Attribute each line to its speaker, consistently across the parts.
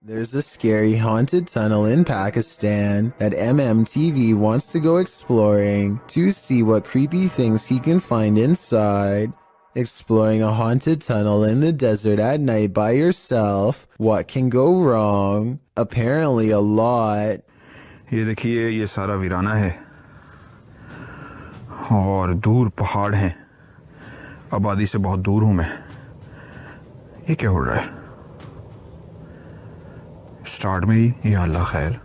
Speaker 1: There's a scary haunted tunnel in Pakistan that MMTV wants to go exploring to see what creepy things he can find inside. Exploring a haunted tunnel in the desert at night by yourself, what can go wrong? Apparently a lot.
Speaker 2: ये देखिए ये सारा वीराना है और दूर पहाड़ हैं। आबादी से बहुत दूर हूं मैं। ये क्या हो रहा है? स्टार्ट में ही या अल्लाह खैर।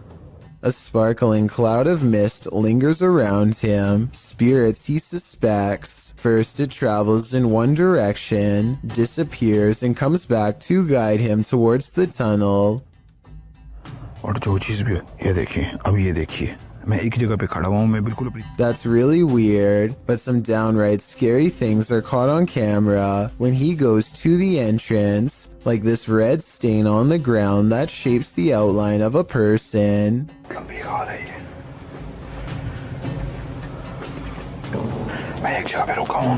Speaker 1: A sparkling cloud of mist lingers around him. Spirits he suspects. First it travels in one direction, disappears, and comes back to guide him towards the tunnel.
Speaker 2: और जो चीज भी ये देखिए, अब ये देखिए, मैं एक जगह पे खड़ा हुआ हूं, मैं बिल्कुल अपनी।
Speaker 1: That's really weird, but some downright scary things are caught on camera when he goes to the entrance, like this red stain on the ground that shapes the outline of a person.
Speaker 2: लंबी आ रही है। मैं एक जगह पे रुका हूं।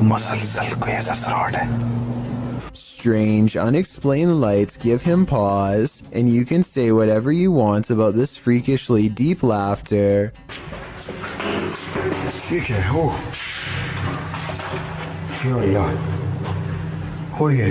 Speaker 2: मसलसल कोई ऐसा सराहट है।
Speaker 1: Strange, unexplained lights give him pause, and you can say whatever you want about this freakishly deep laughter.
Speaker 2: ये क्या है? ओह, या अल्लाह, हो ये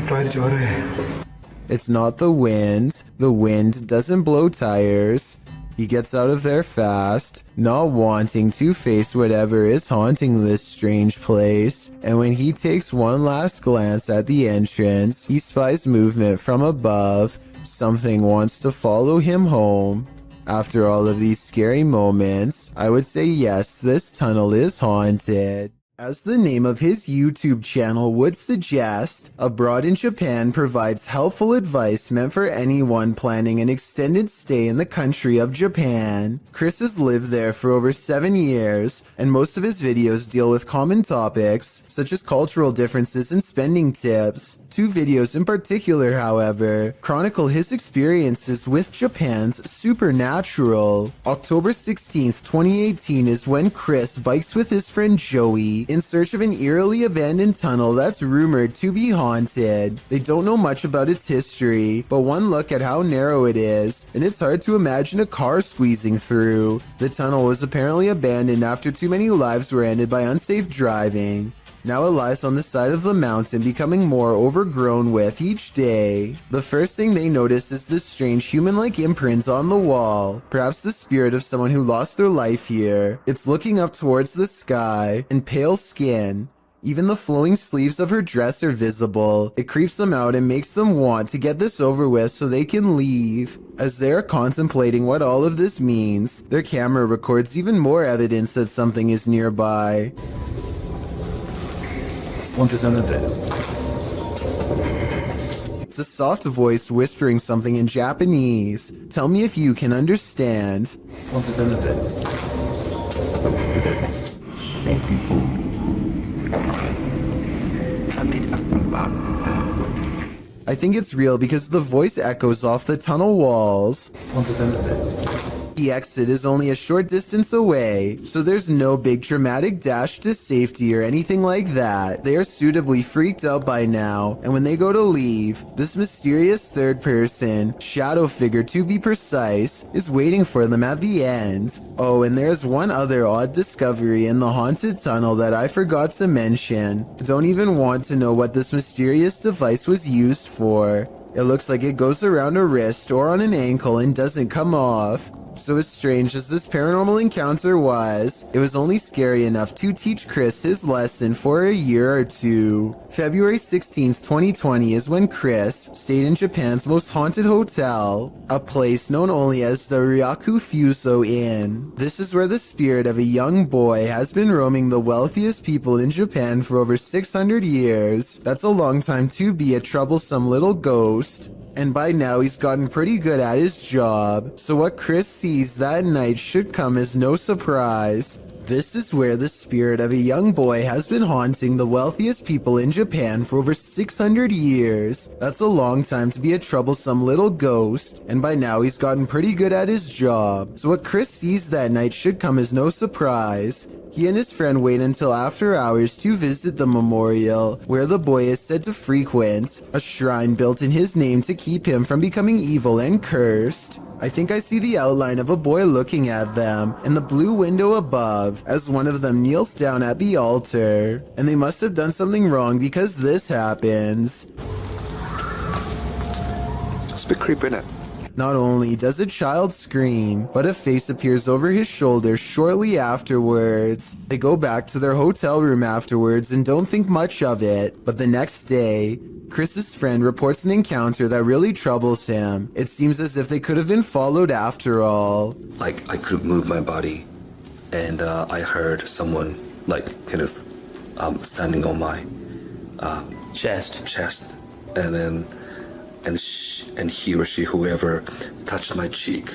Speaker 2: टायर जा रहे हैं।
Speaker 1: It's not the wind. The wind doesn't blow tires. He gets out of there fast, not wanting to face whatever is haunting this strange place, and when he takes one last glance at the entrance, he spies movement from above. Something wants to follow him home. After all of these scary moments, I would say yes, this tunnel is haunted. As the name of his YouTube channel would suggest, Abroad in Japan provides helpful advice meant for anyone planning an extended stay in the country of Japan. Chris has lived there for over 7 years, and most of his videos deal with common topics, such as cultural differences and spending tips. 2 videos in particular, however, chronicle his experiences with Japan's supernatural. October 16th, 2018 is when Chris bikes with his friend Joey in search of an eerily abandoned tunnel that's rumored to be haunted. They don't know much about its history, but one look at how narrow it is, and it's hard to imagine a car squeezing through. The tunnel was apparently abandoned after too many lives were ended by unsafe driving. Now it lies on the side of the mountain, becoming more overgrown with each day. The first thing they notice is this strange human-like imprint on the wall, perhaps the spirit of someone who lost their life here. It's looking up towards the sky, and pale skin. Even the flowing sleeves of her dress are visible. It creeps them out and makes them want to get this over with so they can leave. As they are contemplating what all of this means, their camera records even more evidence that something is nearby. It's a soft voice whispering something in Japanese. Tell me if you can understand. I think it's real because the voice echoes off the tunnel walls. The exit is only a short distance away, so there's no big dramatic dash to safety or anything like that. They are suitably freaked out by now, and when they go to leave, this mysterious third person, shadow figure to be precise, is waiting for them at the end. Oh, and there's one other odd discovery in the haunted tunnel that I forgot to mention. Don't even want to know what this mysterious device was used for. It looks like it goes around a wrist or on an ankle and doesn't come off. So as strange as this paranormal encounter was, it was only scary enough to teach Chris his lesson for a year or two. February 16th, 2020 is when Chris stayed in Japan's most haunted hotel, a place known only as the Ryaku Fuso Inn. This is where the spirit of a young boy has been roaming the wealthiest people in Japan for over 600 years. That's a long time to be a troublesome little ghost. And by now he's gotten pretty good at his job, so what Chris sees that night should come as no surprise. This is where the spirit of a young boy has been haunting the wealthiest people in Japan for over 600 years. That's a long time to be a troublesome little ghost, and by now he's gotten pretty good at his job. So what Chris sees that night should come as no surprise. He and his friend wait until after hours to visit the memorial, where the boy is said to frequent, a shrine built in his name to keep him from becoming evil and cursed. I think I see the outline of a boy looking at them in the blue window above as one of them kneels down at the altar. And they must have done something wrong because this happens.
Speaker 3: It's a bit creepy, isn't it?
Speaker 1: Not only does a child scream, but a face appears over his shoulder shortly afterwards. They go back to their hotel room afterwards and don't think much of it, but the next day, Chris's friend reports an encounter that really troubles him. It seems as if they could have been followed after all.
Speaker 4: Like, I couldn't move my body, and I heard someone, like, kind of standing on my
Speaker 5: Chest.
Speaker 4: and then and he or she, whoever, touched my cheek.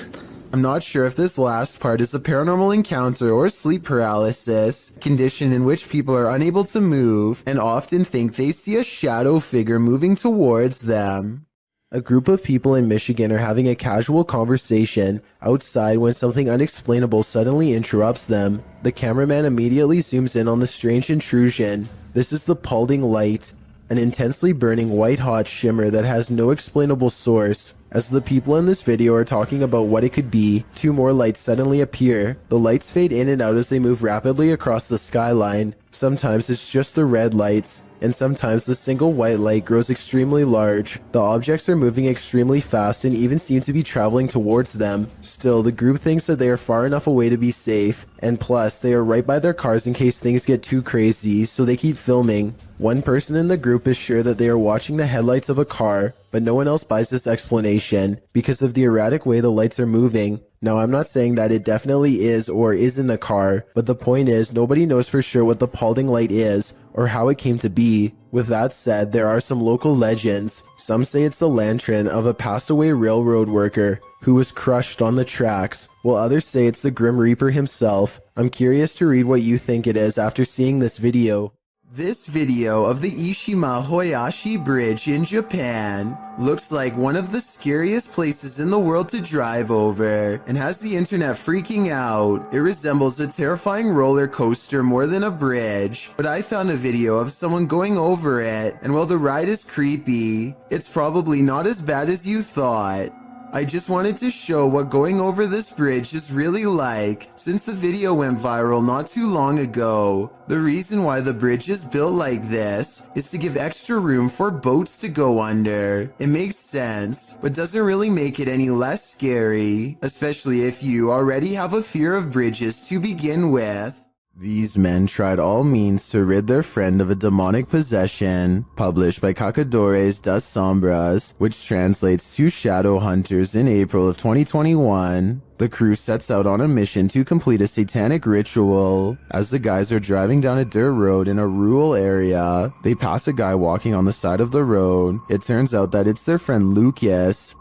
Speaker 1: I'm not sure if this last part is a paranormal encounter or sleep paralysis, condition in which people are unable to move and often think they see a shadow figure moving towards them. A group of people in Michigan are having a casual conversation outside when something unexplainable suddenly interrupts them. The cameraman immediately zooms in on the strange intrusion. This is the Paulding light, an intensely burning white-hot shimmer that has no explainable source. As the people in this video are talking about what it could be, two more lights suddenly appear. The lights fade in and out as they move rapidly across the skyline. Sometimes it's just the red lights, and sometimes the single white light grows extremely large. The objects are moving extremely fast and even seem to be traveling towards them. Still, the group thinks that they are far enough away to be safe, and plus, they are right by their cars in case things get too crazy, so they keep filming. One person in the group is sure that they are watching the headlights of a car, but no one else buys this explanation because of the erratic way the lights are moving. Now, I'm not saying that it definitely is or isn't a car, but the point is nobody knows for sure what the Paulding light is or how it came to be. With that said, there are some local legends. Some say it's the lantern of a passed away railroad worker who was crushed on the tracks, while others say it's the Grim Reaper himself. I'm curious to read what you think it is after seeing this video. This video of the Ishima Hoyashi Bridge in Japan looks like one of the scariest places in the world to drive over and has the internet freaking out. It resembles a terrifying roller coaster more than a bridge, but I found a video of someone going over it, and while the ride is creepy, it's probably not as bad as you thought. I just wanted to show what going over this bridge is really like, since the video went viral not too long ago. The reason why the bridge is built like this is to give extra room for boats to go under. It makes sense, but doesn't really make it any less scary, especially if you already have a fear of bridges to begin with. These men tried all means to rid their friend of a demonic possession, published by Cacadores das Sombras, which translates to Shadow Hunters in April of 2021. The crew sets out on a mission to complete a satanic ritual. As the guys are driving down a dirt road in a rural area, they pass a guy walking on the side of the road. It turns out that it's their friend Lucas.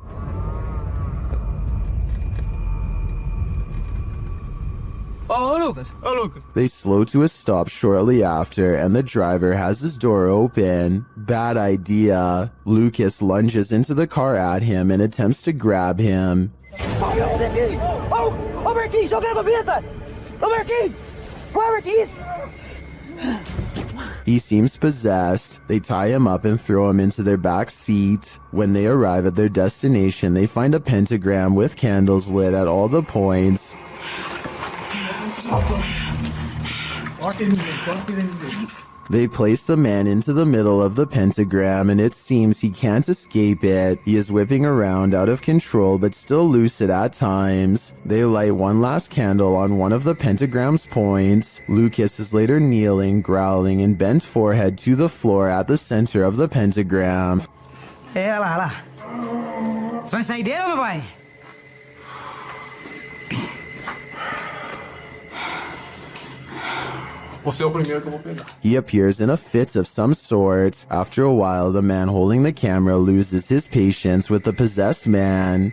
Speaker 5: Oh, Lucas.
Speaker 1: They slow to a stop shortly after, and the driver has his door open. Bad idea. Lucas lunges into the car at him and attempts to grab him. He seems possessed. They tie him up and throw him into their back seat. When they arrive at their destination, they find a pentagram with candles lit at all the points. They place the man into the middle of the pentagram, and it seems he can't escape it. He is whipping around out of control but still lucid at times. They light one last candle on one of the pentagram's points. Lucas is later kneeling, growling, and bent forehead to the floor at the center of the pentagram.
Speaker 5: Olha lá. Você vai sair dele ou não vai?
Speaker 3: Você é o primeiro que eu vou pegar.
Speaker 1: He appears in a fit of some sort. After a while, the man holding the camera loses his patience with the possessed man.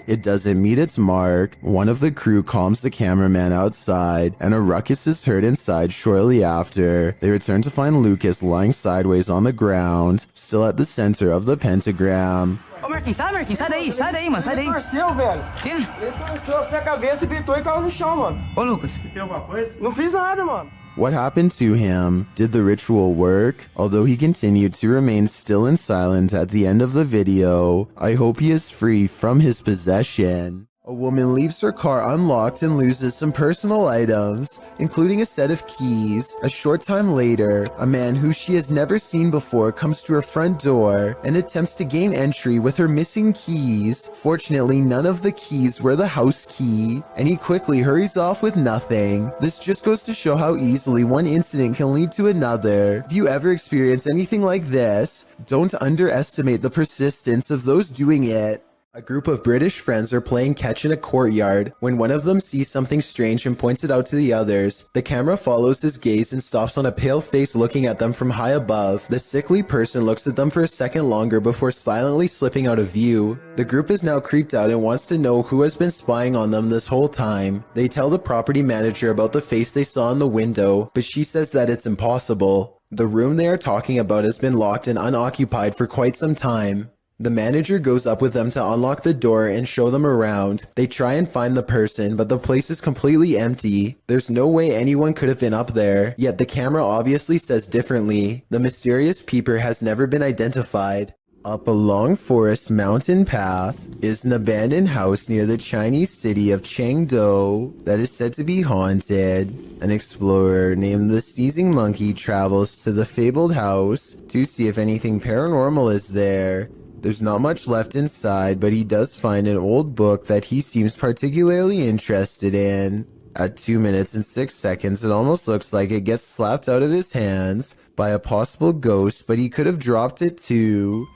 Speaker 1: It doesn't meet its mark. One of the crew calms the cameraman outside, and a ruckus is heard inside shortly after. They return to find Lucas lying sideways on the ground, still at the center of the pentagram.
Speaker 5: Ô, Marquinhos, sai daí, mano, sai daí.
Speaker 6: Torceu, velho.
Speaker 5: Quê?
Speaker 6: Ele torceu a cabeça, gritou e caiu no chão, mano.
Speaker 5: Ô, Lucas.
Speaker 6: Tem alguma coisa? Não fiz nada, mano.
Speaker 1: What happened to him? Did the ritual work? Although he continued to remain still and silent at the end of the video, I hope he is free from his possession. A woman leaves her car unlocked and loses some personal items, including a set of keys. A short time later, a man who she has never seen before comes to her front door and attempts to gain entry with her missing keys. Fortunately, none of the keys were the house key, and he quickly hurries off with nothing. This just goes to show how easily one incident can lead to another. If you ever experience anything like this, don't underestimate the persistence of those doing it. A group of British friends are playing catch in a courtyard when one of them sees something strange and points it out to the others. The camera follows his gaze and stops on a pale face looking at them from high above. The sickly person looks at them for a second longer before silently slipping out of view. The group is now creeped out and wants to know who has been spying on them this whole time. They tell the property manager about the face they saw in the window, but she says that it's impossible. The room they are talking about has been locked and unoccupied for quite some time. The manager goes up with them to unlock the door and show them around. They try and find the person, but the place is completely empty. There's no way anyone could have been up there, yet the camera obviously says differently. The mysterious peeper has never been identified. Up a long forest mountain path is an abandoned house near the Chinese city of Chengdu that is said to be haunted. An explorer named the Sneezing Monkey travels to the fabled house to see if anything paranormal is there. There's not much left inside, but he does find an old book that he seems particularly interested in. At 2 minutes and 6 seconds, it almost looks like it gets slapped out of his hands by a possible ghost, but he could have dropped it too.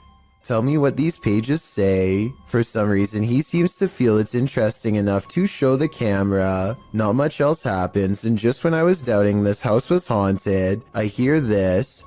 Speaker 1: Tell me what these pages say. For some reason, he seems to feel it's interesting enough to show the camera. Not much else happens, and just when I was doubting this house was haunted, I hear this.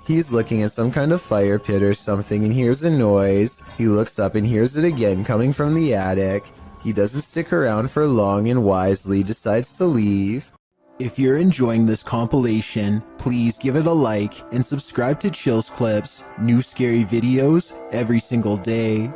Speaker 1: He's looking at some kind of fire pit or something and hears a noise. He looks up and hears it again coming from the attic. He doesn't stick around for long and wisely decides to leave. If you're enjoying this compilation, please give it a like and subscribe to Chills Clips, new scary videos every single day.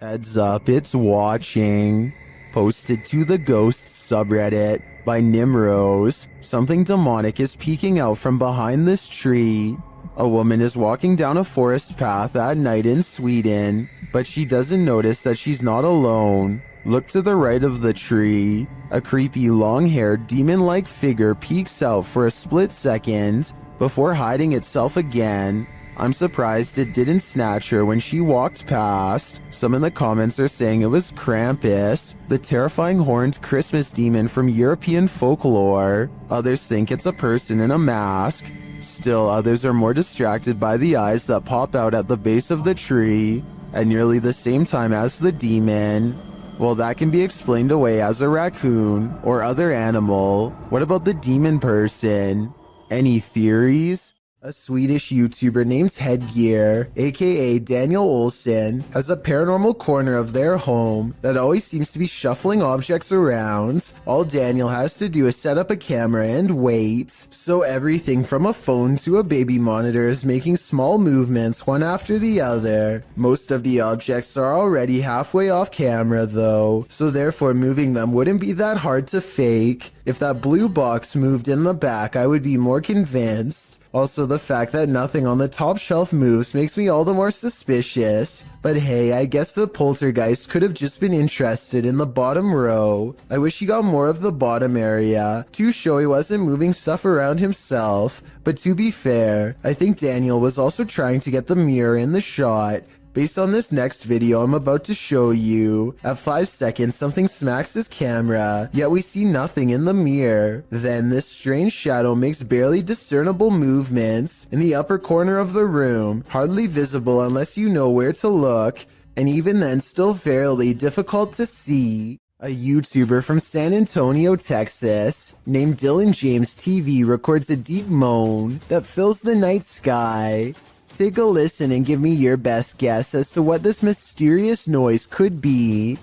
Speaker 1: Heads up, it's watching. Posted to the Ghosts subreddit by Nimrose. Something demonic is peeking out from behind this tree. A woman is walking down a forest path at night in Sweden, but she doesn't notice that she's not alone. Look to the right of the tree. A creepy long-haired demon-like figure peeks out for a split second before hiding itself again. I'm surprised it didn't snatch her when she walked past. Some in the comments are saying it was Krampus, the terrifying horned Christmas demon from European folklore. Others think it's a person in a mask. Still, others are more distracted by the eyes that pop out at the base of the tree at nearly the same time as the demon. Well, that can be explained away as a raccoon or other animal. What about the demon person? Any theories? A Swedish YouTuber named Headgear, aka Daniel Olsen, has a paranormal corner of their home that always seems to be shuffling objects around. All Daniel has to do is set up a camera and wait. So everything from a phone to a baby monitor is making small movements one after the other. Most of the objects are already halfway off camera though, so therefore moving them wouldn't be that hard to fake. If that blue box moved in the back, I would be more convinced. Also, the fact that nothing on the top shelf moves makes me all the more suspicious. But hey, I guess the poltergeist could have just been interested in the bottom row. I wish he got more of the bottom area to show he wasn't moving stuff around himself. But to be fair, I think Daniel was also trying to get the mirror in the shot. Based on this next video I'm about to show you, at 5 seconds something smacks his camera, yet we see nothing in the mirror. Then this strange shadow makes barely discernible movements in the upper corner of the room, hardly visible unless you know where to look, and even then still fairly difficult to see. A YouTuber from San Antonio, Texas, named Dylan James TV records a deep moan that fills the night sky. Take a listen and give me your best guess as to what this mysterious noise could be.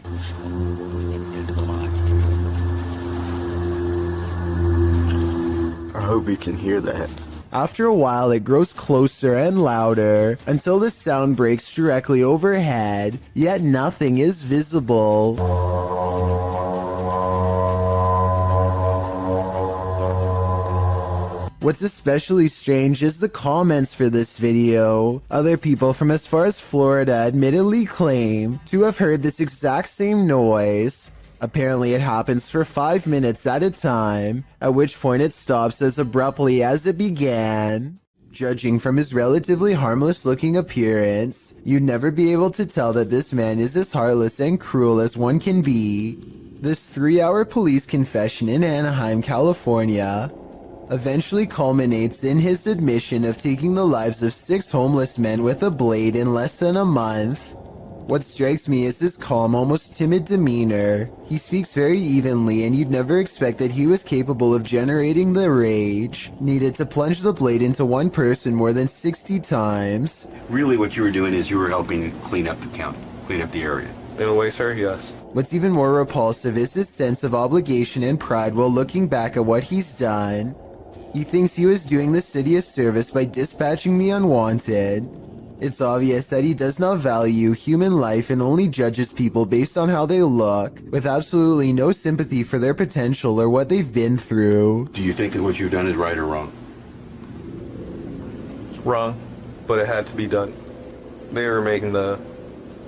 Speaker 3: I hope you can hear that.
Speaker 1: After a while, it grows closer and louder until the sound breaks directly overhead, yet nothing is visible. What's especially strange is the comments for this video. Other people from as far as Florida admittedly claim to have heard this exact same noise. Apparently it happens for 5 minutes at a time, at which point it stops as abruptly as it began. Judging from his relatively harmless looking appearance, you'd never be able to tell that this man is as heartless and cruel as one can be. This 3-hour police confession in Anaheim, California, eventually culminates in his admission of taking the lives of 6 homeless men with a blade in less than a month. What strikes me is his calm, almost timid demeanor. He speaks very evenly, and you'd never expect that he was capable of generating the rage needed to plunge the blade into one person more than 60 times.
Speaker 7: Really what you were doing is you were helping clean up the county, clean up the area.
Speaker 6: In a way, sir, yes.
Speaker 1: What's even more repulsive is his sense of obligation and pride while looking back at what he's done. He thinks he was doing the city a service by dispatching the unwanted. It's obvious that he does not value human life and only judges people based on how they look, with absolutely no sympathy for their potential or what they've been through.
Speaker 7: Do you think that what you've done is right or wrong?
Speaker 6: Wrong, but it had to be done. They were making the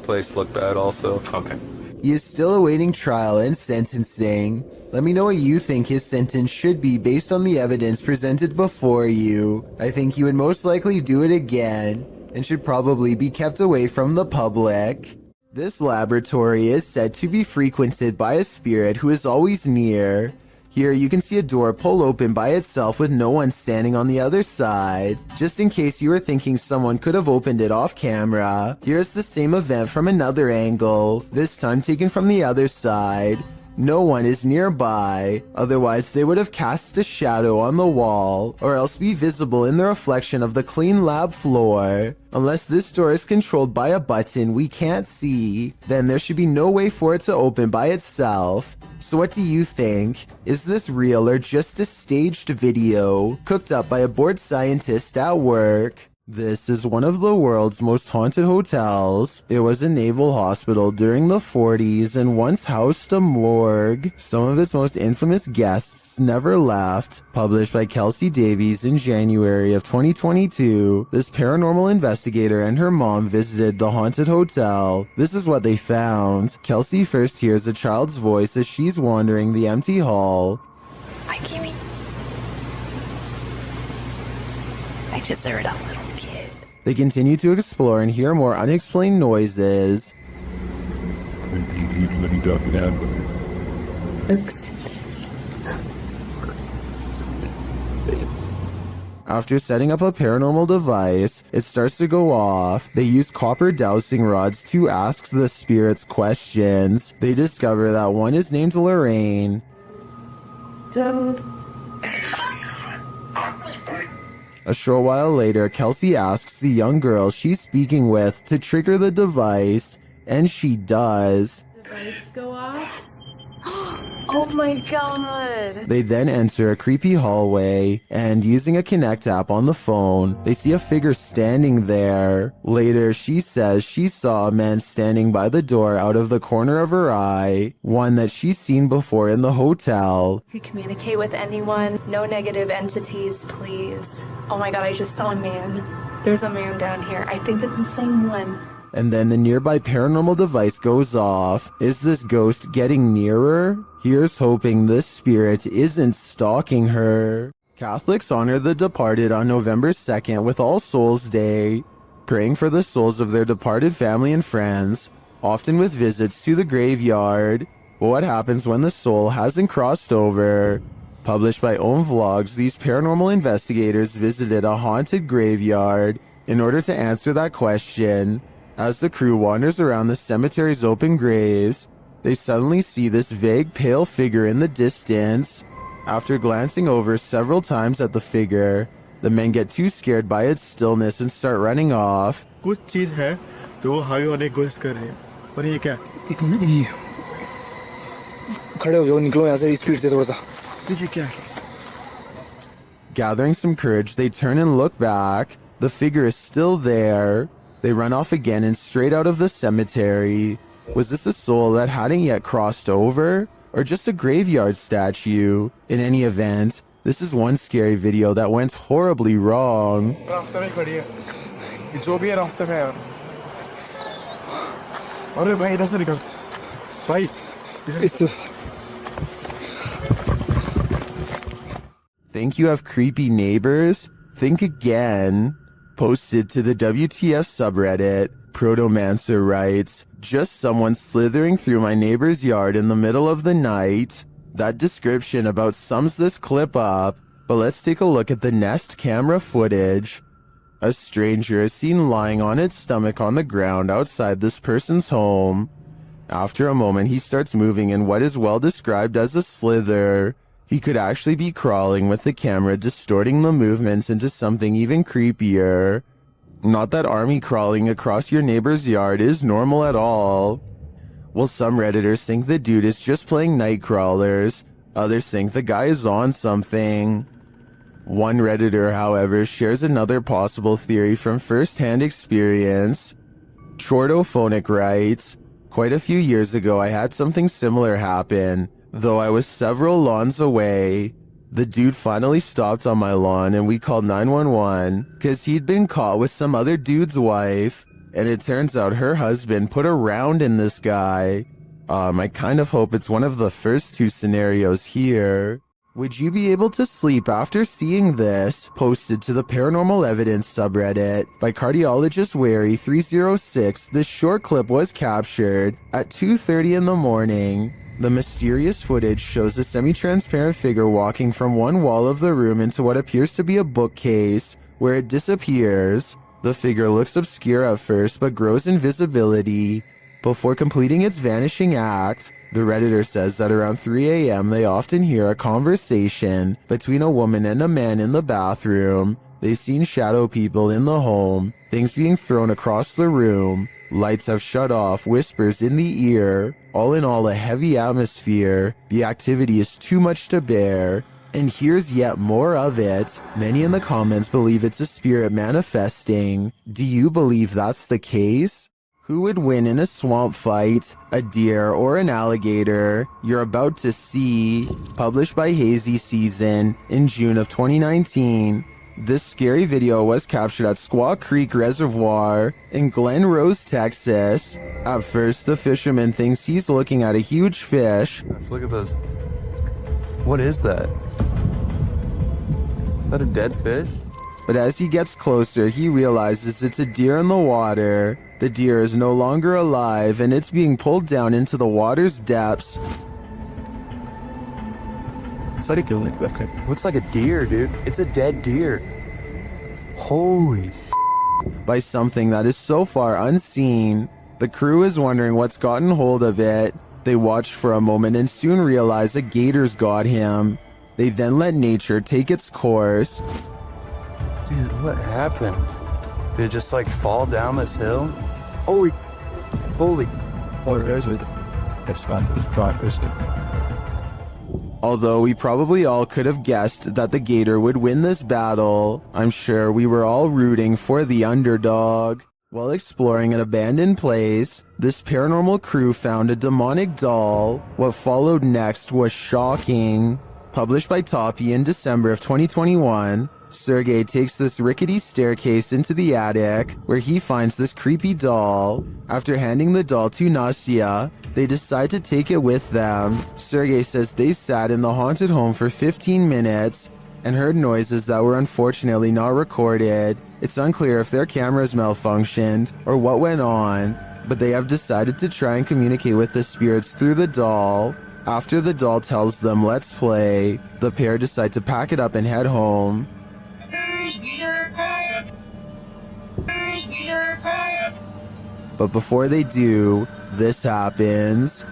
Speaker 6: place look bad also.
Speaker 7: Okay.
Speaker 1: He is still awaiting trial and sentencing. Let me know what you think his sentence should be based on the evidence presented before you. I think he would most likely do it again, and should probably be kept away from the public. This laboratory is said to be frequented by a spirit who is always near. Here you can see a door pull open by itself with no one standing on the other side. Just in case you were thinking someone could have opened it off camera, here's the same event from another angle, this time taken from the other side. No one is nearby, otherwise they would have cast a shadow on the wall, or else be visible in the reflection of the clean lab floor. Unless this door is controlled by a button we can't see, then there should be no way for it to open by itself. So what do you think? Is this real or just a staged video, cooked up by a bored scientist at work? This is one of the world's most haunted hotels. It was a naval hospital during the 40s and once housed a morgue. Some of its most infamous guests never left. Published by Kelsey Davies in January of 2022, this paranormal investigator and her mom visited the haunted hotel. This is what they found. Kelsey first hears a child's voice as she's wandering the empty hall.
Speaker 8: Hi, Kimmy. I just heard a little kid.
Speaker 1: They continue to explore and hear more unexplained noises. After setting up a paranormal device, it starts to go off. They use copper dowsing rods to ask the spirits questions. They discover that one is named Lorraine.
Speaker 8: Dude.
Speaker 1: A short while later, Kelsey asks the young girl she's speaking with to trigger the device, and she does.
Speaker 9: Device go off.
Speaker 8: Oh my god.
Speaker 1: They then enter a creepy hallway, and using a Connect app on the phone, they see a figure standing there. Later, she says she saw a man standing by the door out of the corner of her eye, one that she's seen before in the hotel.
Speaker 9: You communicate with anyone. No negative entities, please. Oh my god, I just saw a man. There's a man down here. I think it's the same one.
Speaker 1: And then the nearby paranormal device goes off. Is this ghost getting nearer? Here's hoping this spirit isn't stalking her. Catholics honor the departed on November 2nd with All Souls Day. praying for the souls of their departed family and friends, often with visits to the graveyard. But what happens when the soul hasn't crossed over? Published by Own Vlogs, these paranormal investigators visited a haunted graveyard in order to answer that question. As the crew wanders around the cemetery's open graves, they suddenly see this vague pale figure in the distance. After glancing over several times at the figure, the men get too scared by its stillness and start running off.
Speaker 10: कुछ चीज है तो वो हावी होने की कोशिश कर रहे हैं पर ये क्या खड़े हो जाओ निकलो यहाँ से स्पीड से थोड़ा सा ये क्या है
Speaker 1: Gathering some courage, they turn and look back. The figure is still there. They run off again and straight out of the cemetery. Was this a soul that hadn't yet crossed over? Or just a graveyard statue? In any event, this is one scary video that went horribly wrong.
Speaker 10: रास्ते में खड़ी है ये जो भी है रास्ते में यार अरे भाई इधर से निकल भाई
Speaker 1: Think you have creepy neighbors? Think again. Posted to the WTF subreddit, Protomancer writes, just someone slithering through my neighbor's yard in the middle of the night. That description about sums this clip up, but let's take a look at the Nest camera footage. A stranger is seen lying on its stomach on the ground outside this person's home. After a moment, he starts moving in what is well described as a slither. He could actually be crawling, with the camera distorting the movements into something even creepier. Not that army crawling across your neighbor's yard is normal at all. Well, some Redditors think the dude is just playing night crawlers. Others think the guy is on something. One Redditor, however, shares another possible theory from first-hand experience. Chordophonic writes, quite a few years ago I had something similar happen. Though I was several lawns away, the dude finally stopped on my lawn and we called 911 because he'd been caught with some other dude's wife, and it turns out her husband put a round in this guy. I kind of hope it's one of the first two scenarios here. Would you be able to sleep after seeing this? Posted to the Paranormal Evidence subreddit by cardiologist Wary 306, this short clip was captured at 2:30 in the morning. The mysterious footage shows a semi-transparent figure walking from one wall of the room into what appears to be a bookcase, where it disappears. The figure looks obscure at first, but grows in visibility before completing its vanishing act. The Redditor says that around 3 a.m. they often hear a conversation between a woman and a man in the bathroom. They've seen shadow people in the home, things being thrown across the room, lights have shut off, whispers in the ear. All in all, a heavy atmosphere. The activity is too much to bear. And here's yet more of it. Many in the comments believe it's a spirit manifesting. Do you believe that's the case? Who would win in a swamp fight, a deer or an alligator? You're about to see. Published by Hazy Season in June of 2019. This scary video was captured at Squaw Creek Reservoir in Glen Rose, Texas. At first, the fisherman thinks he's looking at a huge fish.
Speaker 6: Look at those. What is that? Is that a dead fish?
Speaker 1: But as he gets closer, he realizes it's a deer in the water. The deer is no longer alive, and it's being pulled down into the water's depths.
Speaker 6: Looks like a deer, dude. It's a dead deer. Holy
Speaker 1: by something that is so far unseen. The crew is wondering what's gotten hold of it. They watch for a moment and soon realize a gator's got him. They then let nature take its course.
Speaker 6: dude, what happened? Did it just like fall down this hill? Holy.
Speaker 1: Although we probably all could have guessed that the gator would win this battle, I'm sure we were all rooting for the underdog. While exploring an abandoned place, this paranormal crew found a demonic doll. What followed next was shocking. Published by Toppy in December of 2021, Sergey takes this rickety staircase into the attic, where he finds this creepy doll. After handing the doll to Nastia, they decide to take it with them. Sergey says they sat in the haunted home for 15 minutes, and heard noises that were unfortunately not recorded. It's unclear if their cameras malfunctioned or what went on, but they have decided to try and communicate with the spirits through the doll. After the doll tells them let's play, the pair decide to pack it up and head home. But before they do, this happens.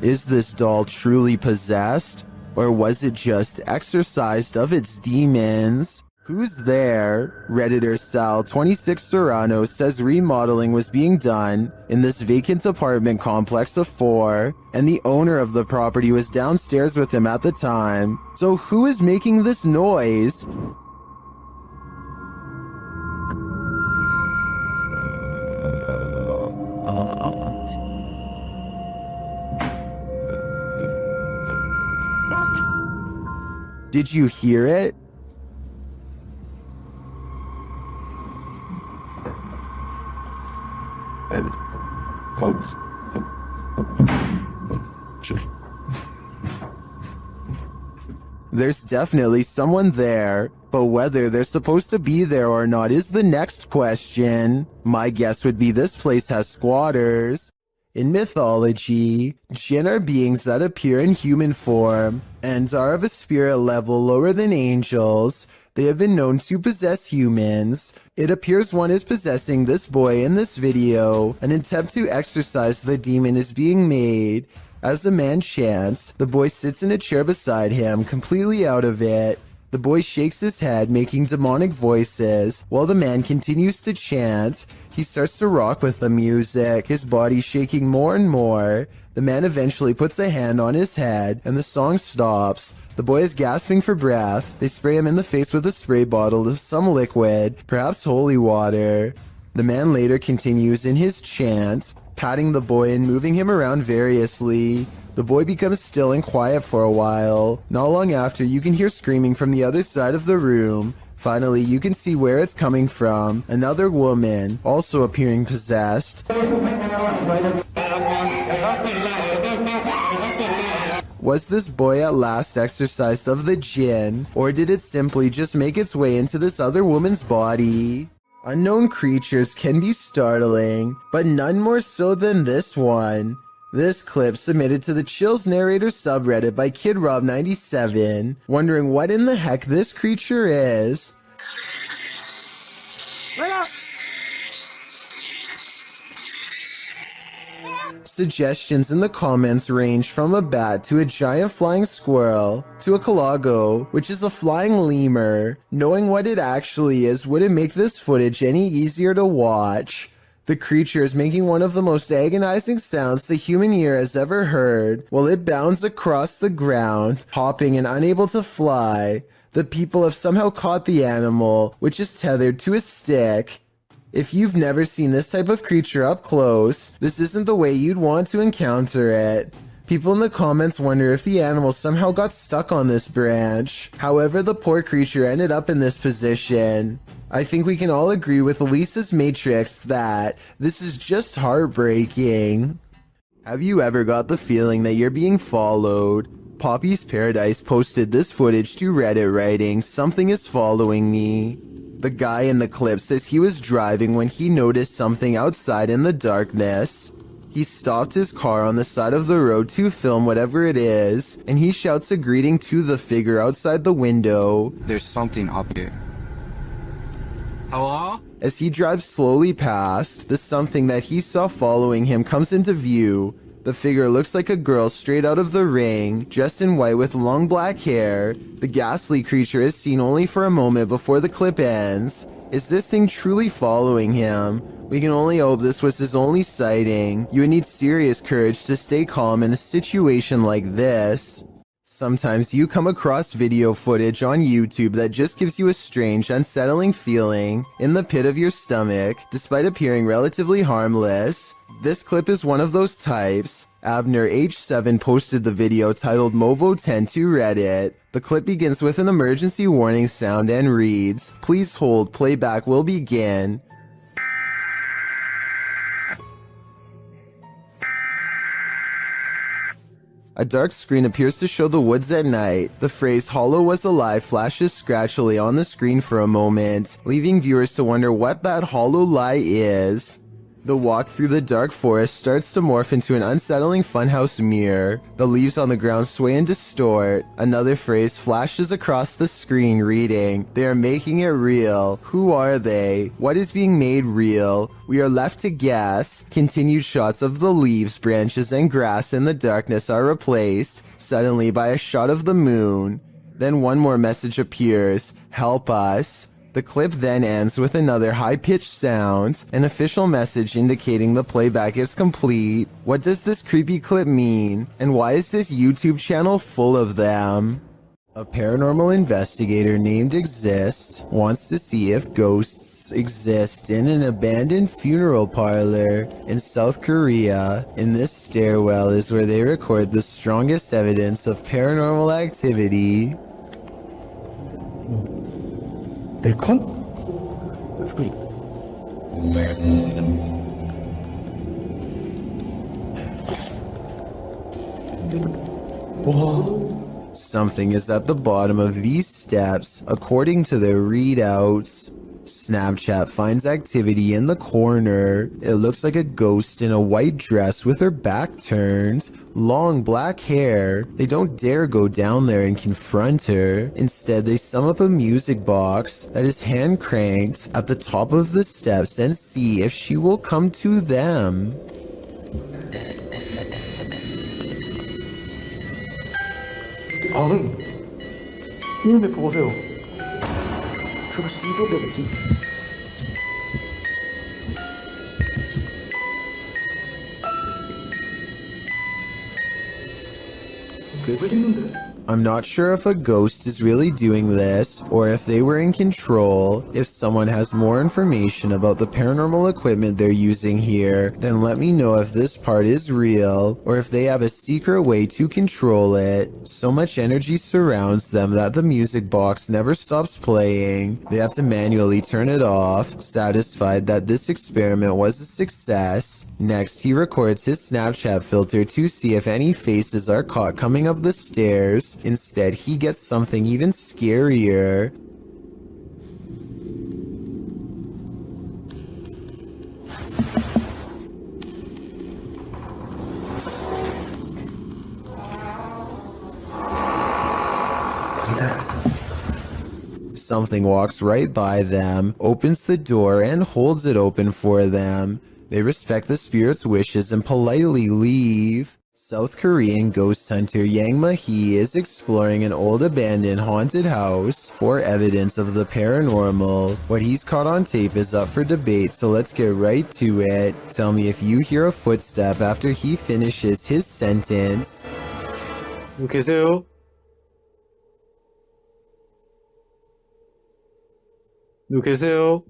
Speaker 1: Is this doll truly possessed? Or was it just exorcised of its demons? Who's there? Redditor Sal 26 Serrano says remodeling was being done in this vacant apartment complex of 4, and the owner of the property was downstairs with him at the time. So who is making this noise? Did you hear it? There's definitely someone there, but whether they're supposed to be there or not is the next question. My guess would be this place has squatters. In mythology, jinn are beings that appear in human form and are of a spirit level lower than angels. They have been known to possess humans. It appears one is possessing this boy in this video. An attempt to exorcise the demon is being made. As the man chants, the boy sits in a chair beside him, completely out of it. The boy shakes his head, making demonic voices, while the man continues to chant. He starts to rock with the music, his body shaking more and more. The man eventually puts a hand on his head, and the song stops. The boy is gasping for breath. They spray him in the face with a spray bottle of some liquid, perhaps holy water. The man later continues in his chant, patting the boy and moving him around variously. The boy becomes still and quiet for a while. Not long after, you can hear screaming from the other side of the room. Finally, you can see where it's coming from. Another woman, also appearing possessed. Was this boy at last exorcised of the jinn, or did it simply just make its way into this other woman's body? Unknown creatures can be startling, but none more so than this one. This clip submitted to the Chills Narrator subreddit by KidRob97, wondering what in the heck this creature is. Suggestions in the comments range from a bat to a giant flying squirrel to a calago, which is a flying lemur. Knowing what it actually is wouldn't make this footage any easier to watch. The creature is making one of the most agonizing sounds the human ear has ever heard while it bounds across the ground, hopping and unable to fly. The people have somehow caught the animal, which is tethered to a stick. If you've never seen this type of creature up close, this isn't the way you'd want to encounter it. People in the comments wonder if the animal somehow got stuck on this branch. However, the poor creature ended up in this position. I think we can all agree with Lisa's Matrix that this is just heartbreaking. Have you ever got the feeling that you're being followed? Poppy's Paradise posted this footage to Reddit writing, "Something is following me." The guy in the clip says he was driving when he noticed something outside in the darkness. He stopped his car on the side of the road to film whatever it is, and he shouts a greeting to the figure outside the window.
Speaker 11: There's something up here. Hello?
Speaker 1: As he drives slowly past, the something that he saw following him comes into view. The figure looks like a girl straight out of The Ring, dressed in white with long black hair. The ghastly creature is seen only for a moment before the clip ends. Is this thing truly following him? We can only hope this was his only sighting. You would need serious courage to stay calm in a situation like this. Sometimes you come across video footage on YouTube that just gives you a strange, unsettling feeling in the pit of your stomach, despite appearing relatively harmless. This clip is one of those types. Abner H7 posted the video titled Movo10 to Reddit. The clip begins with an emergency warning sound and reads, "Please hold, playback will begin." A dark screen appears to show the woods at night. The phrase "Hollow was alive" flashes scratchily on the screen for a moment, leaving viewers to wonder what that hollow lie is. The walk through the dark forest starts to morph into an unsettling funhouse mirror. The leaves on the ground sway and distort. Another phrase flashes across the screen reading, "They are making it real. Who are they? What is being made real? We are left to guess." Continued shots of the leaves, branches, and grass in the darkness are replaced, suddenly, by a shot of the moon. Then one more message appears, "Help us." The clip then ends with another high-pitched sound, an official message indicating the playback is complete. What does this creepy clip mean? And why is this YouTube channel full of them? A paranormal investigator named Exist wants to see if ghosts exist in an abandoned funeral parlor in South Korea. In this stairwell is where they record the strongest evidence of paranormal activity.
Speaker 10: 에컨?
Speaker 1: Something is at the bottom of these steps, according to their readouts. Snapchat finds activity in the corner. It looks like a ghost in a white dress with her back turned, long black hair. They don't dare go down there and confront her. Instead, they sum up a music box that is hand cranked at the top of the steps and see if she will come to them.
Speaker 10: 이놈의 보세요. 저거 씨도되겠지. 왜 그랬는데?
Speaker 1: I'm not sure if a ghost is really doing this, or if they were in control. If someone has more information about the paranormal equipment they're using here, then let me know if this part is real, or if they have a secret way to control it. So much energy surrounds them that the music box never stops playing. They have to manually turn it off, satisfied that this experiment was a success. Next, he records his Snapchat filter to see if any faces are caught coming up the stairs. Instead, he gets something even scarier. Something walks right by them, opens the door, and holds it open for them. They respect the spirit's wishes and politely leave. South Korean ghost hunter Yang Ma-hee is exploring an old abandoned haunted house for evidence of the paranormal. What he's caught on tape is up for debate, so let's get right to it. Tell me if you hear a footstep after he finishes his sentence.
Speaker 10: 누구 계세요? 누구 계세요?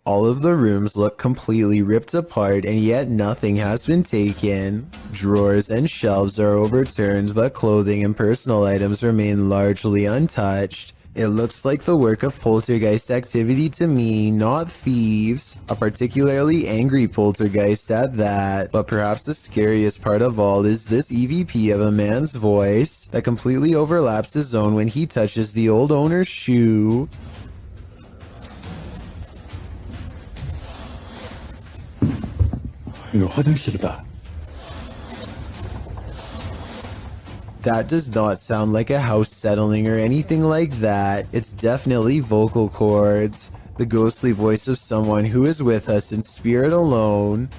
Speaker 1: All of the rooms look completely ripped apart, and yet nothing has been taken. Drawers and shelves are overturned, but clothing and personal items remain largely untouched. It looks like the work of poltergeist activity to me, not thieves. A particularly angry poltergeist at that. But perhaps the scariest part of all is this EVP of a man's voice that completely overlaps his own when he touches the old owner's shoe.
Speaker 10: 이거 화장실이다.
Speaker 1: That does not sound like a house settling or anything like that. It's definitely vocal cords. The ghostly voice of someone who is with us in spirit alone.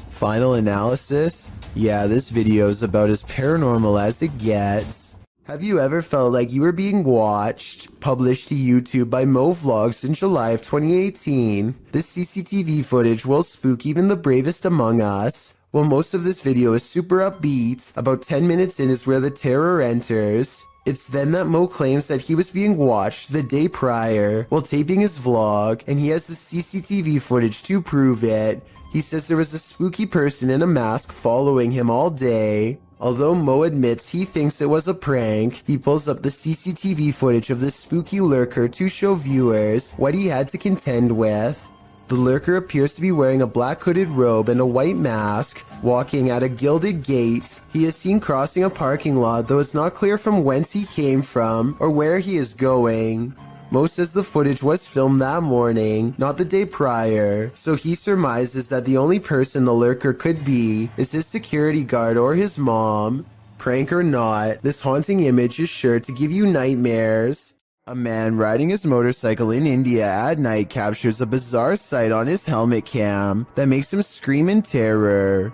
Speaker 1: Final analysis? Yeah, this video is about as paranormal as it gets. Have you ever felt like you were being watched? Published to YouTube by Mo Vlogs in July of 2018. This CCTV footage will spook even the bravest among us. While most of this video is super upbeat, about 10 minutes in is where the terror enters. It's then that Mo claims that he was being watched the day prior while taping his vlog, and he has the CCTV footage to prove it. He says there was a spooky person in a mask following him all day. Although Mo admits he thinks it was a prank, he pulls up the CCTV footage of this spooky lurker to show viewers what he had to contend with. The lurker appears to be wearing a black hooded robe and a white mask, walking at a gilded gate. He is seen crossing a parking lot, though it's not clear from whence he came from or where he is going. Mo says the footage was filmed that morning, not the day prior, so he surmises that the only person the lurker could be is his security guard or his mom. Prank or not, this haunting image is sure to give you nightmares. A man riding his motorcycle in India at night captures a bizarre sight on his helmet cam that makes him scream in terror.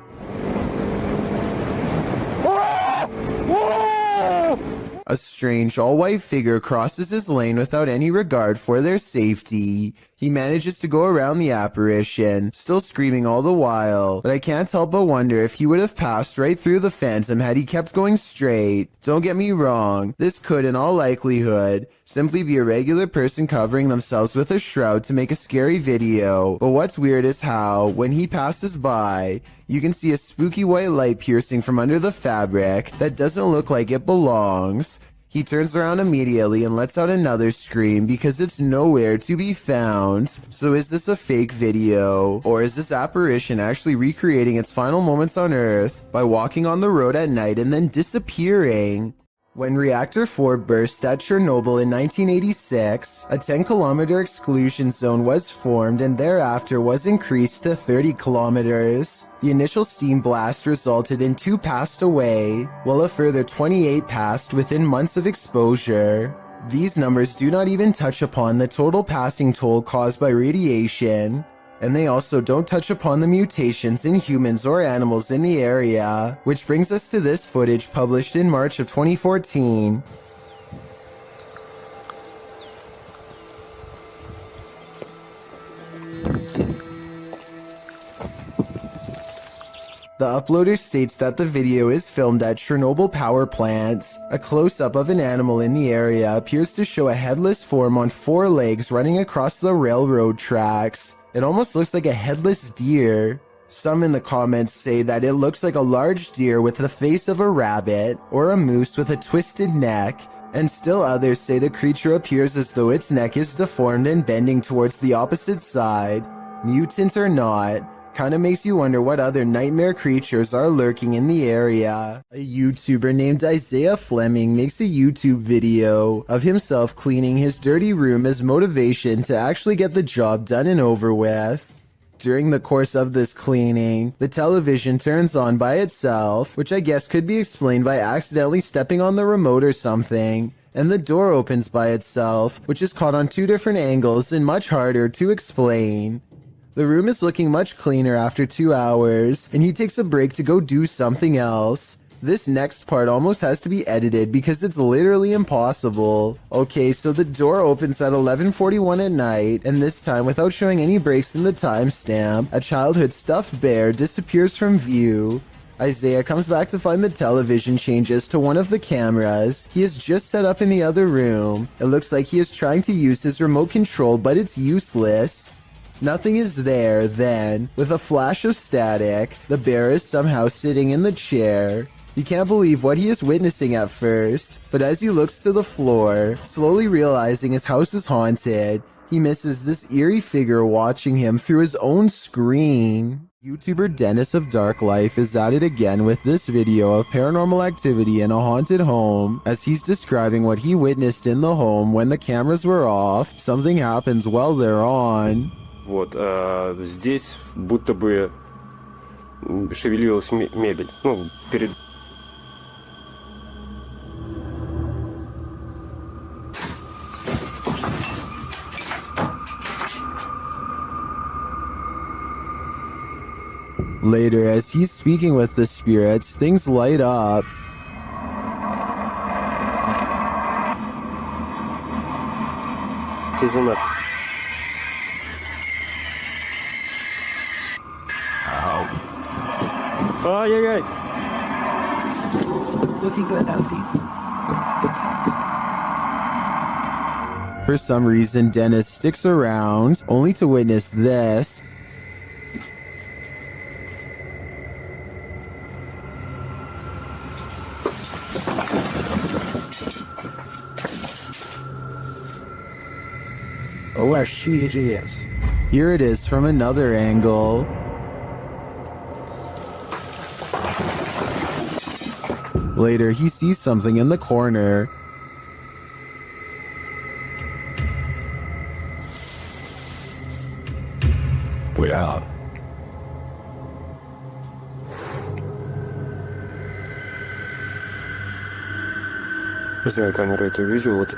Speaker 1: A strange all-white figure crosses his lane without any regard for their safety. He manages to go around the apparition, still screaming all the while, but I can't help but wonder if he would have passed right through the phantom had he kept going straight. Don't get me wrong, this could in all likelihood simply be a regular person covering themselves with a shroud to make a scary video, but what's weird is how, when he passes by, you can see a spooky white light piercing from under the fabric that doesn't look like it belongs. He turns around immediately and lets out another scream because it's nowhere to be found. So is this a fake video? Or is this apparition actually recreating its final moments on Earth by walking on the road at night and then disappearing? When Reactor 4 burst at Chernobyl in 1986, a 10-kilometer exclusion zone was formed and thereafter was increased to 30 kilometers. The initial steam blast resulted in 2 passed away, while a further 28 passed within months of exposure. These numbers do not even touch upon the total passing toll caused by radiation, and they also don't touch upon the mutations in humans or animals in the area, which brings us to this footage published in March of 2014. The uploader states that the video is filmed at Chernobyl power plant. A close-up of an animal in the area appears to show a headless form on 4 legs running across the railroad tracks. It almost looks like a headless deer. Some in the comments say that it looks like a large deer with the face of a rabbit, or a moose with a twisted neck, and still others say the creature appears as though its neck is deformed and bending towards the opposite side. Mutant or not, kinda makes you wonder what other nightmare creatures are lurking in the area. A YouTuber named Isaiah Fleming makes a YouTube video of himself cleaning his dirty room as motivation to actually get the job done and over with. During the course of this cleaning, the television turns on by itself, which I guess could be explained by accidentally stepping on the remote or something, and the door opens by itself, which is caught on 2 different angles and much harder to explain. The room is looking much cleaner after 2 hours, and he takes a break to go do something else. This next part almost has to be edited because it's literally impossible. Okay, so the door opens at 11:41 at night, and this time, without showing any breaks in the timestamp, a childhood stuffed bear disappears from view. Isaiah comes back to find the television changes to one of the cameras he has just set up in the other room. It looks like he is trying to use his remote control, but it's useless. Nothing is there, then, with a flash of static, the bear is somehow sitting in the chair. He can't believe what he is witnessing at first, but as he looks to the floor, slowly realizing his house is haunted, he misses this eerie figure watching him through his own screen. YouTuber Dennis of Dark Life is at it again with this video of paranormal activity in a haunted home. As he's describing what he witnessed in the home when the cameras were off, something happens while they're on.
Speaker 6: Вот, здесь будто бы шевелилась мебель. Ну, перед...
Speaker 1: Later, as he's speaking with the spirits, things light up.
Speaker 6: Тишина. Ай-яй-яй.
Speaker 8: Looking good, Alfie.
Speaker 1: For some reason, Dennis sticks around, only to witness this.
Speaker 3: Oh, she is.
Speaker 1: Here it is from another angle. Later, he sees something in the corner.
Speaker 3: We're out.
Speaker 6: Не знаю, камера это видео. Вот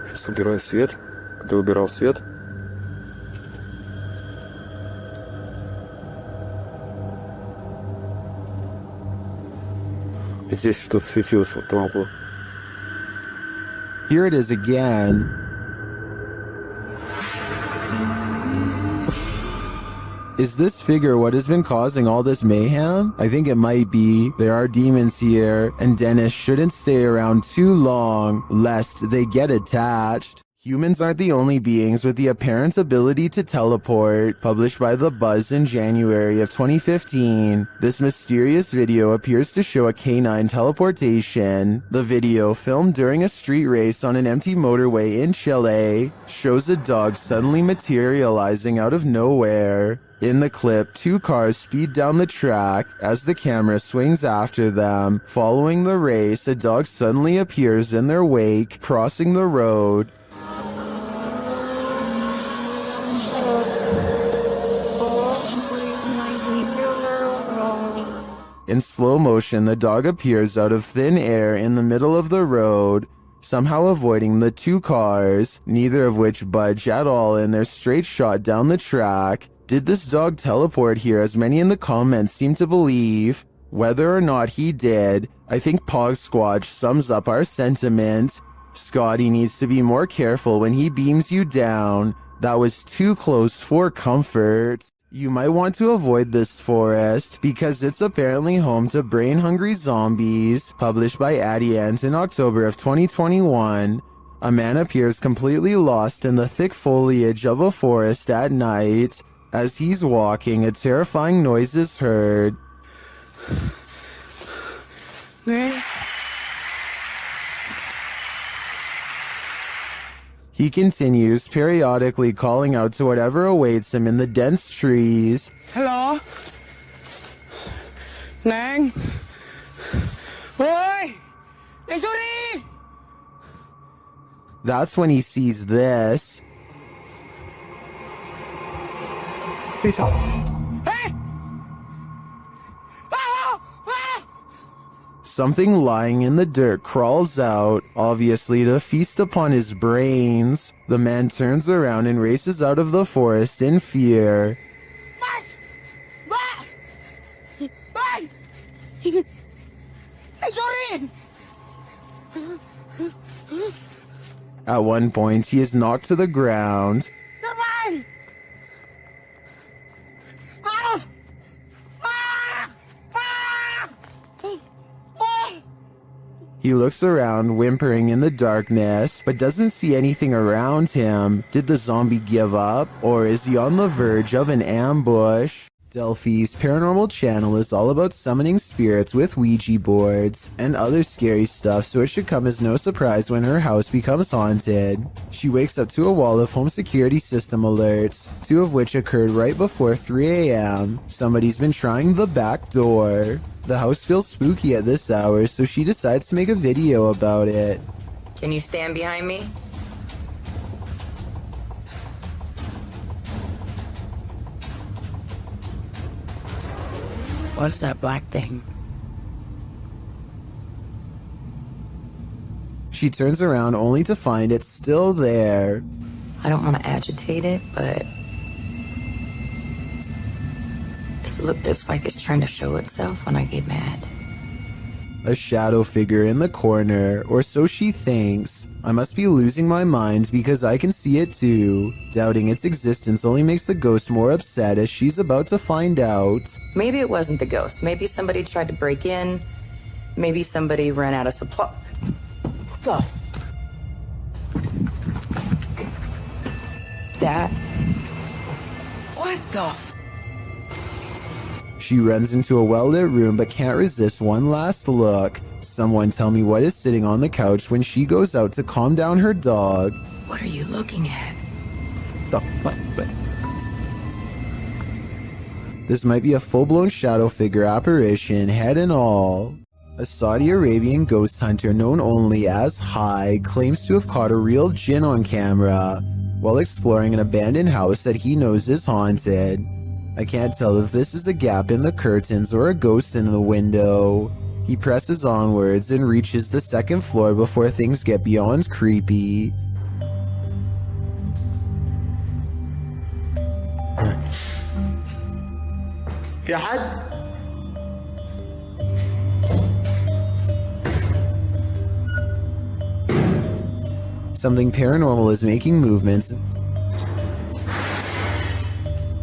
Speaker 6: сейчас убираю свет. Когда убирал свет, здесь что-то светилось в этом углу.
Speaker 1: Here it is again. Is this figure what has been causing all this mayhem? I think it might be. There are demons here, and Dennis shouldn't stay around too long, lest they get attached. Humans aren't the only beings with the apparent ability to teleport. Published by The Buzz in January of 2015, this mysterious video appears to show a canine teleportation. The video, filmed during a street race on an empty motorway in Chile, shows a dog suddenly materializing out of nowhere. In the clip, two cars speed down the track. As the camera swings after them, following the race, a dog suddenly appears in their wake, crossing the road. In slow motion, the dog appears out of thin air in the middle of the road, somehow avoiding the two cars, neither of which budge at all in their straight shot down the track. Did this dog teleport here, as many in the comments seem to believe? Whether or not he did, I think Pog Squatch sums up our sentiment. Scotty needs to be more careful when he beams you down. That was too close for comfort. You might want to avoid this forest because it's apparently home to brain-hungry zombies. Published by Adient in October of 2021. A man appears completely lost in the thick foliage of a forest at night. As he's walking, a terrifying noise is heard. He continues, periodically calling out to whatever awaits him in the dense trees.
Speaker 5: Hello? Nang? Oi! Sorry!
Speaker 1: That's when he sees this.
Speaker 5: Hey!
Speaker 1: Something lying in the dirt crawls out, obviously to feast upon his brains. The man turns around and races out of the forest in fear. At one point, he is knocked to the ground. He looks around, whimpering in the darkness, but doesn't see anything around him. Did the zombie give up, or is he on the verge of an ambush? Delphi's paranormal channel is all about summoning spirits with Ouija boards and other scary stuff, so it should come as no surprise when her house becomes haunted. She wakes up to a wall of home security system alerts, two of which occurred right before 3 a.m. Somebody's been trying the back door. The house feels spooky at this hour, so she decides to make a video about it.
Speaker 11: Can you stand behind me?
Speaker 8: What's that black thing?
Speaker 1: She turns around only to find it still there.
Speaker 8: I don't want to agitate it, but it's like it's trying to show itself when I get mad.
Speaker 1: A shadow figure in the corner, or so she thinks. I must be losing my mind because I can see it too. Doubting its existence only makes the ghost more upset as she's about to find out.
Speaker 11: Maybe it wasn't the ghost. Maybe somebody tried to break in. Maybe somebody ran out of supply. Stuff. That. What the?
Speaker 1: She runs into a well-lit room but can't resist one last look. Someone tell me what is sitting on the couch when she goes out to calm down her dog.
Speaker 8: What are you looking at?
Speaker 1: This might be a full-blown shadow figure apparition, head and all. A Saudi Arabian ghost hunter known only as High claims to have caught a real jinn on camera while exploring an abandoned house that he knows is haunted. I can't tell if this is a gap in the curtains or a ghost in the window. He presses onwards and reaches the second floor before things get beyond creepy.
Speaker 10: في حد؟
Speaker 1: Something paranormal is making movements.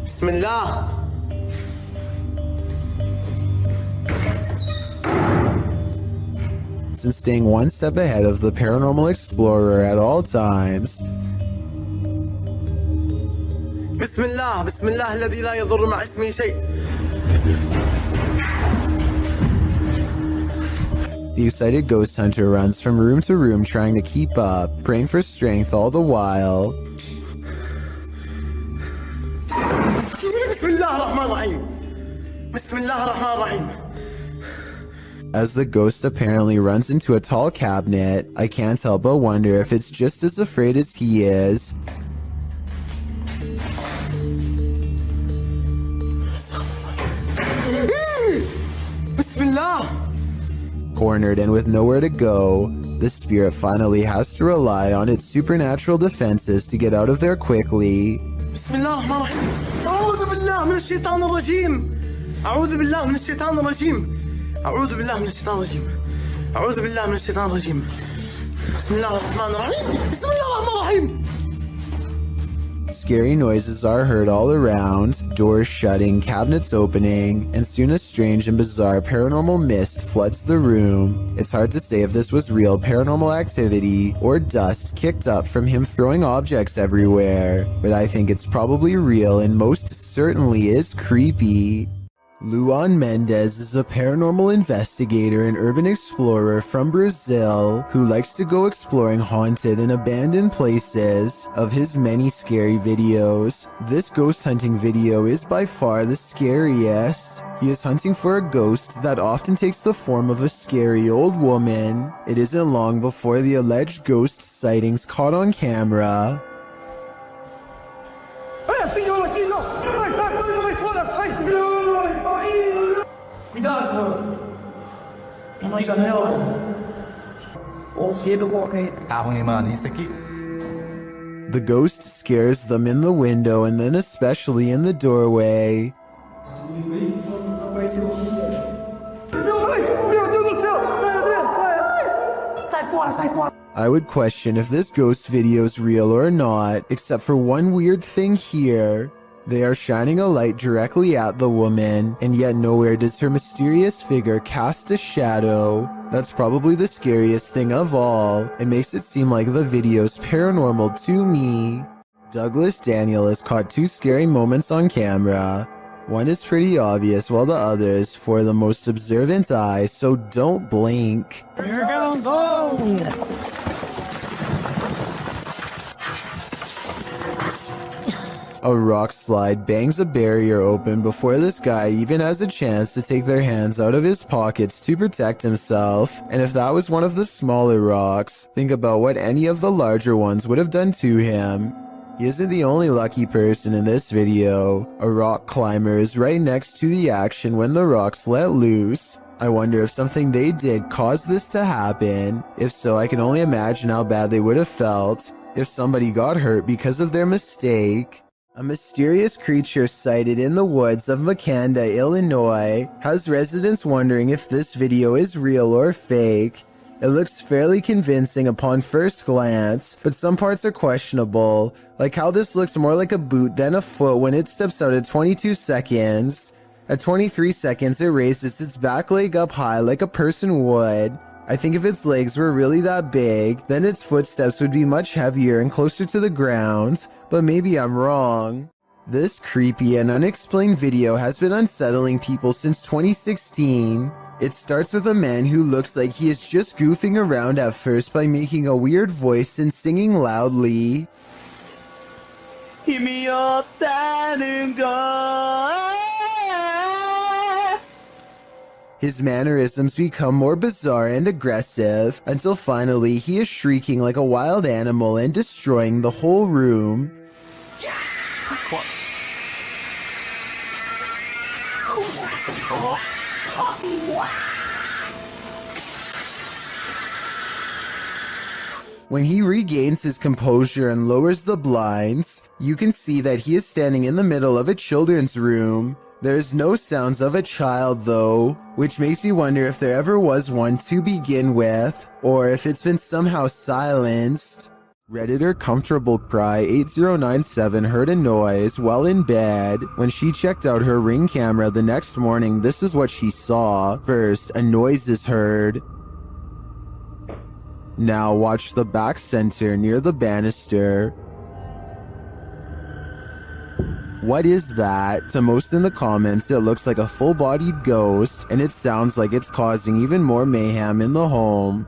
Speaker 10: بسم الله.
Speaker 1: And staying one step ahead of the paranormal explorer at all times.
Speaker 10: بسم الله بسم الله الذي لا يضر مع اسمه شيء.
Speaker 1: The excited ghost hunter runs from room to room trying to keep up, praying for strength all the while.
Speaker 10: بسم الله الرحمن الرحيم. بسم الله الرحمن الرحيم.
Speaker 1: As the ghost apparently runs into a tall cabinet, I can't help but wonder if it's just as afraid as he is.
Speaker 10: Bismillah.
Speaker 1: Cornered and with nowhere to go, the spirit finally has to rely on its supernatural defenses to get out of there quickly.
Speaker 10: Bismillah الرحمن الرحيم. أعوذ بالله من الشيطان الرجيم. أعوذ بالله من الشيطان الرجيم. أعوذ بالله من الشيطان الرجيم. أعوذ بالله من الشيطان الرجيم. بسم الله الرحمن الرحيم. بسم الله الرحمن الرحيم.
Speaker 1: Scary noises are heard all around, doors shutting, cabinets opening, and soon a strange and bizarre paranormal mist floods the room. It's hard to say if this was real paranormal activity or dust kicked up from him throwing objects everywhere, but I think it's probably real and most certainly is creepy. Luan Mendez is a paranormal investigator and urban explorer from Brazil who likes to go exploring haunted and abandoned places. Of his many scary videos, this ghost hunting video is by far the scariest. He is hunting for a ghost that often takes the form of a scary old woman. It isn't long before the alleged ghost sightings caught on camera. The ghost scares them in the window and then especially in the doorway. I would question if this ghost video is real or not, except for one weird thing here. They are shining a light directly at the woman, and yet nowhere does her mysterious figure cast a shadow. That's probably the scariest thing of all. It makes it seem like the video's paranormal to me. Douglas Daniel has caught two scary moments on camera. One is pretty obvious while the other is for the most observant eye, so don't blink.
Speaker 10: Here goes home.
Speaker 1: A rock slide bangs a barrier open before this guy even has a chance to take their hands out of his pockets to protect himself. And if that was one of the smaller rocks, think about what any of the larger ones would have done to him. He isn't the only lucky person in this video. A rock climber is right next to the action when the rocks let loose. I wonder if something they did caused this to happen. If so, I can only imagine how bad they would have felt if somebody got hurt because of their mistake. A mysterious creature sighted in the woods of Makanda, Illinois, has residents wondering if this video is real or fake. It looks fairly convincing upon first glance, but some parts are questionable, like how this looks more like a boot than a foot when it steps out at 22 seconds. At 23 seconds, it raises its back leg up high like a person would. I think if its legs were really that big, then its footsteps would be much heavier and closer to the ground, but maybe I'm wrong. This creepy and unexplained video has been unsettling people since 2016. It starts with a man who looks like he is just goofing around at first by making a weird voice and singing loudly.
Speaker 10: 힘이었다는 걸.
Speaker 1: His mannerisms become more bizarre and aggressive until finally he is shrieking like a wild animal and destroying the whole room. When he regains his composure and lowers the blinds, you can see that he is standing in the middle of a children's room. There's no sounds of a child though, which makes me wonder if there ever was one to begin with, or if it's been somehow silenced. Redditor Comfortable Cry 8097 heard a noise while in bed. When she checked out her Ring camera the next morning, this is what she saw. First, a noise is heard. Now watch the back center near the banister. What is that? To most in the comments, it looks like a full-bodied ghost, and it sounds like it's causing even more mayhem in the home.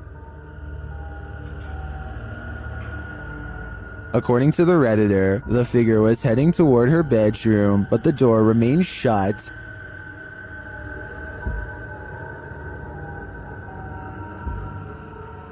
Speaker 1: According to the Redditor, the figure was heading toward her bedroom, but the door remained shut.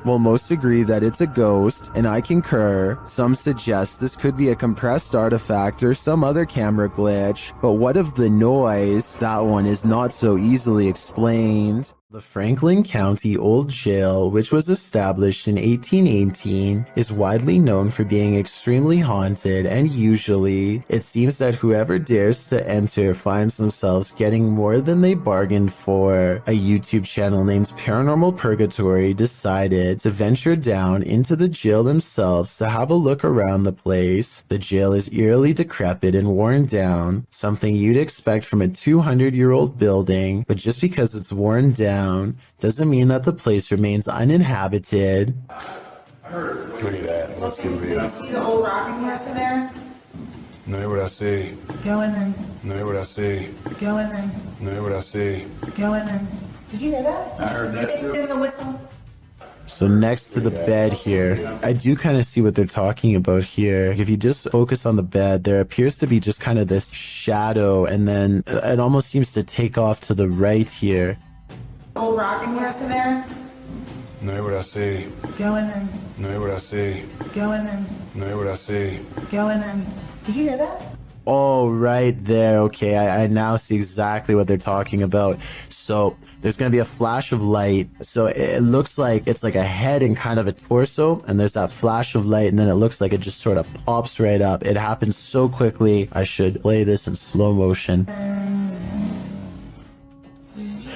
Speaker 1: Well, most agree that it's a ghost, and I concur. Some suggest this could be a compressed artifact or some other camera glitch, but what of the noise? That one is not so easily explained. The Franklin County Old Jail, which was established in 1818, is widely known for being extremely haunted, and usually, it seems that whoever dares to enter finds themselves getting more than they bargained for. A YouTube channel named Paranormal Purgatory decided to venture down into the jail themselves to have a look around the place. The jail is eerily decrepit and worn down, something you'd expect from a 200-year-old building, but just because it's worn down doesn't mean that the place remains uninhabited.
Speaker 12: Look at that. Let's get a video.
Speaker 13: See the old rocking horse in there?
Speaker 12: Know what I see.
Speaker 13: Go in there.
Speaker 12: Know what I see.
Speaker 13: Go in there.
Speaker 12: Know what I see.
Speaker 13: Go in there. Did you hear that?
Speaker 12: I heard that too.
Speaker 13: There's a whistle.
Speaker 1: So next to the bed here, I do kind of see what they're talking about here. If you just focus on the bed, there appears to be just kind of this shadow, and then it almost seems to take off to the right here.
Speaker 13: Old rocking horse in there?
Speaker 12: Know what I see.
Speaker 13: Go in there.
Speaker 12: Know what I see.
Speaker 13: Go in there.
Speaker 12: Know what I see.
Speaker 13: Go in there. Did you hear that?
Speaker 1: Oh, right there. Okay, I now see exactly what they're talking about. So there's going to be a flash of light. So it looks like it's like a head and kind of a torso. And there's that flash of light. And then it looks like it just sort of pops right up. It happens so quickly. I should play this in slow motion.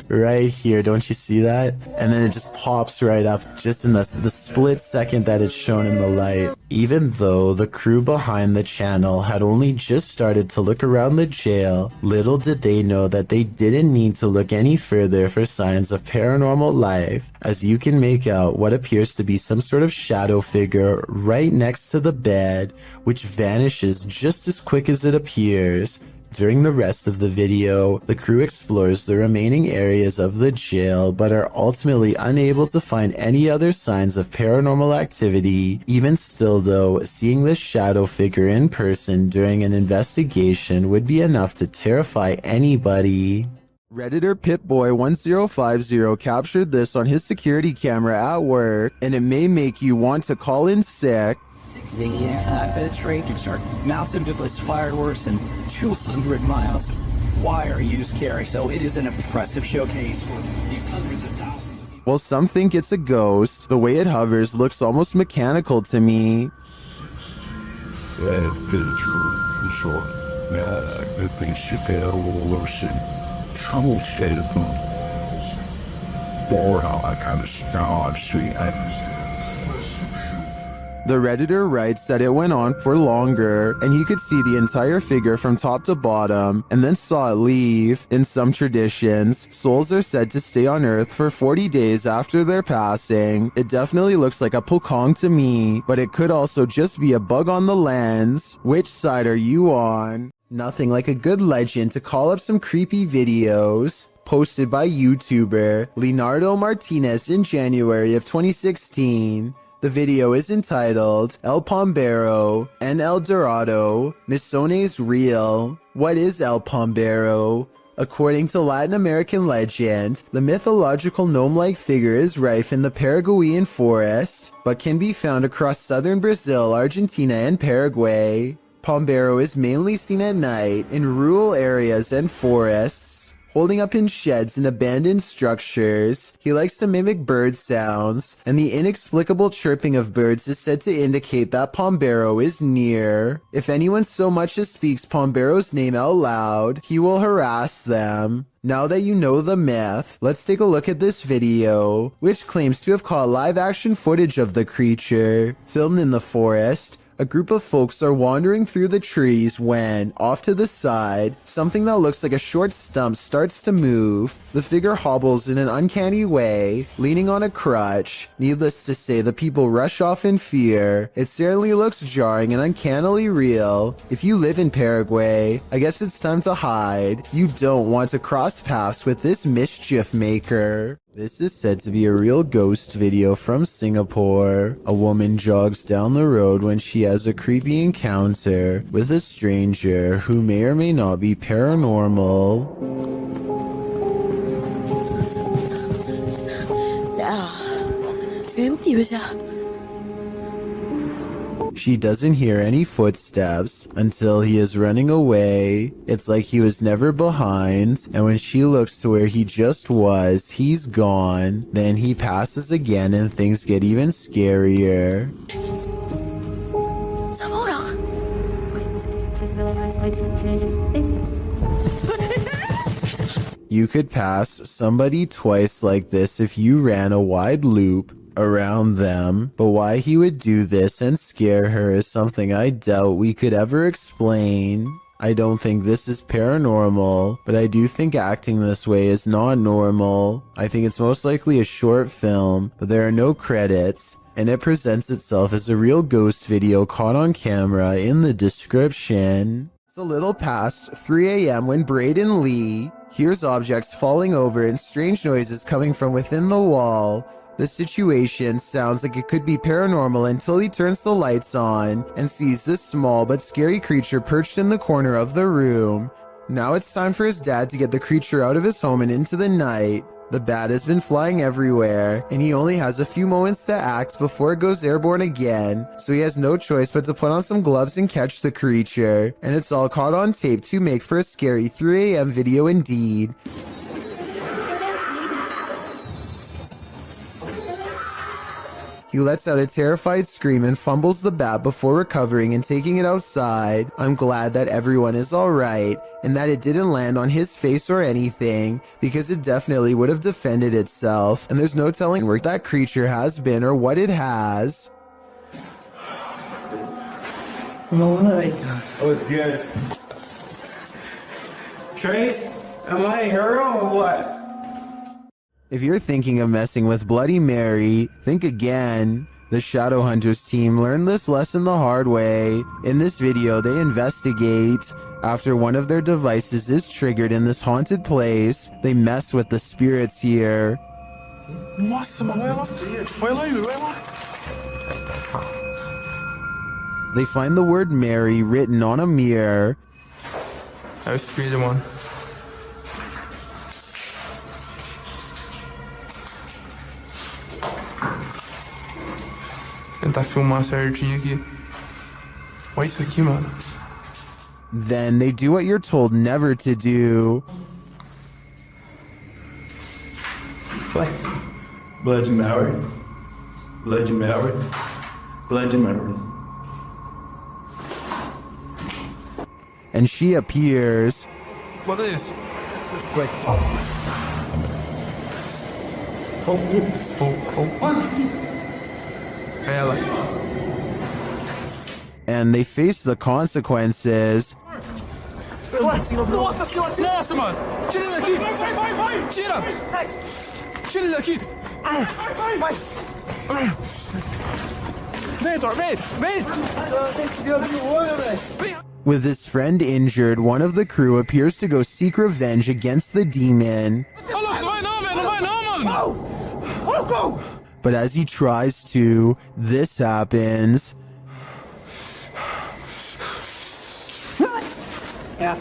Speaker 1: Right here, don't you see that? And then it just pops right up just in the split second that it's shown in the light. Even though the crew behind the channel had only just started to look around the jail, little did they know that they didn't need to look any further for signs of paranormal life, as you can make out what appears to be some sort of shadow figure right next to the bed, which vanishes just as quick as it appears. During the rest of the video, the crew explores the remaining areas of the jail, but are ultimately unable to find any other signs of paranormal activity. Even still though, seeing this shadow figure in person during an investigation would be enough to terrify anybody. Redditor Pitboy1050 captured this on his security camera at work, and it may make you want to call in sick.
Speaker 14: The penetrators are massive device fireworks and 200 miles. Wire use carry, so it is an impressive showcase for these hundreds of thousands of people.
Speaker 1: Well, some think it's a ghost. The way it hovers looks almost mechanical to me. The Redditor writes that it went on for longer, and he could see the entire figure from top to bottom, and then saw it leave. In some traditions, souls are said to stay on Earth for 40 days after their passing. It definitely looks like a pokong to me, but it could also just be a bug on the lens. Which side are you on? Nothing like a good legend to call up some creepy videos. Posted by YouTuber Leonardo Martinez in January of 2016. The video is entitled El Pombero and El Dorado, Misones Real. What is El Pombero? According to Latin American legend, the mythological gnome-like figure is rife in the Paraguayan forest, but can be found across southern Brazil, Argentina, and Paraguay. Pombero is mainly seen at night in rural areas and forests, holding up in sheds and abandoned structures. He likes to mimic bird sounds, and the inexplicable chirping of birds is said to indicate that Pombero is near. If anyone so much as speaks Pombero's name out loud, he will harass them. Now that you know the myth, let's take a look at this video, which claims to have caught live-action footage of the creature. Filmed in the forest, a group of folks are wandering through the trees when, off to the side, something that looks like a short stump starts to move. The figure hobbles in an uncanny way, leaning on a crutch. Needless to say, the people rush off in fear. It certainly looks jarring and uncannily real. If you live in Paraguay, I guess it's time to hide. You don't want to cross paths with this mischief maker. This is said to be a real ghost video from Singapore. A woman jogs down the road when she has a creepy encounter with a stranger who may or may not be paranormal. She doesn't hear any footsteps until he is running away. It's like he was never behind, and when she looks to where he just was, he's gone. Then he passes again and things get even scarier. You could pass somebody twice like this if you ran a wide loop around them, but why he would do this and scare her is something I doubt we could ever explain. I don't think this is paranormal, but I do think acting this way is not normal. I think it's most likely a short film, but there are no credits, and it presents itself as a real ghost video caught on camera in the description. It's a little past 3 a.m. when Braden Lee hears objects falling over and strange noises coming from within the wall. The situation sounds like it could be paranormal until he turns the lights on and sees this small but scary creature perched in the corner of the room. Now it's time for his dad to get the creature out of his home and into the night. The bat has been flying everywhere, and he only has a few moments to act before it goes airborne again, so he has no choice but to put on some gloves and catch the creature, and it's all caught on tape to make for a scary 3 a.m. video indeed. He lets out a terrified scream and fumbles the bat before recovering and taking it outside. I'm glad that everyone is alright, and that it didn't land on his face or anything, because it definitely would have defended itself, and there's no telling where that creature has been or what it has.
Speaker 10: Oh, good. Trace, am I a hero or what?
Speaker 1: If you're thinking of messing with Bloody Mary, think again. The Shadowhunters team learned this lesson the hard way. In this video, they investigate. After one of their devices is triggered in this haunted place, they mess with the spirits here. They find the word Mary written on a mirror.
Speaker 10: I was the one. Tentar filmar certinho aqui. Olha isso aqui, mano.
Speaker 1: Then they do what you're told never to do.
Speaker 3: Bludgeon Mary. Bludgeon Mary. Bludgeon Mary.
Speaker 1: And she appears.
Speaker 10: What is?
Speaker 3: Quick.
Speaker 1: And they face the consequences.
Speaker 10: Nossa senhora, nossa, mano! Tira ele daqui! Vai! Tira! Sai! Tira ele daqui! Vai! Vem, Thor, vem! Vem!
Speaker 1: With his friend injured, one of the crew appears to go seek revenge against the demon. But as he tries to, this happens.
Speaker 13: Yeah.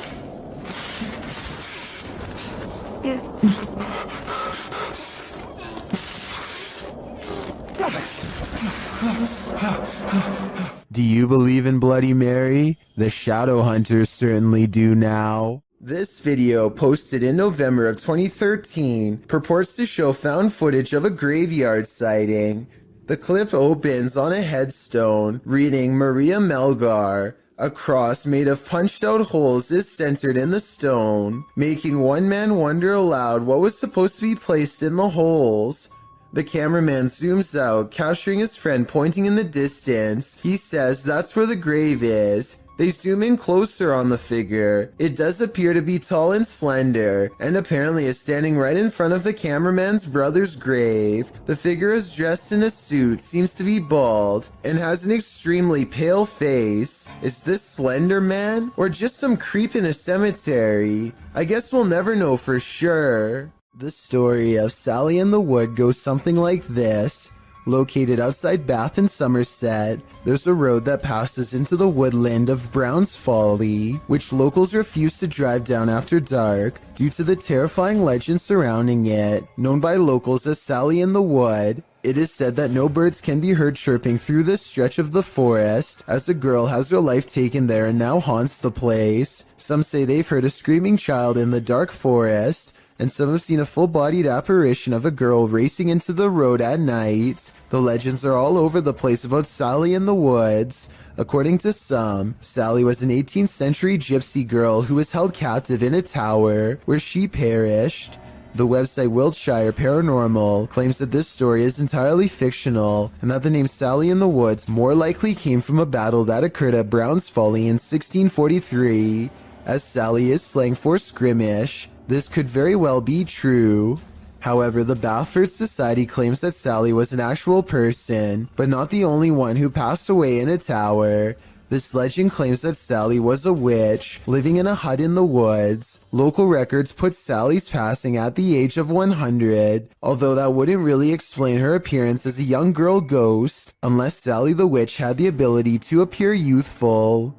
Speaker 1: Do you believe in Bloody Mary? The shadow hunters certainly do now. This video, posted in November of 2013, purports to show found footage of a graveyard sighting. The clip opens on a headstone reading Maria Melgar. A cross made of punched out holes is centered in the stone, making one man wonder aloud what was supposed to be placed in the holes. The cameraman zooms out, capturing his friend pointing in the distance. He says that's where the grave is. They zoom in closer on the figure. It does appear to be tall and slender, and apparently is standing right in front of the cameraman's brother's grave. The figure is dressed in a suit, seems to be bald, and has an extremely pale face. Is this Slender Man, or just some creep in a cemetery? I guess we'll never know for sure. The story of Sally in the Wood goes something like this. Located outside Bath in Somerset, there's a road that passes into the woodland of Brown's Folly, which locals refuse to drive down after dark due to the terrifying legend surrounding it, known by locals as Sally in the Wood. It is said that no birds can be heard chirping through this stretch of the forest, as a girl has her life taken there and now haunts the place. Some say they've heard a screaming child in the dark forest, and some have seen a full-bodied apparition of a girl racing into the road at night. The legends are all over the place about Sally in the Woods. According to some, Sally was an 18th century gypsy girl who was held captive in a tower, where she perished. The website Wiltshire Paranormal claims that this story is entirely fictional, and that the name Sally in the Woods more likely came from a battle that occurred at Brown's Folly in 1643, as Sally is slang for skirmish. This could very well be true. However, the Bathford Society claims that Sally was an actual person, but not the only one who passed away in a tower. This legend claims that Sally was a witch, living in a hut in the woods. Local records put Sally's passing at the age of 100, although that wouldn't really explain her appearance as a young girl ghost, unless Sally the witch had the ability to appear youthful.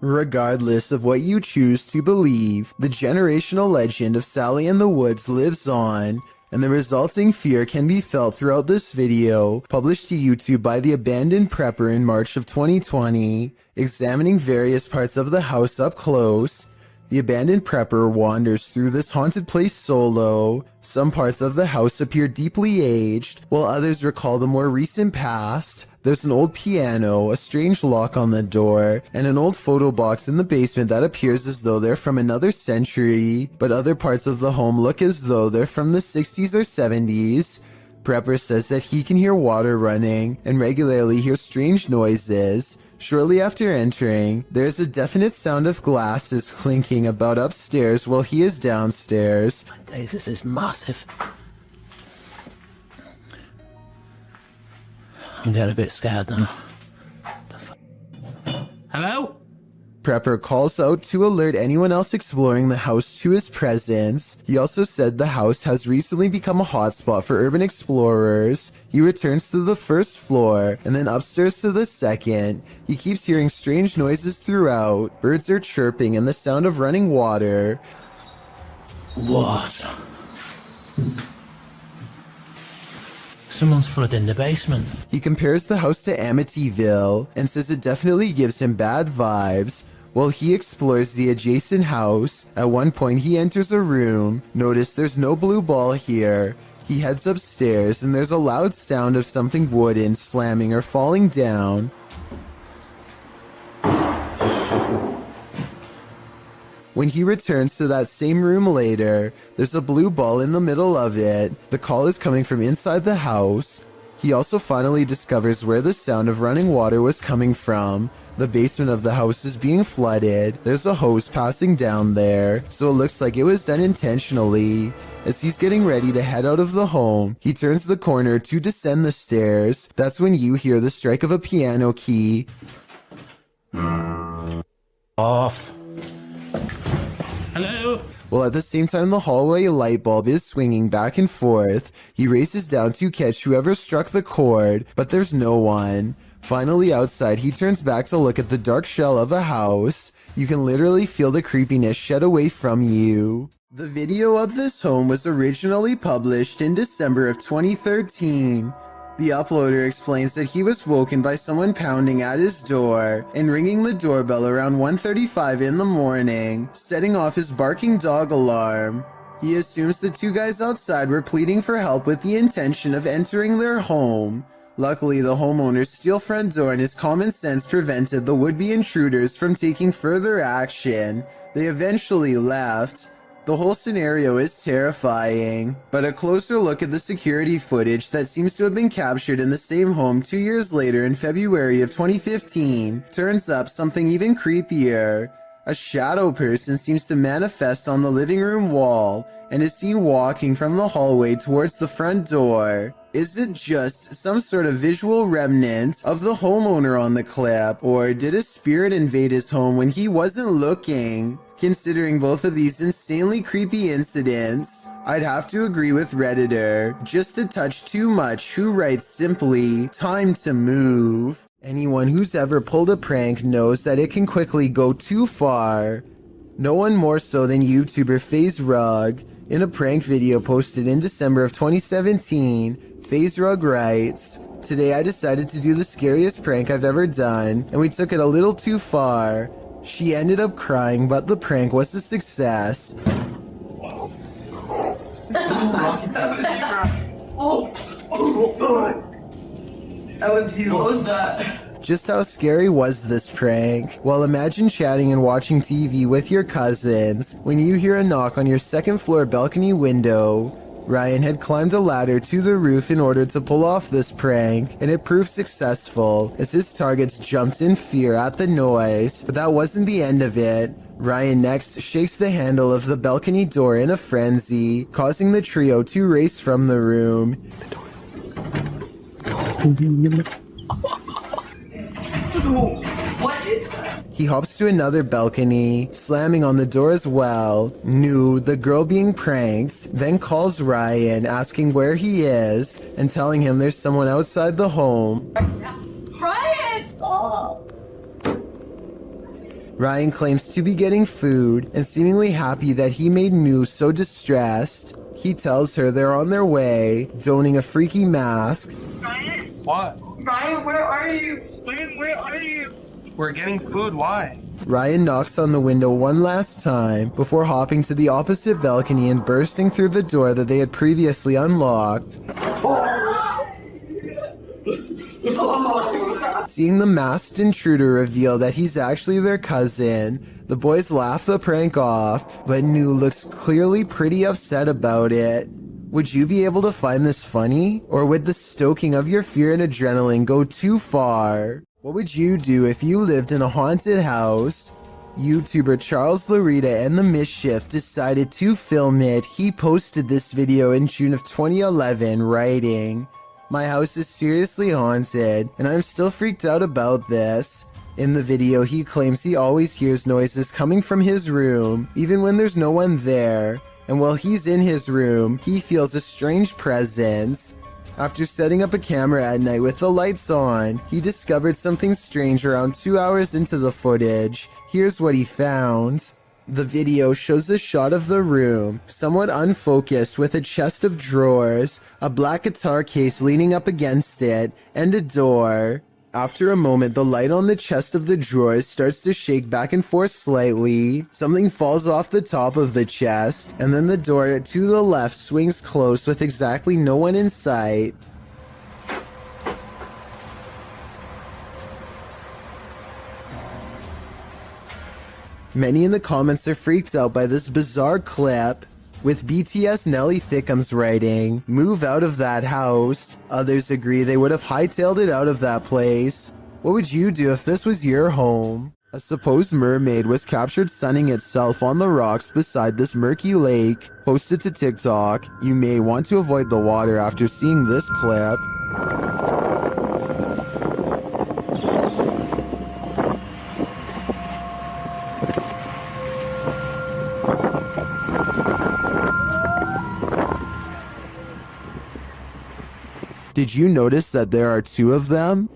Speaker 1: Regardless of what you choose to believe, the generational legend of Sally in the Woods lives on, and the resulting fear can be felt throughout this video, published to YouTube by the Abandoned Prepper in March of 2020, examining various parts of the house up close. The Abandoned Prepper wanders through this haunted place solo. Some parts of the house appear deeply aged, while others recall the more recent past. There's an old piano, a strange lock on the door, and an old photo box in the basement that appears as though they're from another century, but other parts of the home look as though they're from the 60s or 70s. Prepper says that he can hear water running and regularly hear strange noises. Shortly after entering, there's a definite sound of glasses clinking about upstairs while he is downstairs.
Speaker 14: This is massive. I'm getting a bit scared now. Hello?
Speaker 1: Prepper calls out to alert anyone else exploring the house to his presence. He also said the house has recently become a hotspot for urban explorers. He returns to the first floor, and then upstairs to the second. He keeps hearing strange noises throughout. Birds are chirping and the sound of running water.
Speaker 14: What? Someone's flooding the basement.
Speaker 1: He compares the house to Amityville and says it definitely gives him bad vibes. While he explores the adjacent house, at one point he enters a room. Notice there's no blue ball here. He heads upstairs and there's a loud sound of something wooden slamming or falling down. When he returns to that same room later, there's a blue ball in the middle of it. The call is coming from inside the house. He also finally discovers where the sound of running water was coming from. The basement of the house is being flooded. There's a hose passing down there, so it looks like it was done intentionally. As he's getting ready to head out of the home, he turns the corner to descend the stairs. That's when you hear the strike of a piano key.
Speaker 14: Off. Hello?
Speaker 1: while at the same time the hallway light bulb is swinging back and forth. He races down to catch whoever struck the cord, but there's no one. Finally outside, he turns back to look at the dark shell of a house. You can literally feel the creepiness shed away from you. The video of this home was originally published in December of 2013. The uploader explains that he was woken by someone pounding at his door and ringing the doorbell around 1:35 in the morning, setting off his barking dog alarm. He assumes the two guys outside were pleading for help with the intention of entering their home. Luckily, the homeowner's steel front door and his common sense prevented the would-be intruders from taking further action. They eventually left. The whole scenario is terrifying, but a closer look at the security footage that seems to have been captured in the same home 2 years later in February of 2015 turns up something even creepier. A shadow person seems to manifest on the living room wall and is seen walking from the hallway towards the front door. Is it just some sort of visual remnant of the homeowner on the clip, or did a spirit invade his home when he wasn't looking? Considering both of these insanely creepy incidents, I'd have to agree with Redditor, just a touch too much, who writes simply, "Time to move." Anyone who's ever pulled a prank knows that it can quickly go too far. No one more so than YouTuber FaZe Rug. In a prank video posted in December of 2017, FaZe Rug writes, "Today I decided to do the scariest prank I've ever done, and we took it a little too far. She ended up crying, but the prank was a success."
Speaker 10: What was that?
Speaker 1: Just how scary was this prank? Well, imagine chatting and watching TV with your cousins when you hear a knock on your second floor balcony window. Ryan had climbed a ladder to the roof in order to pull off this prank, and it proved successful as his targets jumped in fear at the noise. But that wasn't the end of it. Ryan next shakes the handle of the balcony door in a frenzy, causing the trio to race from the room.
Speaker 10: What is that?
Speaker 1: He hops to another balcony, slamming on the door as well. Nu, the girl being pranked, then calls Ryan, asking where he is, and telling him there's someone outside the home.
Speaker 10: Ryan, stop!
Speaker 1: Ryan claims to be getting food, and seemingly happy that he made Nu so distressed. He tells her they're on their way, donning a freaky mask.
Speaker 10: Ryan?
Speaker 6: What?
Speaker 10: Ryan, where are you? Ryan, where are you?
Speaker 6: We're getting food, why?
Speaker 1: Ryan knocks on the window one last time before hopping to the opposite balcony and bursting through the door that they had previously unlocked. Seeing the masked intruder reveal that he's actually their cousin, the boys laugh the prank off, but Nu looks clearly pretty upset about it. Would you be able to find this funny? Or would the stoking of your fear and adrenaline go too far? What would you do if you lived in a haunted house? YouTuber Charles Larita and the Mischief decided to film it. He posted this video in June of 2011, writing, "My house is seriously haunted, and I'm still freaked out about this." In the video, he claims he always hears noises coming from his room, even when there's no one there. And while he's in his room, he feels a strange presence. After setting up a camera at night with the lights on, he discovered something strange around 2 hours into the footage. Here's what he found. The video shows a shot of the room, somewhat unfocused, with a chest of drawers, a black guitar case leaning up against it, and a door. After a moment, the light on the chest of the drawers starts to shake back and forth slightly. Something falls off the top of the chest, and then the door to the left swings close with exactly no one in sight. Many in the comments are freaked out by this bizarre clip, with BTS Nelly Thickums writing, "Move out of that house." Others agree they would have hightailed it out of that place. What would you do if this was your home? A supposed mermaid was captured sunning itself on the rocks beside this murky lake. Posted to TikTok. You may want to avoid the water after seeing this clip. Did you notice that there are two of them?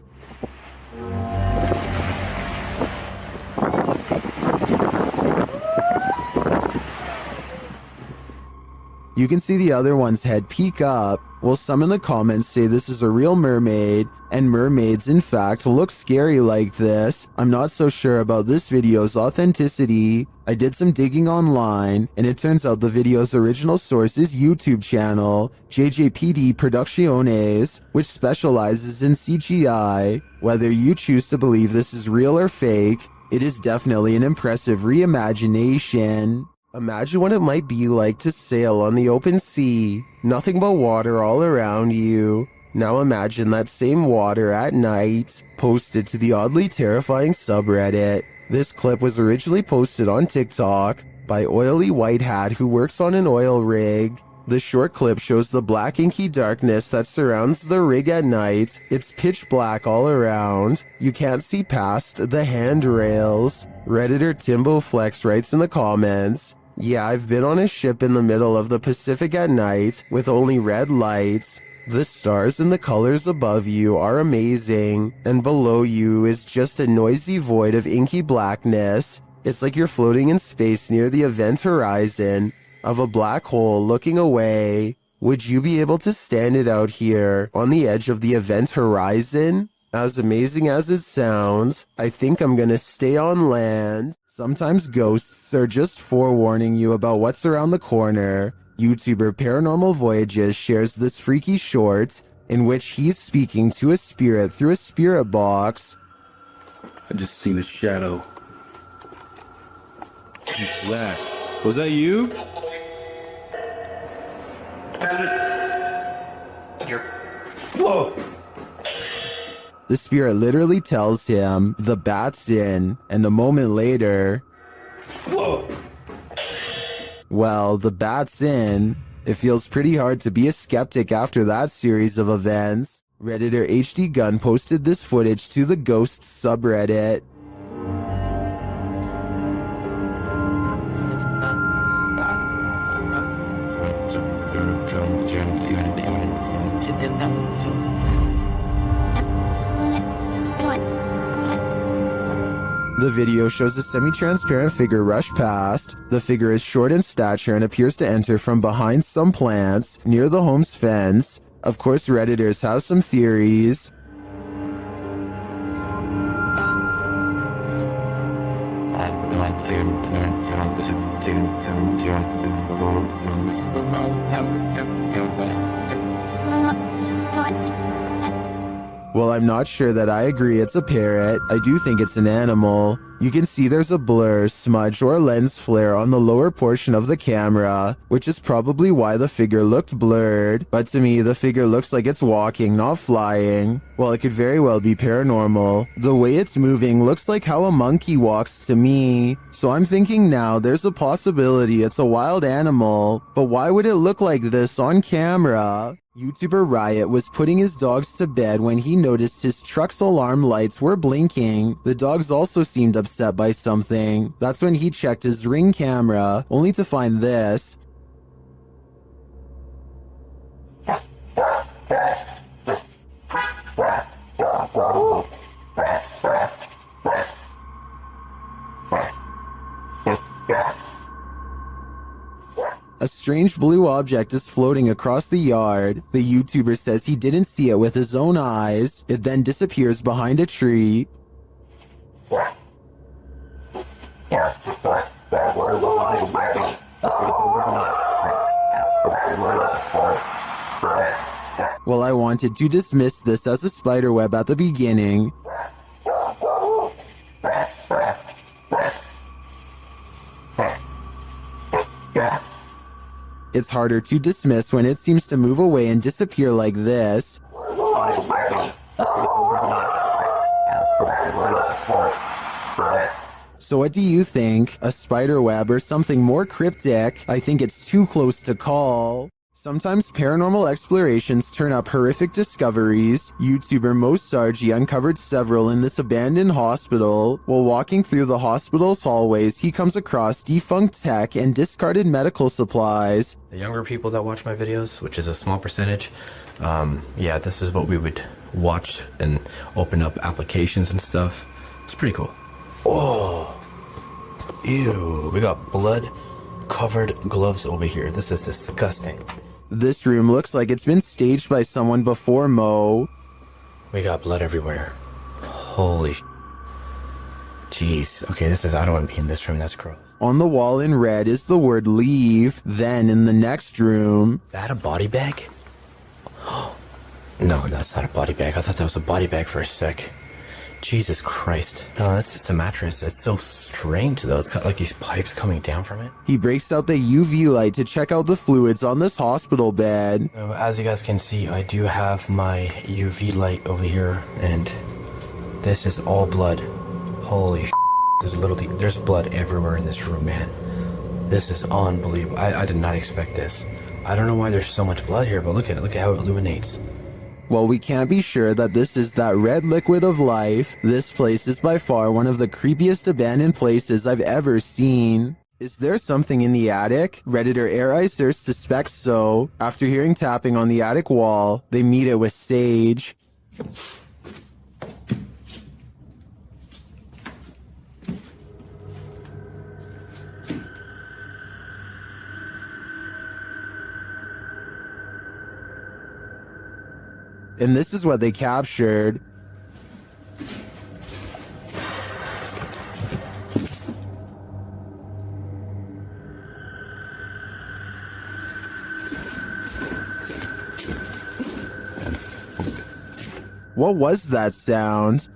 Speaker 1: You can see the other one's head peek up. Well, some in the comments say this is a real mermaid, and mermaids in fact look scary like this. I'm not so sure about this video's authenticity. I did some digging online, and it turns out the video's original source is YouTube channel, JJPD Producciones, which specializes in CGI. Whether you choose to believe this is real or fake, it is definitely an impressive reimagination. Imagine what it might be like to sail on the open sea, nothing but water all around you. Now imagine that same water at night, posted to the oddly terrifying subreddit. This clip was originally posted on TikTok by Oily White Hat who works on an oil rig. The short clip shows the black inky darkness that surrounds the rig at night. It's pitch black all around. You can't see past the handrails. Redditor Timbo Flex writes in the comments, "Yeah, I've been on a ship in the middle of the Pacific at night with only red lights. The stars and the colors above you are amazing, and below you is just a noisy void of inky blackness. It's like you're floating in space near the event horizon of a black hole looking away. Would you be able to stand it out here on the edge of the event horizon? As amazing as it sounds, I think I'm gonna stay on land." Sometimes ghosts are just forewarning you about what's around the corner. YouTuber Paranormal Voyages shares this freaky short in which he's speaking to a spirit through a spirit box.
Speaker 3: I just seen a shadow.
Speaker 6: Who's that? Was that you?
Speaker 3: Whoa!
Speaker 1: The spirit literally tells him the bat's in, and a moment later,
Speaker 3: Whoa!
Speaker 1: well, the bat's in. It feels pretty hard to be a skeptic after that series of events. Redditor HD Gun posted this footage to the Ghosts subreddit. The video shows a semi-transparent figure rush past. The figure is short in stature and appears to enter from behind some plants near the home's fence. Of course, Redditors have some theories. Well, I'm not sure that I agree it's a parrot. I do think it's an animal. You can see there's a blur, smudge, or lens flare on the lower portion of the camera, which is probably why the figure looked blurred. But to me, the figure looks like it's walking, not flying. Well, it could very well be paranormal. The way it's moving looks like how a monkey walks to me. So I'm thinking now there's a possibility it's a wild animal. But why would it look like this on camera? YouTuber Riot was putting his dogs to bed when he noticed his truck's alarm lights were blinking. The dogs also seemed upset by something. That's when he checked his Ring camera, only to find this. A strange blue object is floating across the yard. The YouTuber says he didn't see it with his own eyes. It then disappears behind a tree. Well, I wanted to dismiss this as a spiderweb at the beginning. It's harder to dismiss when it seems to move away and disappear like this. So what do you think? A spider web or something more cryptic? I think it's too close to call. Sometimes paranormal explorations turn up horrific discoveries. YouTuber Mo Sargi uncovered several in this abandoned hospital. While walking through the hospital's hallways, he comes across defunct tech and discarded medical supplies.
Speaker 15: The younger people that watch my videos, which is a small percentage, Yeah, this is what we would watch and open up applications and stuff. It's pretty cool. Oh, ew, we got blood covered gloves over here. This is disgusting.
Speaker 1: This room looks like it's been staged by someone before Mo.
Speaker 15: We got blood everywhere. Holy jeez. Okay, I don't want to be in this room. That's gross.
Speaker 1: On the wall in red is the word leave. Then in the next room...
Speaker 15: Is that a body bag? No, that's not a body bag. I thought that was a body bag for a sec. Jesus Christ. No, that's just a mattress. It's so strange though. It's got like these pipes coming down from it.
Speaker 1: He breaks out the UV light to check out the fluids on this hospital bed.
Speaker 15: So as you guys can see, I do have my UV light over here, and this is all blood. Holy there's blood everywhere in this room, man. This is unbelievable. I did not expect this. I don't know why there's so much blood here, but look at it. Look at how it illuminates.
Speaker 1: Well, we can't be sure that this is that red liquid of life. This place is by far one of the creepiest abandoned places I've ever seen. Is there something in the attic? Redditor Airicer suspects so. After hearing tapping on the attic wall, they meet it with Sage. And this is what they captured. What was that sound?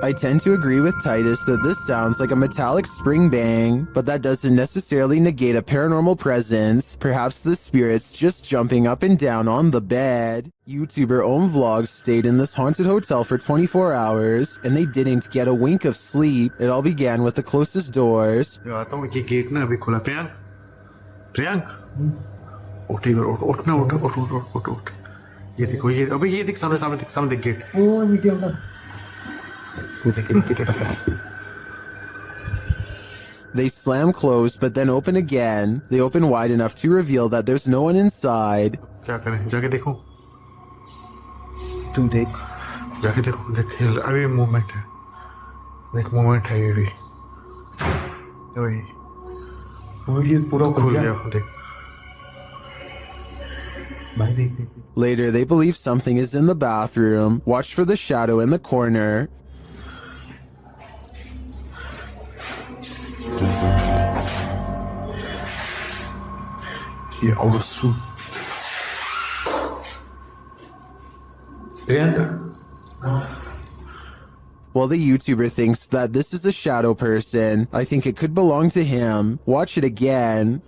Speaker 1: I tend to agree with Titus that this sounds like a metallic spring bang, but that doesn't necessarily negate a paranormal presence. Perhaps the spirit's just jumping up and down on the bed. YouTuber Om Vlogs stayed in this haunted hotel for 24 hours, and they didn't get a wink of sleep. It all began with the closest doors.
Speaker 2: Gate ना अभी खुला प्रियांक प्रियांक उठ उठ ये देखो ये अभी ये देख सामने देख gate
Speaker 1: They slam closed, but then open again. They open wide enough to reveal that there's no one inside.
Speaker 2: क्या करें जाके देखो तुम देख जाके देखो देख अभी मूवमेंट है देख मूवमेंट है ये भी ये पूरा खुल गया देख भाई देख
Speaker 1: Later, they believe something is in the bathroom. Watch for the shadow in the corner.
Speaker 2: ये और
Speaker 1: Well, the YouTuber thinks that this is a shadow person. I think it could belong to him. Watch it again.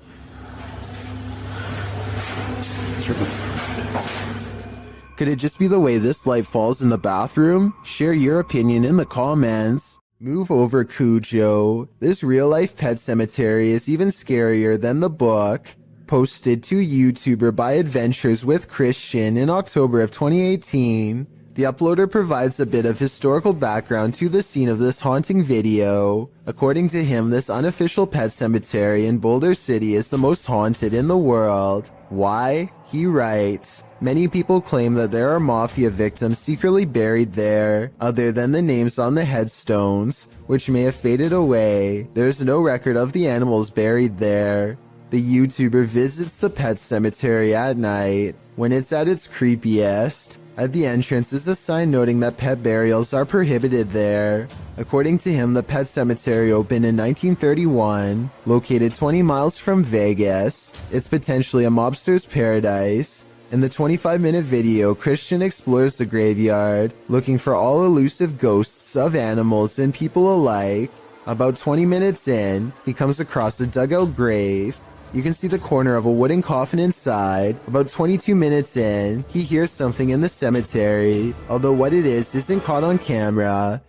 Speaker 1: Could it just be the way this light falls in the bathroom? Share your opinion in the comments. Move over, Cujo. This real-life pet cemetery is even scarier than the book. Posted to YouTuber by Adventures with Christian in October of 2018. The uploader provides a bit of historical background to the scene of this haunting video. According to him, this unofficial pet cemetery in Boulder City is the most haunted in the world. Why? He writes, many people claim that there are mafia victims secretly buried there, other than the names on the headstones, which may have faded away. There's no record of the animals buried there. The YouTuber visits the pet cemetery at night, when it's at its creepiest. At the entrance is a sign noting that pet burials are prohibited there. According to him, the pet cemetery opened in 1931, located 20 miles from Vegas. It's potentially a mobster's paradise. In the 25-minute video, Christian explores the graveyard, looking for all elusive ghosts of animals and people alike. About 20 minutes in, he comes across a dugout grave. You can see the corner of a wooden coffin inside. About 22 minutes in, he hears something in the cemetery, although what it is isn't caught on camera.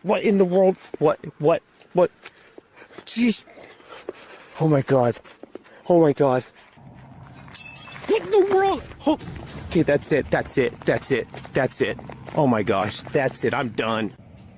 Speaker 16: What in the world? What? Jeez. Oh my god. Oh my god. What in the world? Oh. Okay, that's it. That's it. That's it. That's it. Oh my gosh, that's it. I'm done.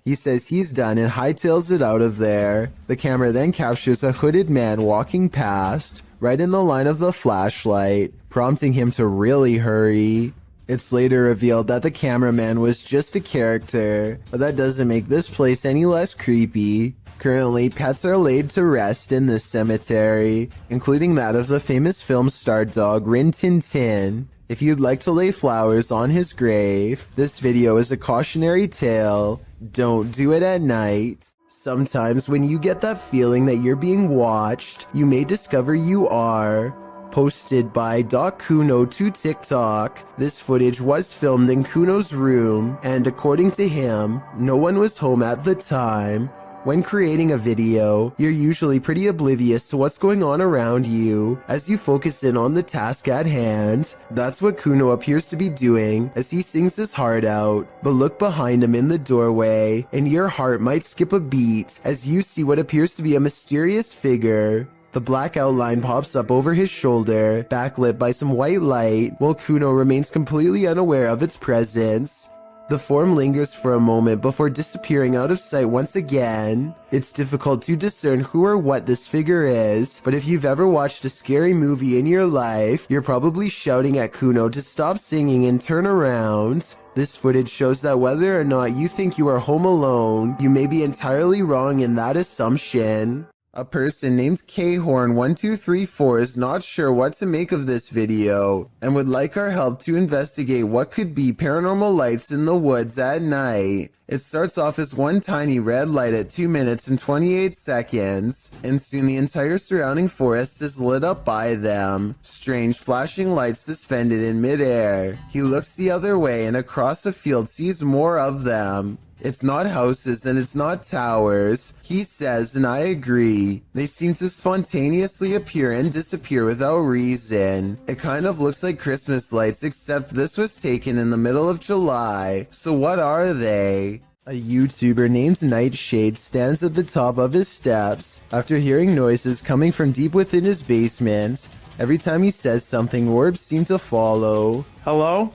Speaker 1: He says he's done and hightails it out of there. The camera then captures a hooded man walking past, right in the line of the flashlight, prompting him to really hurry. It's later revealed that the cameraman was just a character, but that doesn't make this place any less creepy. Currently, pets are laid to rest in this cemetery, including that of the famous film star dog Rin Tin Tin. If you'd like to lay flowers on his grave, this video is a cautionary tale. Don't do it at night. Sometimes when you get that feeling that you're being watched, you may discover you are. Posted by Doc Kuno to TikTok, this footage was filmed in Kuno's room, and according to him, no one was home at the time. When creating a video, you're usually pretty oblivious to what's going on around you as you focus in on the task at hand. That's what Kuno appears to be doing as he sings his heart out. But look behind him in the doorway and your heart might skip a beat as you see what appears to be a mysterious figure. The black outline pops up over his shoulder, backlit by some white light, while Kuno remains completely unaware of its presence. The form lingers for a moment before disappearing out of sight once again. It's difficult to discern who or what this figure is, but if you've ever watched a scary movie in your life, you're probably shouting at Kuno to stop singing and turn around. This footage shows that whether or not you think you are home alone, you may be entirely wrong in that assumption. A person named Khorn1234 is not sure what to make of this video and would like our help to investigate what could be paranormal lights in the woods at night. It starts off as one tiny red light at 2 minutes and 28 seconds, and soon the entire surrounding forest is lit up by them. Strange flashing lights suspended in midair. He looks the other way and across a field sees more of them. It's not houses and it's not towers, he says, and I agree. They seem to spontaneously appear and disappear without reason. It kind of looks like Christmas lights, except this was taken in the middle of July. So what are they? A YouTuber named Nightshade stands at the top of his steps after hearing noises coming from deep within his basement. Every time he says something, orbs seem to follow.
Speaker 16: Hello?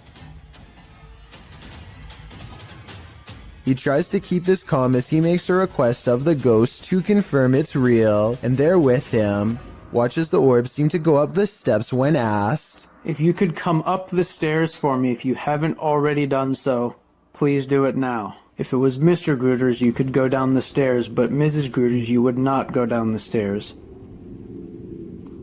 Speaker 1: He tries to keep this calm as he makes a request of the ghost to confirm it's real, and they're with him. Watches the orbs seem to go up the steps when asked.
Speaker 17: If you could come up the stairs for me if you haven't already done so, please do it now. If it was Mr. Grooters, you could go down the stairs, but Mrs. Grooters, you would not go down the stairs.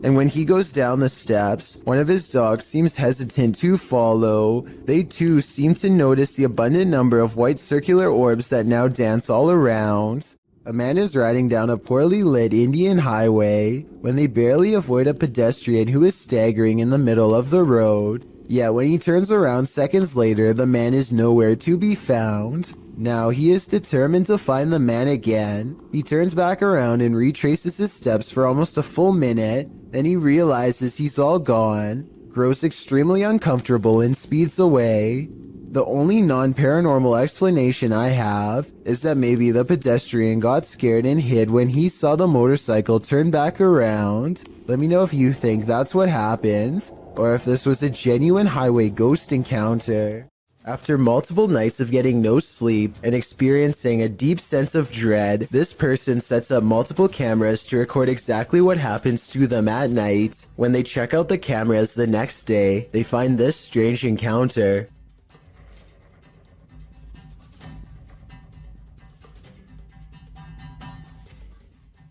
Speaker 1: And when he goes down the steps, one of his dogs seems hesitant to follow. They too seem to notice the abundant number of white circular orbs that now dance all around. A man is riding down a poorly lit Indian highway when they barely avoid a pedestrian who is staggering in the middle of the road. Yet when he turns around seconds later, the man is nowhere to be found. Now he is determined to find the man again. He turns back around and retraces his steps for almost a full minute. Then he realizes he's all gone, grows extremely uncomfortable and speeds away. The only non-paranormal explanation I have is that maybe the pedestrian got scared and hid when he saw the motorcycle turn back around. Let me know if you think that's what happened, or if this was a genuine highway ghost encounter. After multiple nights of getting no sleep and experiencing a deep sense of dread, this person sets up multiple cameras to record exactly what happens to them at night. When they check out the cameras the next day, they find this strange encounter.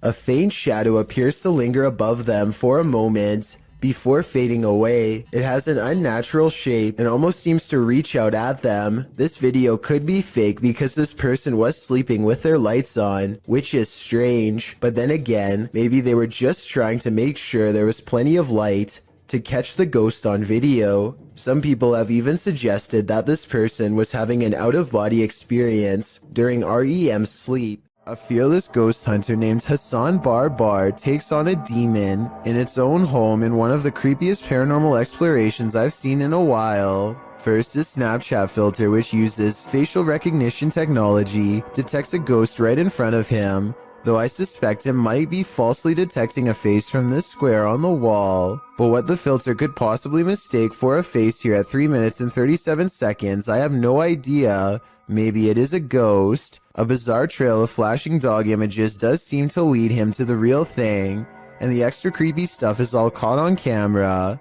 Speaker 1: A faint shadow appears to linger above them for a moment, before fading away. It has an unnatural shape and almost seems to reach out at them. This video could be fake because this person was sleeping with their lights on, which is strange. But then again, maybe they were just trying to make sure there was plenty of light to catch the ghost on video. Some people have even suggested that this person was having an out-of-body experience during REM sleep. A fearless ghost hunter named Hassan Barbar takes on a demon in its own home in one of the creepiest paranormal explorations I've seen in a while. First, his Snapchat filter, which uses facial recognition technology, detects a ghost right in front of him. though I suspect it might be falsely detecting a face from this square on the wall. But what the filter could possibly mistake for a face here at 3 minutes and 37 seconds, I have no idea. Maybe it is a ghost. A bizarre trail of flashing dog images does seem to lead him to the real thing, and the extra creepy stuff is all caught on camera.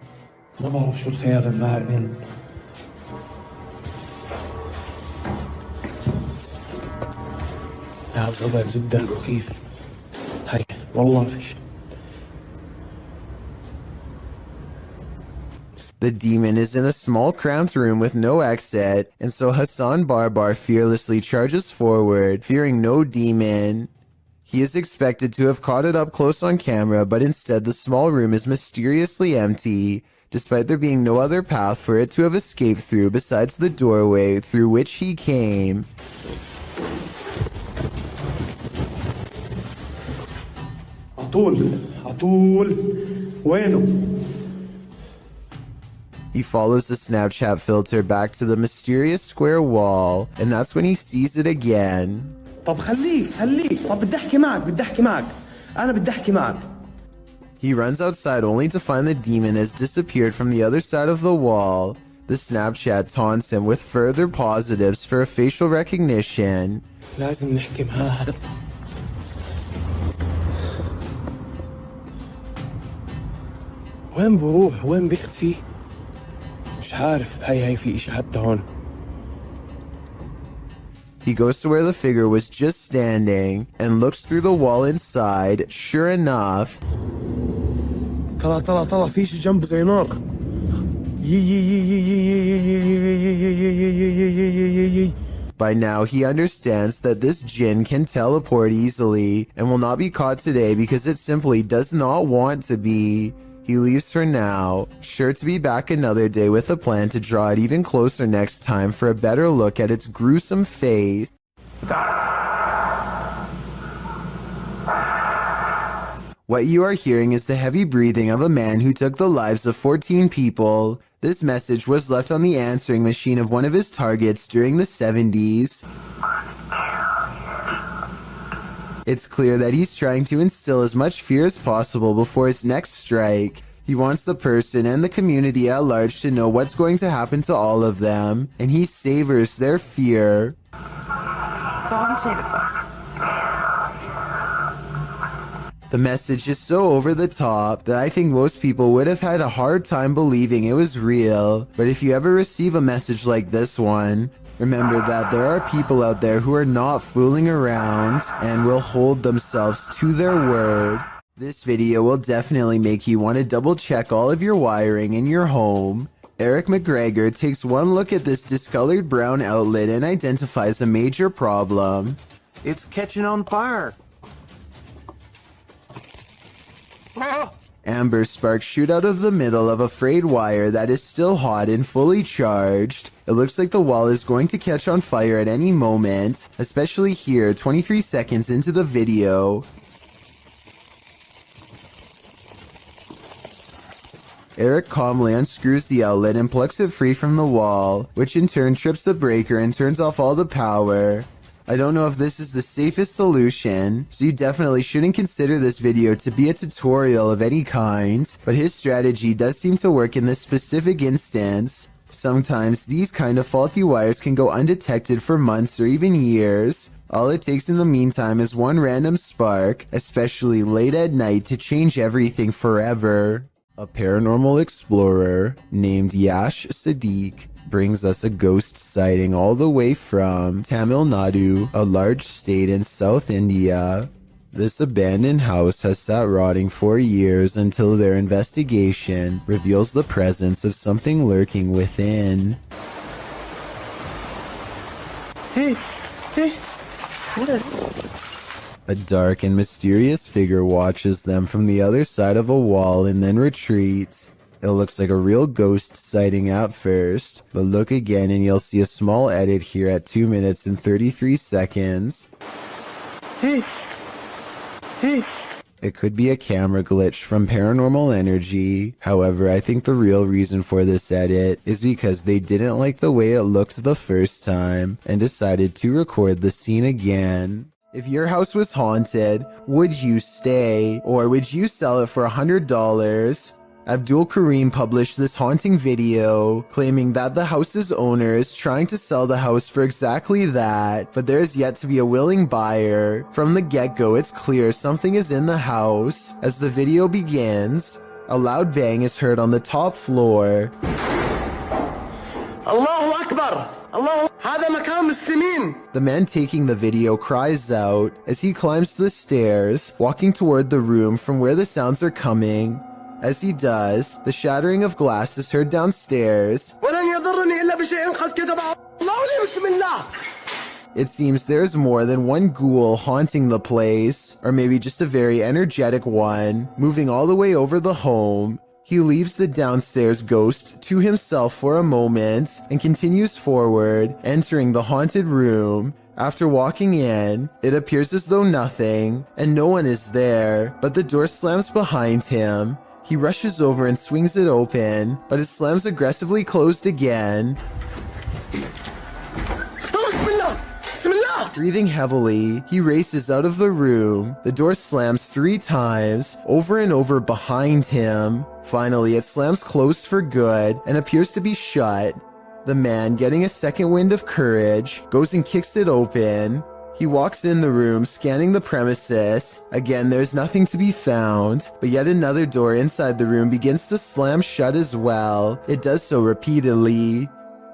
Speaker 10: ما بعرف شو الخيار الذهبين. هذا الوضع جدا مخيف. هاي والله فيش.
Speaker 1: The demon is in a small cramped room with no exit, and so Hassan Barbar fearlessly charges forward, fearing no demon. He is expected to have caught it up close on camera, but instead the small room is mysteriously empty, despite there being no other path for it to have escaped through besides the doorway through which he came.
Speaker 10: عطول وينه؟
Speaker 1: He follows the Snapchat filter back to the mysterious square wall, and that's when he sees it again.
Speaker 10: طب خليك طب بدي احكي معك انا بدي احكي معك.
Speaker 1: He runs outside only to find the demon has disappeared from the other side of the wall. The Snapchat taunts him with further positives for a facial recognition.
Speaker 10: لازم نحكي معاه. وين بروح وين بيختفي؟ مش عارف. هاي في إشي حتى هون.
Speaker 1: He goes to where the figure was just standing and looks through the wall inside. Sure enough,
Speaker 10: طلع في شي جنبه زي نار.
Speaker 1: By now, he understands that this jinn can teleport easily and will not be caught today because it simply does not want to be. He leaves for now, sure to be back another day with a plan to draw it even closer next time for a better look at its gruesome face. What you are hearing is the heavy breathing of a man who took the lives of 14 people. This message was left on the answering machine of one of his targets during the 70s. It's clear that he's trying to instill as much fear as possible before his next strike. He wants the person and the community at large to know what's going to happen to all of them, and he savors their fear.
Speaker 11: That's all I'm saying.
Speaker 1: The message is so over the top that I think most people would have had a hard time believing it was real. But if you ever receive a message like this one, remember that there are people out there who are not fooling around and will hold themselves to their word. This video will definitely make you want to double check all of your wiring in your home. Eric McGregor takes one look at this discolored brown outlet and identifies a major problem.
Speaker 18: It's catching on fire.
Speaker 1: Amber sparks shoot out of the middle of a frayed wire that is still hot and fully charged. It looks like the wall is going to catch on fire at any moment, especially here 23 seconds into the video. Eric calmly unscrews the outlet and plucks it free from the wall, which in turn trips the breaker and turns off all the power. I don't know if this is the safest solution, so you definitely shouldn't consider this video to be a tutorial of any kind, but his strategy does seem to work in this specific instance. Sometimes these kind of faulty wires can go undetected for months or even years. All it takes in the meantime is one random spark, especially late at night, to change everything forever. A paranormal explorer named Yash Sadiq brings us a ghost sighting all the way from Tamil Nadu, a large state in South India. This abandoned house has sat rotting for years until their investigation reveals the presence of something lurking within.
Speaker 10: Hey,
Speaker 11: What is...
Speaker 1: A dark and mysterious figure watches them from the other side of a wall and then retreats. It looks like a real ghost sighting at first, but look again and you'll see a small edit here at 2 minutes and 33 seconds.
Speaker 10: Hey.
Speaker 1: It could be a camera glitch from Paranormal Energy. However, I think the real reason for this edit is because they didn't like the way it looked the first time and decided to record the scene again. If your house was haunted, would you stay or would you sell it for $100? Abdul Karim published this haunting video claiming that the house's owner is trying to sell the house for exactly that, but there is yet to be a willing buyer. From the get-go, it's clear something is in the house. As the video begins, a loud bang is heard on the top floor.
Speaker 10: Allahu Akbar! Allah, هذا مكان مسلمين.
Speaker 1: The man taking the video cries out as he climbs the stairs, walking toward the room from where the sounds are coming. As he does, the shattering of glass is heard downstairs.
Speaker 10: ولن يضرني إلا بشيء قد كتبه الله لي بسم الله.
Speaker 1: It seems there's more than one ghoul haunting the place, or maybe just a very energetic one, moving all the way over the home. He leaves the downstairs ghost to himself for a moment and continues forward, entering the haunted room. After walking in, it appears as though nothing, and no one is there, but the door slams behind him. He rushes over and swings it open, but it slams aggressively closed again. Breathing heavily, he races out of the room. The door slams 3 times, over and over behind him. Finally, it slams closed for good and appears to be shut. The man, getting a second wind of courage, goes and kicks it open. He walks in the room, scanning the premises. Again, there's nothing to be found, but yet another door inside the room begins to slam shut as well. It does so repeatedly.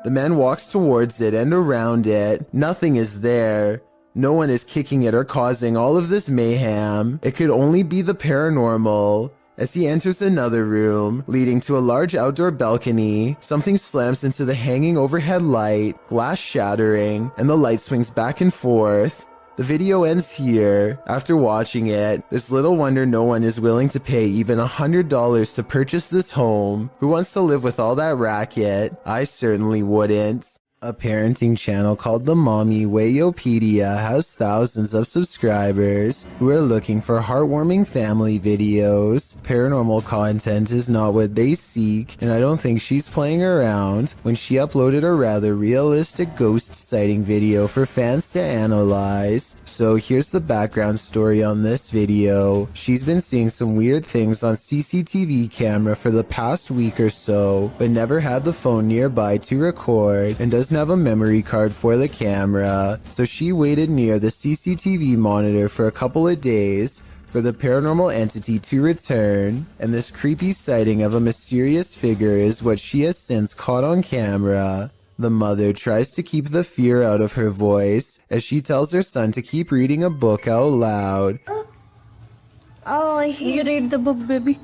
Speaker 1: The man walks towards it and around it. Nothing is there. No one is kicking it or causing all of this mayhem. It could only be the paranormal. As he enters another room, leading to a large outdoor balcony, something slams into the hanging overhead light, glass shattering, and the light swings back and forth. The video ends here. After watching it, there's little wonder no one is willing to pay even $100 to purchase this home. Who wants to live with all that racket? I certainly wouldn't. A parenting channel called the Mommy Wayopedia has thousands of subscribers who are looking for heartwarming family videos. Paranormal content is not what they seek, and I don't think she's playing around when she uploaded a rather realistic ghost sighting video for fans to analyze. So here's the background story on this video. She's been seeing some weird things on CCTV camera for the past week or so, but never had the phone nearby to record and doesn't have a memory card for the camera. So she waited near the CCTV monitor for a couple of days for the paranormal entity to return, and this creepy sighting of a mysterious figure is what she has since caught on camera. The mother tries to keep the fear out of her voice as she tells her son to keep reading a book out loud.
Speaker 13: Oh, you read the book, baby.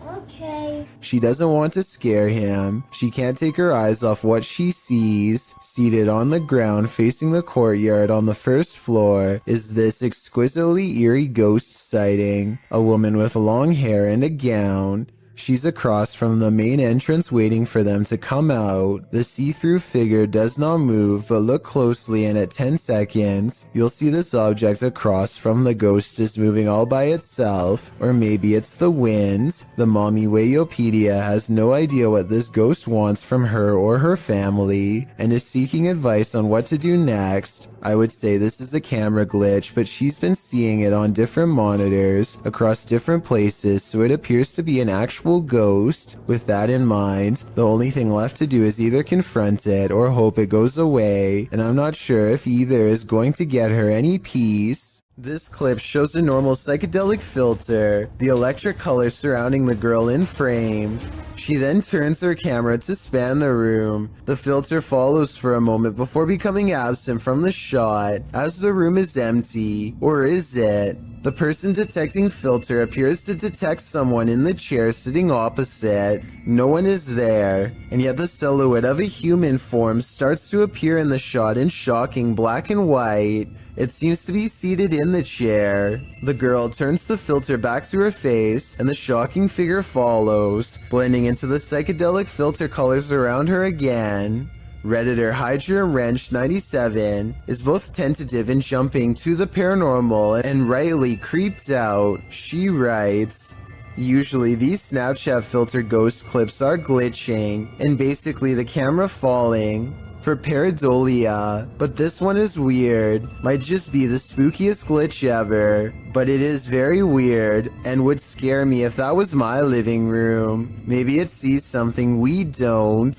Speaker 13: Okay.
Speaker 1: She doesn't want to scare him. She can't take her eyes off what she sees. Seated on the ground facing the courtyard on the first floor is this exquisitely eerie ghost sighting. A woman with long hair and a gown. She's across from the main entrance waiting for them to come out. The see-through figure does not move, but look closely and at 10 seconds, you'll see this object across from the ghost is moving all by itself, or maybe it's the wind. The Mommy Wayopedia has no idea what this ghost wants from her or her family, and is seeking advice on what to do next. I would say this is a camera glitch, but she's been seeing it on different monitors across different places, so it appears to be an actual ghost. With that in mind, the only thing left to do is either confront it or hope it goes away, and I'm not sure if either is going to get her any peace. This clip shows a normal psychedelic filter, the electric colors surrounding the girl in frame. She then turns her camera to span the room. The filter follows for a moment before becoming absent from the shot, as the room is empty. Or is it? The person detecting filter appears to detect someone in the chair sitting opposite. No one is there, and yet the silhouette of a human form starts to appear in the shot in shocking black and white. It seems to be seated in the chair. The girl turns the filter back to her face, and the shocking figure follows, blending into the psychedelic filter colors around her again. Redditor Hydra Wrench 97 is both tentative in jumping to the paranormal and rightly creeped out. She writes, "Usually these Snapchat filter ghost clips are glitching, and basically the camera falling. for pareidolia, but this one is weird. Might just be the spookiest glitch ever, but it is very weird and would scare me if that was my living room. Maybe it sees something we don't.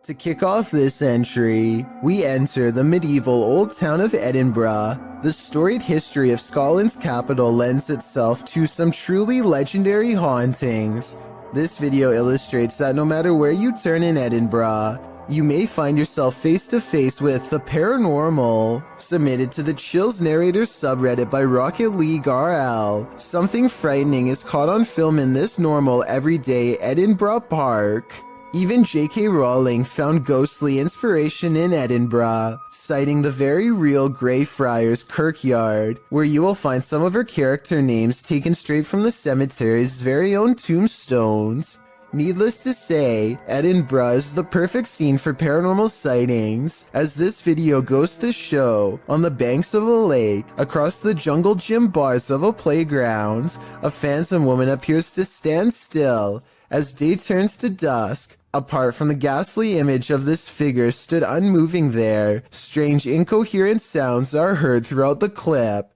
Speaker 1: To kick off this entry, we enter the medieval old town of Edinburgh. The storied history of Scotland's capital lends itself to some truly legendary hauntings. This video illustrates that no matter where you turn in Edinburgh, you may find yourself face to face with the paranormal. Submitted to the Chills Narrators subreddit by Rocket League RL. Something frightening is caught on film in this normal everyday Edinburgh park. Even J.K. Rowling found ghostly inspiration in Edinburgh, citing the very real Greyfriars Kirkyard, where you will find some of her character names taken straight from the cemetery's very own tombstones. Needless to say, Edinburgh is the perfect scene for paranormal sightings, as this video goes to show, on the banks of a lake, across the jungle gym bars of a playground, a phantom woman appears to stand still. As day turns to dusk, apart from the ghastly image of this figure stood unmoving there, strange incoherent sounds are heard throughout the clip.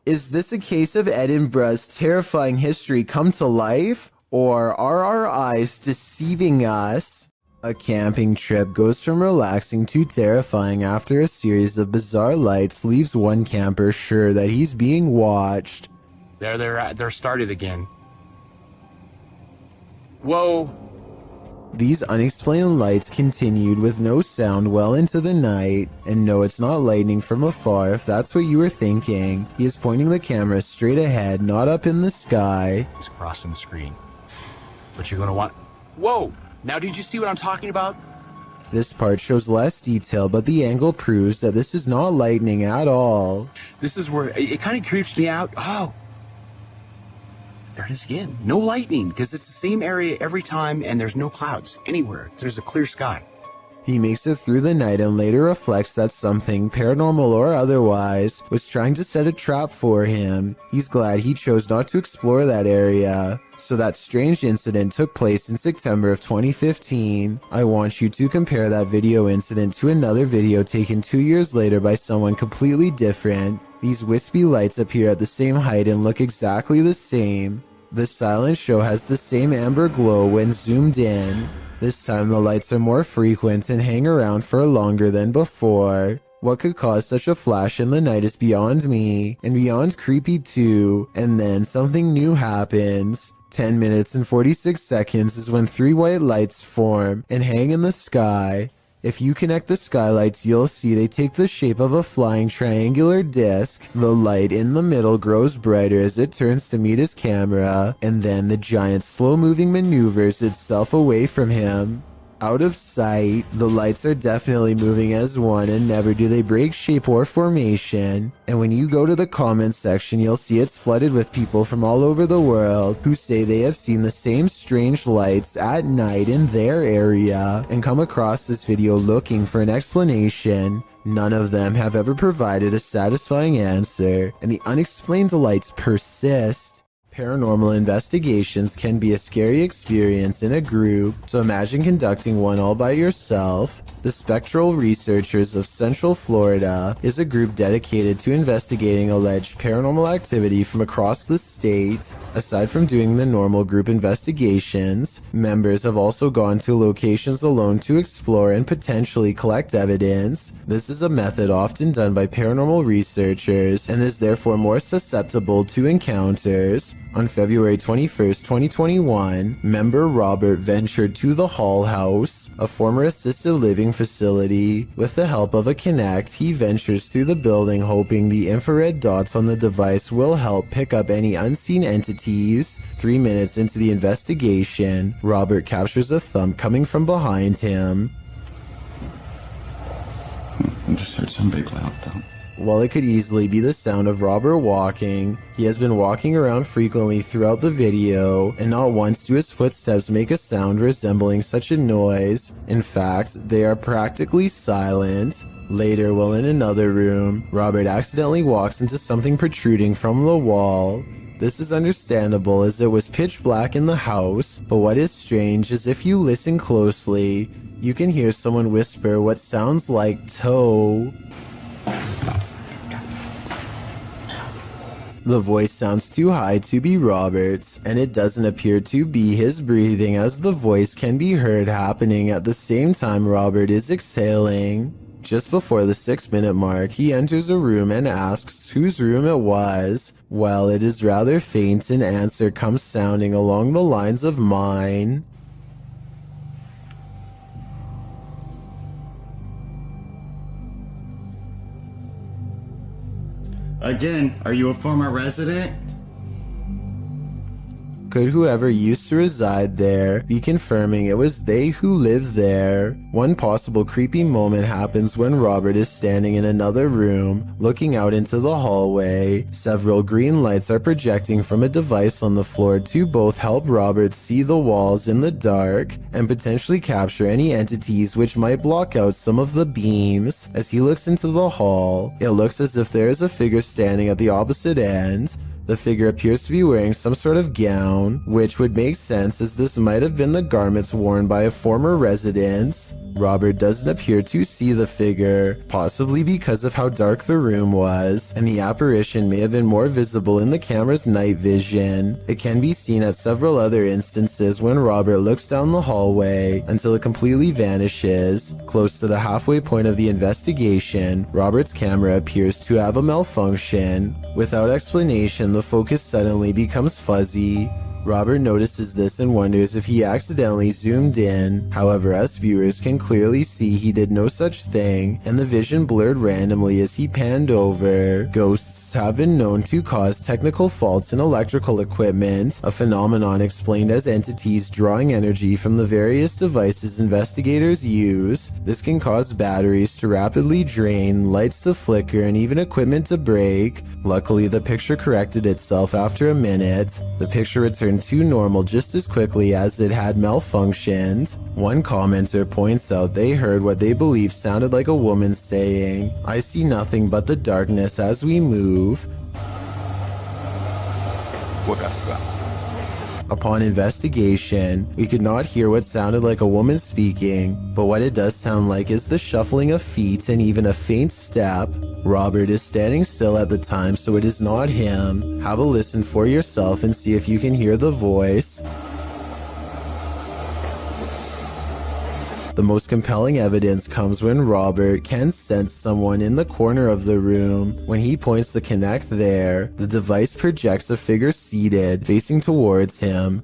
Speaker 1: Is this a case of Edinburgh's terrifying history come to life? Or are our eyes deceiving us? A camping trip goes from relaxing to terrifying after a series of bizarre lights leaves one camper sure that he's being watched.
Speaker 7: They're started again. Whoa.
Speaker 1: These unexplained lights continued with no sound well into the night, and no, it's not lightning from afar if that's what you were thinking. He is pointing the camera straight ahead, not up in the sky.
Speaker 7: It's crossing the screen. But you're gonna want... Whoa! Now did you see what I'm talking about?
Speaker 1: This part shows less detail, but the angle proves that this is not lightning at all.
Speaker 7: This is where it kind of creeps me out. Oh! There it is again. No lightning, because it's the same area every time and there's no clouds anywhere. There's a clear sky.
Speaker 1: He makes it through the night and later reflects that something, paranormal or otherwise, was trying to set a trap for him. He's glad he chose not to explore that area. So that strange incident took place in September of 2015. I want you to compare that video incident to another video taken 2 years later by someone completely different. These wispy lights appear at the same height and look exactly the same. The silent show has the same amber glow when zoomed in. This time the lights are more frequent and hang around for longer than before. What could cause such a flash in the night is beyond me, and beyond creepy too. And then something new happens. 10 minutes and 46 seconds is when 3 white lights form and hang in the sky. If you connect the skylights, you'll see they take the shape of a flying triangular disc. The light in the middle grows brighter as it turns to meet his camera, and then the giant slow-moving maneuvers itself away from him. Out of sight, the lights are definitely moving as one, and never do they break shape or formation. And when you go to the comments section, you'll see it's flooded with people from all over the world who say they have seen the same strange lights at night in their area and come across this video looking for an explanation. None of them have ever provided a satisfying answer, and the unexplained lights persist. Paranormal investigations can be a scary experience in a group, so imagine conducting one all by yourself. The Spectral Researchers of Central Florida is a group dedicated to investigating alleged paranormal activity from across the state. Aside from doing the normal group investigations, members have also gone to locations alone to explore and potentially collect evidence. This is a method often done by paranormal researchers and is therefore more susceptible to encounters. On February 21st, 2021, member Robert ventured to the Hall House, a former assisted living facility. With the help of a Kinect, he ventures through the building hoping the infrared dots on the device will help pick up any unseen entities. 3 minutes into the investigation, Robert captures a thump coming from behind him.
Speaker 12: I just heard some big loud thump.
Speaker 1: While it could easily be the sound of Robert walking, he has been walking around frequently throughout the video, and not once do his footsteps make a sound resembling such a noise. In fact, they are practically silent. Later, while in another room, Robert accidentally walks into something protruding from the wall. This is understandable as it was pitch black in the house, but what is strange is if you listen closely, you can hear someone whisper what sounds like toe. The voice sounds too high to be Robert's, and it doesn't appear to be his breathing as the voice can be heard happening at the same time Robert is exhaling. Just before the 6-minute mark, he enters a room and asks whose room it was. Well, it is rather faint, an answer comes sounding along the lines of mine.
Speaker 19: Again, are you a former resident?
Speaker 1: Could whoever used to reside there be confirming it was they who lived there? One possible creepy moment happens when Robert is standing in another room, looking out into the hallway. Several green lights are projecting from a device on the floor to both help Robert see the walls in the dark and potentially capture any entities which might block out some of the beams. As he looks into the hall, it looks as if there is a figure standing at the opposite end. The figure appears to be wearing some sort of gown, which would make sense as this might have been the garments worn by a former resident. Robert doesn't appear to see the figure, possibly because of how dark the room was, and the apparition may have been more visible in the camera's night vision. It can be seen at several other instances when Robert looks down the hallway until it completely vanishes. Close to the halfway point of the investigation, Robert's camera appears to have a malfunction. Without explanation, the focus suddenly becomes fuzzy. Robert notices this and wonders if he accidentally zoomed in. However, us viewers can clearly see he did no such thing, and the vision blurred randomly as he panned over. Ghosts have been known to cause technical faults in electrical equipment, a phenomenon explained as entities drawing energy from the various devices investigators use. This can cause batteries to rapidly drain, lights to flicker, and even equipment to break. Luckily, the picture corrected itself after a minute. The picture returned to normal just as quickly as it had malfunctioned. One commenter points out they heard what they believe sounded like a woman saying, "I see nothing but the darkness as we move." Upon investigation, we could not hear what sounded like a woman speaking, but what it does sound like is the shuffling of feet and even a faint step. Robert is standing still at the time, so it is not him. Have a listen for yourself and see if you can hear the voice. The most compelling evidence comes when Robert can sense someone in the corner of the room. When he points the Kinect there, the device projects a figure seated, facing towards him.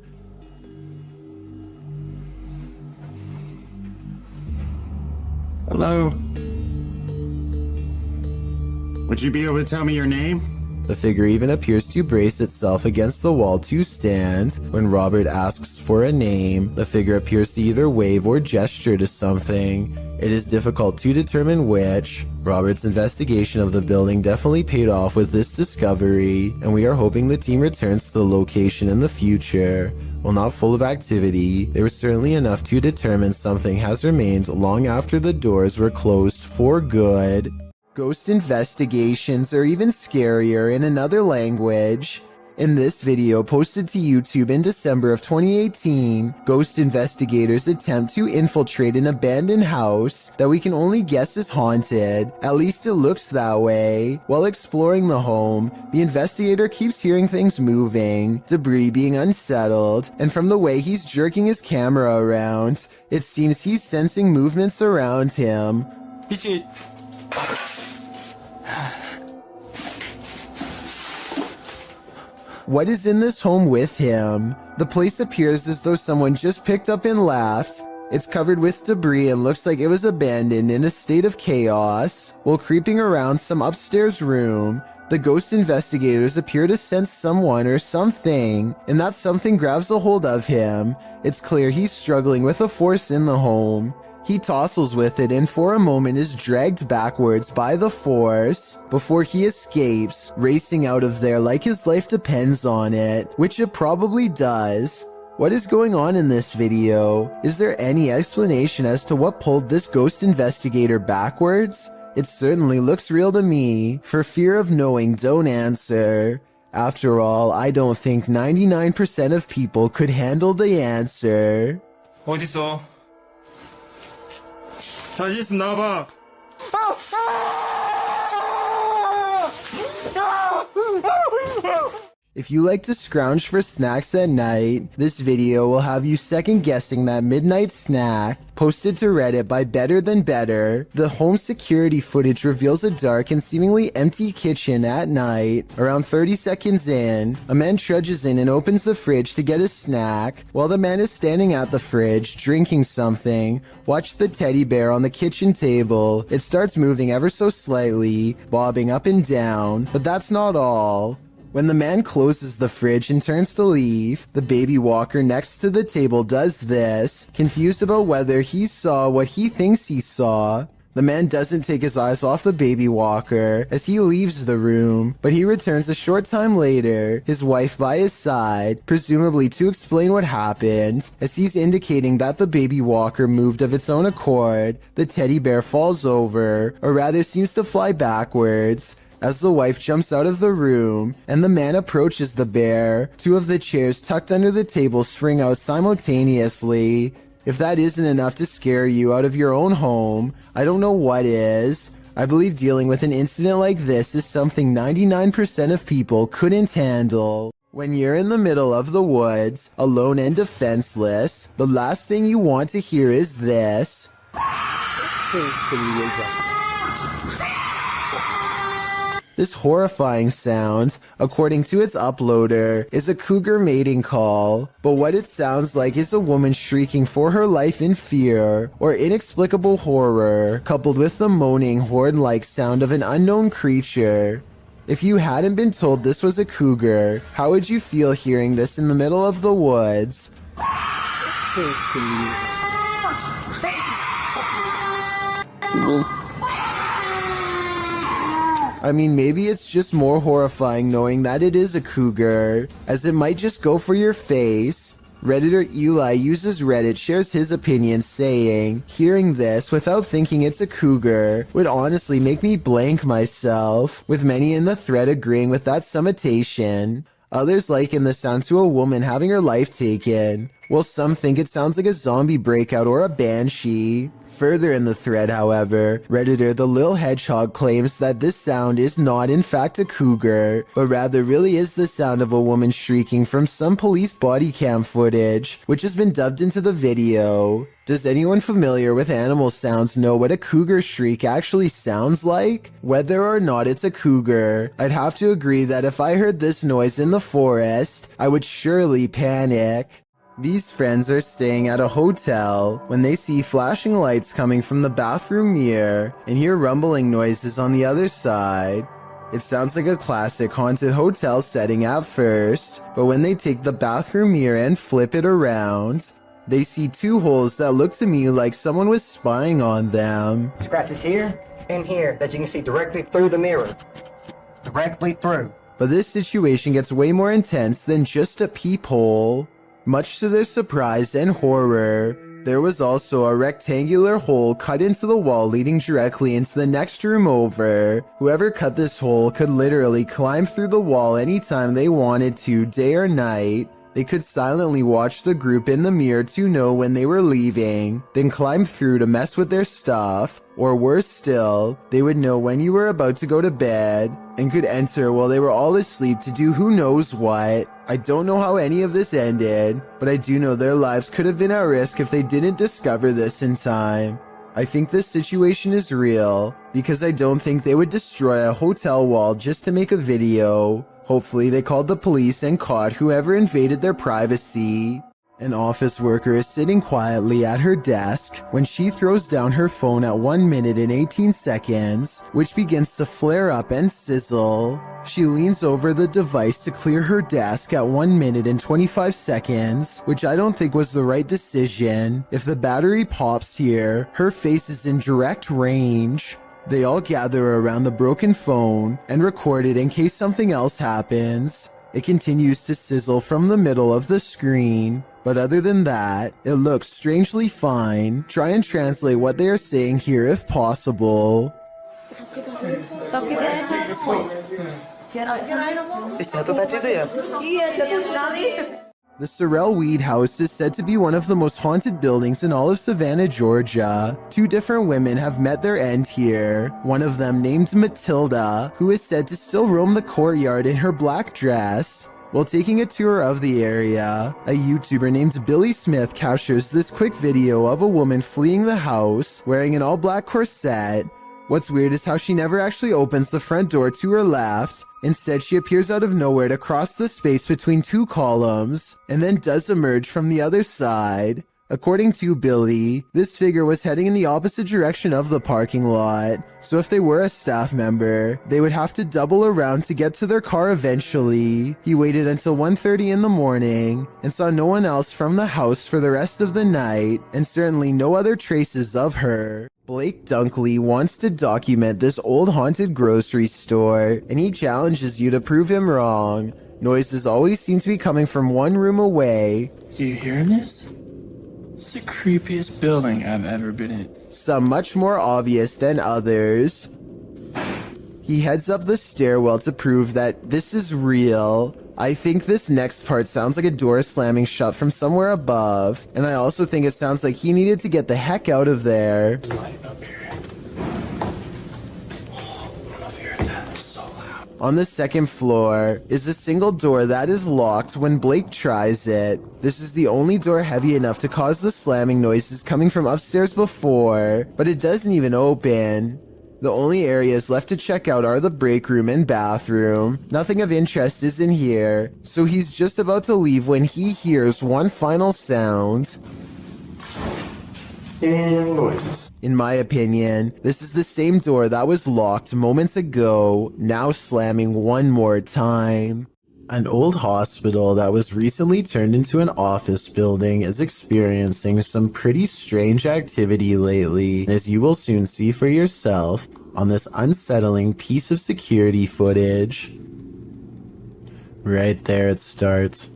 Speaker 19: Hello? Would you be able to tell me your name?
Speaker 1: The figure even appears to brace itself against the wall to stand. When Robert asks for a name, the figure appears to either wave or gesture to something. It is difficult to determine which. Robert's investigation of the building definitely paid off with this discovery, and we are hoping the team returns to the location in the future. While not full of activity, there was certainly enough to determine something has remained long after the doors were closed for good. Ghost investigations are even scarier in another language. In this video posted to YouTube in December of 2018, ghost investigators attempt to infiltrate an abandoned house that we can only guess is haunted. At least it looks that way. While exploring the home, the investigator keeps hearing things moving, debris being unsettled, and from the way he's jerking his camera around, it seems he's sensing movements around him. What is in this home with him? The place appears as though someone just picked up and left. It's covered with debris and looks like it was abandoned in a state of chaos. While creeping around some upstairs room, the ghost investigators appear to sense someone or something, and that something grabs a hold of him. It's clear he's struggling with a force in the home. He tussles with it and for a moment is dragged backwards by the force before he escapes, racing out of there like his life depends on it, which it probably does. What is going on in this video? Is there any explanation as to what pulled this ghost investigator backwards? It certainly looks real to me. For fear of knowing, don't answer. After all, I don't think 99% of people could handle the answer.
Speaker 20: 어딨어? 자신 있으면 나와봐.
Speaker 1: If you like to scrounge for snacks at night, this video will have you second guessing that midnight snack. Posted to Reddit by Better Than Better, the home security footage reveals a dark and seemingly empty kitchen at night. Around 30 seconds in, a man trudges in and opens the fridge to get a snack. While the man is standing at the fridge, drinking something, watch the teddy bear on the kitchen table. It starts moving ever so slightly, bobbing up and down, but that's not all. When the man closes the fridge and turns to leave, the baby walker next to the table does this, confused about whether he saw what he thinks he saw. The man doesn't take his eyes off the baby walker as he leaves the room, but he returns a short time later, his wife by his side, presumably to explain what happened. As he's indicating that the baby walker moved of its own accord, the teddy bear falls over, or rather seems to fly backwards, as the wife jumps out of the room and the man approaches the bear. Two of the chairs tucked under the table spring out simultaneously. If that isn't enough to scare you out of your own home, I don't know what is. I believe dealing with an incident like this is something 99% of people couldn't handle. When you're in the middle of the woods, alone and defenseless, the last thing you want to hear is this. This horrifying sound, according to its uploader, is a cougar mating call, but what it sounds like is a woman shrieking for her life in fear or inexplicable horror, coupled with the moaning horn-like sound of an unknown creature. If you hadn't been told this was a cougar, how would you feel hearing this in the middle of the woods? I mean, maybe it's just more horrifying knowing that it is a cougar, as it might just go for your face. Redditor Eli uses Reddit, shares his opinion, saying, hearing this without thinking it's a cougar would honestly make me blank myself, with many in the thread agreeing with that summatation. Others liken the sound to a woman having her life taken, while some think it sounds like a zombie breakout or a banshee. Further in the thread, however, Redditor The Lil Hedgehog claims that this sound is not in fact a cougar, but rather really is the sound of a woman shrieking from some police body cam footage, which has been dubbed into the video. Does anyone familiar with animal sounds know what a cougar shriek actually sounds like? Whether or not it's a cougar, I'd have to agree that if I heard this noise in the forest, I would surely panic. These friends are staying at a hotel when they see flashing lights coming from the bathroom mirror and hear rumbling noises on the other side. It sounds like a classic haunted hotel setting at first, but when they take the bathroom mirror and flip it around, they see two holes that look to me like someone was spying on them.
Speaker 21: Scratches here and here that you can see directly through the mirror. Directly through.
Speaker 1: But this situation gets way more intense than just a peephole. Much to their surprise and horror, there was also a rectangular hole cut into the wall leading directly into the next room over. Whoever cut this hole could literally climb through the wall anytime they wanted to, day or night. They could silently watch the group in the mirror to know when they were leaving, then climb through to mess with their stuff. Or worse still, they would know when you were about to go to bed, and could enter while they were all asleep to do who knows what. I don't know how any of this ended, but I do know their lives could have been at risk if they didn't discover this in time. I think this situation is real, because I don't think they would destroy a hotel wall just to make a video. Hopefully they called the police and caught whoever invaded their privacy. An office worker is sitting quietly at her desk when she throws down her phone at 1 minute and 18 seconds, which begins to flare up and sizzle. She leans over the device to clear her desk at 1 minute and 25 seconds, which I don't think was the right decision. If the battery pops here, her face is in direct range. They all gather around the broken phone and record it in case something else happens. It continues to sizzle from the middle of the screen, but other than that, it looks strangely fine. Try and translate what they are saying here if possible.
Speaker 10: Jatuh tadi tuh ya?
Speaker 13: Iya, jatuh sekali.
Speaker 1: The Sorrel Weed House is said to be one of the most haunted buildings in all of Savannah, Georgia. 2 different women have met their end here. One of them, named Matilda, who is said to still roam the courtyard in her black dress. While taking a tour of the area, a YouTuber named Billy Smith captures this quick video of a woman fleeing the house wearing an all-black corset. What's weird is how she never actually opens the front door to her left. Instead, she appears out of nowhere to cross the space between 2 columns, and then does emerge from the other side. According to Billy, this figure was heading in the opposite direction of the parking lot, so if they were a staff member, they would have to double around to get to their car eventually. He waited until 1:30 in the morning, and saw no one else from the house for the rest of the night, and certainly no other traces of her. Blake Dunkley wants to document this old haunted grocery store, and he challenges you to prove him wrong. Noises always seem to be coming from one room away.
Speaker 12: You hearing this? It's the creepiest building I've ever been in.
Speaker 1: Some much more obvious than others. He heads up the stairwell to prove that this is real. I think this next part sounds like a door slamming shut from somewhere above, and I also think it sounds like he needed to get the heck out of there.
Speaker 12: Light up here. Oh, I don't know if you heard that. It's so loud.
Speaker 1: On the second floor is a single door that is locked when Blake tries it. This is the only door heavy enough to cause the slamming noises coming from upstairs before, but it doesn't even open. The only areas left to check out are the break room and bathroom. Nothing of interest is in here, so he's just about to leave when he hears one final sound.
Speaker 12: And noises.
Speaker 1: In my opinion, this is the same door that was locked moments ago, now slamming one more time. An old hospital that was recently turned into an office building is experiencing some pretty strange activity lately, as you will soon see for yourself on this unsettling piece of security footage. Right there it starts.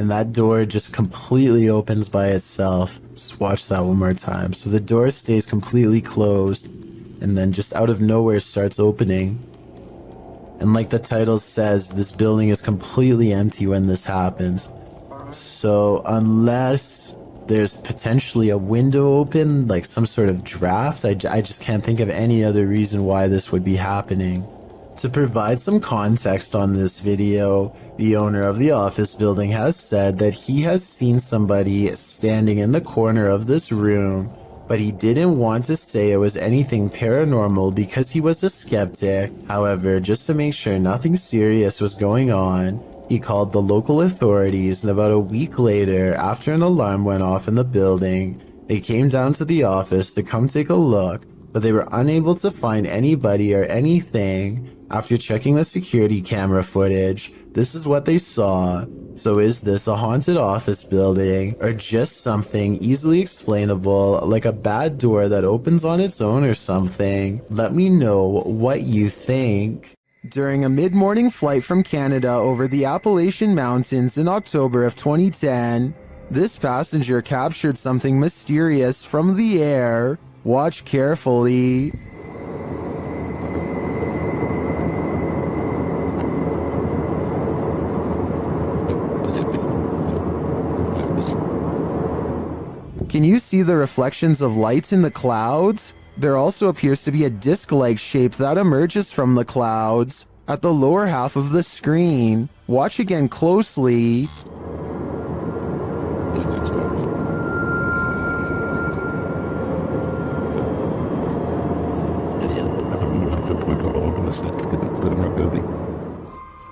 Speaker 1: And that door just completely opens by itself. Just watch that one more time. So the door stays completely closed, and then just out of nowhere starts opening. And like the title says, this building is completely empty when this happens. So unless there's potentially a window open, like some sort of draft, I just can't think of any other reason why this would be happening. To provide some context on this video, the owner of the office building has said that he has seen somebody standing in the corner of this room, but he didn't want to say it was anything paranormal because he was a skeptic. However, just to make sure nothing serious was going on, he called the local authorities, and about a week later, after an alarm went off in the building, they came down to the office to come take a look, but they were unable to find anybody or anything. After checking the security camera footage, this is what they saw. So is this a haunted office building, or just something easily explainable, like a bad door that opens on its own or something? Let me know what you think. During a mid-morning flight from Canada over the Appalachian Mountains in October of 2010, this passenger captured something mysterious from the air. Watch carefully. Can you see the reflections of light in the clouds? There also appears to be a disc-like shape that emerges from the clouds at the lower half of the screen. Watch again closely.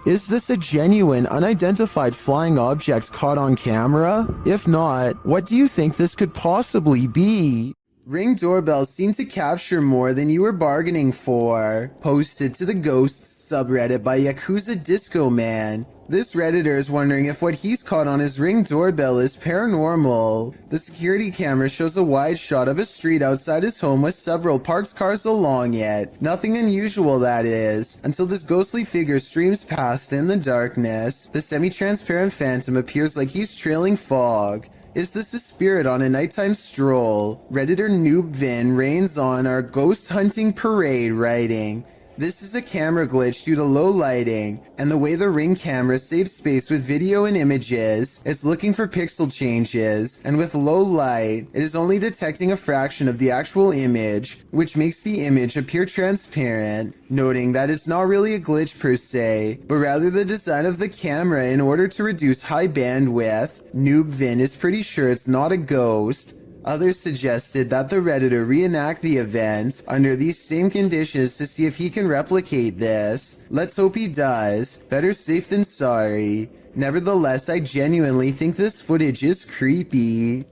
Speaker 1: Is this a genuine, unidentified flying object caught on camera? If not, what do you think this could possibly be? Ring doorbells seem to capture more than you were bargaining for. Posted to the Ghosts subreddit by Yakuza Disco Man. This Redditor is wondering if what he's caught on his Ring doorbell is paranormal. The security camera shows a wide shot of a street outside his home with several parked cars along it. Nothing unusual, that is, until this ghostly figure streams past in the darkness. The semi-transparent phantom appears like he's trailing fog. Is this a spirit on a nighttime stroll? Redditor Noob Vin reigns on our ghost hunting parade, writing, "This is a camera glitch due to low lighting, and the way the Ring camera saves space with video and images, it's looking for pixel changes, and with low light, it is only detecting a fraction of the actual image, which makes the image appear transparent," noting that it's not really a glitch per se, but rather the design of the camera in order to reduce high bandwidth. Noob Vin is pretty sure it's not a ghost. Others suggested that the Redditor reenact the event under these same conditions to see if he can replicate this. Let's hope he does. Better safe than sorry. Nevertheless, I genuinely think this footage is creepy.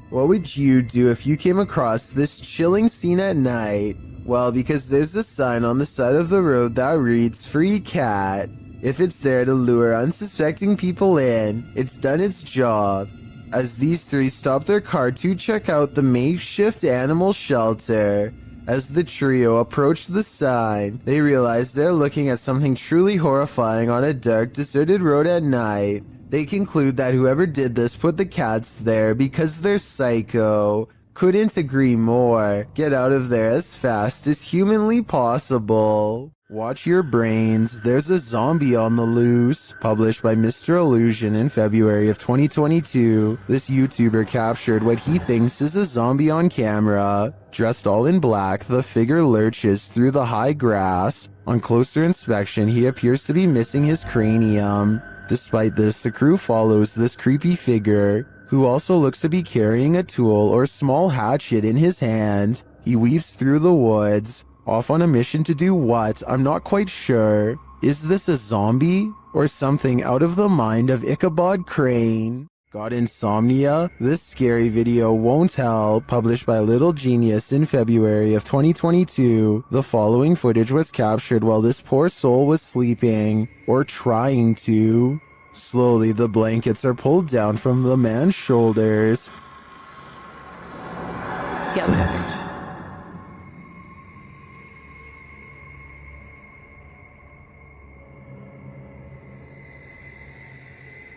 Speaker 1: What would you do if you came across this chilling scene at night? Well, because there's a sign on the side of the road that reads "Free Cat." If it's there to lure unsuspecting people in, it's done its job. As these three stop their car to check out the makeshift animal shelter. As the trio approach the sign, they realize they're looking at something truly horrifying on a dark, deserted road at night. They conclude that whoever did this put the cats there because they're psycho. Couldn't agree more. Get out of there as fast as humanly possible. Watch your brains, there's a zombie on the loose. Published by Mr. Illusion in February of 2022, this YouTuber captured what he thinks is a zombie on camera. Dressed all in black, the figure lurches through the high grass. On closer inspection, he appears to be missing his cranium. Despite this, the crew follows this creepy figure, who also looks to be carrying a tool or small hatchet in his hand. He weaves through the woods. Off on a mission to do what? I'm not quite sure. Is this a zombie? Or something out of the mind of Ichabod Crane? Got insomnia? This scary video won't help. Published by Little Genius in February of 2022. The following footage was captured while this poor soul was sleeping. Or trying to. Slowly, the blankets are pulled down from the man's shoulders.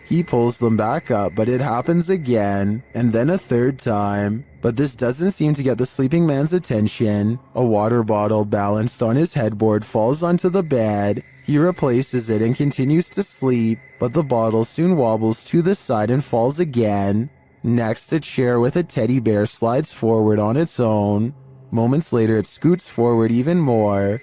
Speaker 1: He pulls them back up, but it happens again, and then a third time. But this doesn't seem to get the sleeping man's attention. A water bottle balanced on his headboard falls onto the bed. He replaces it and continues to sleep, but the bottle soon wobbles to the side and falls again. Next, a chair with a teddy bear slides forward on its own. Moments later, it scoots forward even more.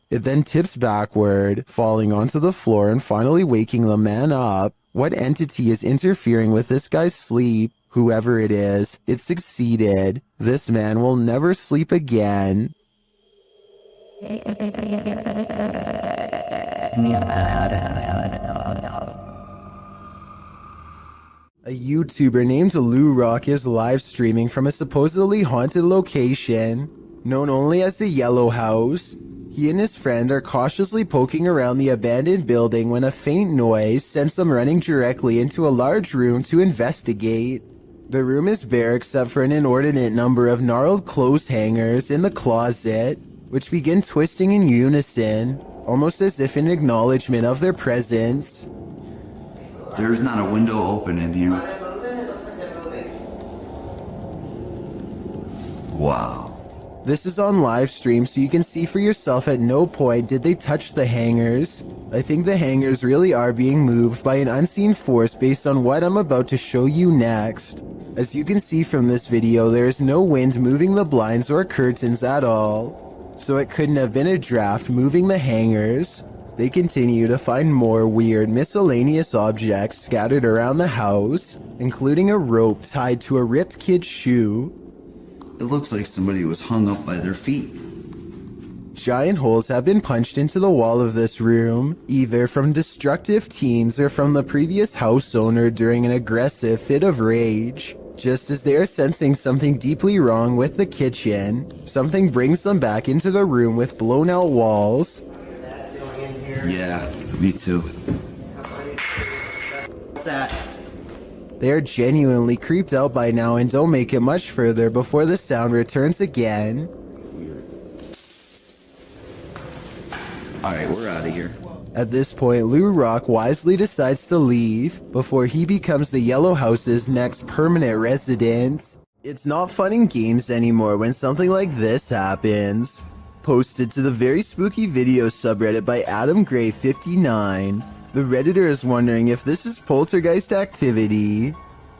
Speaker 1: It then tips backward, falling onto the floor and finally waking the man up. What entity is interfering with this guy's sleep? Whoever it is, it succeeded. This man will never sleep again. A YouTuber named Lou Rock is live streaming from a supposedly haunted location, known only as the Yellow House. He and his friend are cautiously poking around the abandoned building when a faint noise sends them running directly into a large room to investigate. The room is bare except for an inordinate number of gnarled clothes hangers in the closet, which begin twisting in unison, almost as if in acknowledgement of their presence.
Speaker 4: There's not a window open in here. Wow.
Speaker 1: This is on live stream, so you can see for yourself at no point did they touch the hangers. I think the hangers really are being moved by an unseen force based on what I'm about to show you next. As you can see from this video, there is no wind moving the blinds or curtains at all. So it couldn't have been a draft moving the hangers. They continue to find more weird miscellaneous objects scattered around the house, including a rope tied to a ripped kid's shoe.
Speaker 4: It looks like somebody was hung up by their feet.
Speaker 1: Giant holes have been punched into the wall of this room, either from destructive teens or from the previous house owner during an aggressive fit of rage. Just as they are sensing something deeply wrong with the kitchen, something brings them back into the room with blown out walls.
Speaker 4: Yeah, me too.
Speaker 21: What's that?
Speaker 1: They are genuinely creeped out by now and don't make it much further before the sound returns again.
Speaker 4: Alright, we're out of here.
Speaker 1: At this point, Lou Rock wisely decides to leave before he becomes the Yellow House's next permanent resident. It's not fun and games anymore when something like this happens. Posted to the very spooky video subreddit by Adam Gray 59. The Redditor is wondering if this is poltergeist activity.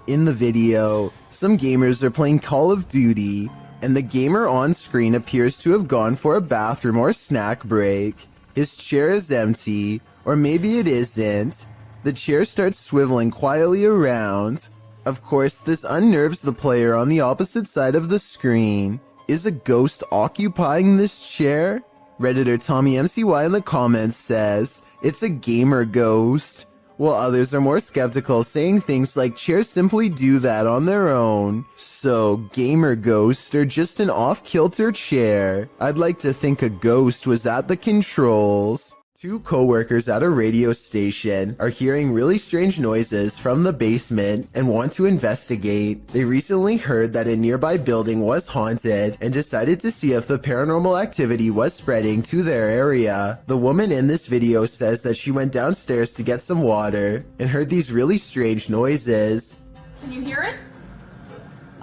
Speaker 1: In the video, some gamers are playing Call of Duty, and the gamer on screen appears to have gone for a bathroom or snack break. His chair is empty, or maybe it isn't. The chair starts swiveling quietly around. Of course, this unnerves the player on the opposite side of the screen. Is a ghost occupying this chair? Redditor Tommy MCY in the comments says, it's a gamer ghost, while others are more skeptical, saying things like chairs simply do that on their own. So, gamer ghosts are just an off-kilter chair. I'd like to think a ghost was at the controls. Two co-workers at a radio station are hearing really strange noises from the basement and want to investigate. They recently heard that a nearby building was haunted and decided to see if the paranormal activity was spreading to their area. The woman in this video says that she went downstairs to get some water and heard these really strange noises.
Speaker 9: Can you hear it?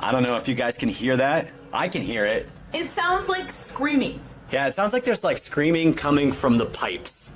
Speaker 22: I don't know if you guys can hear that. I can hear it.
Speaker 9: It sounds like screaming.
Speaker 22: Yeah, it sounds like there's like screaming coming from the pipes.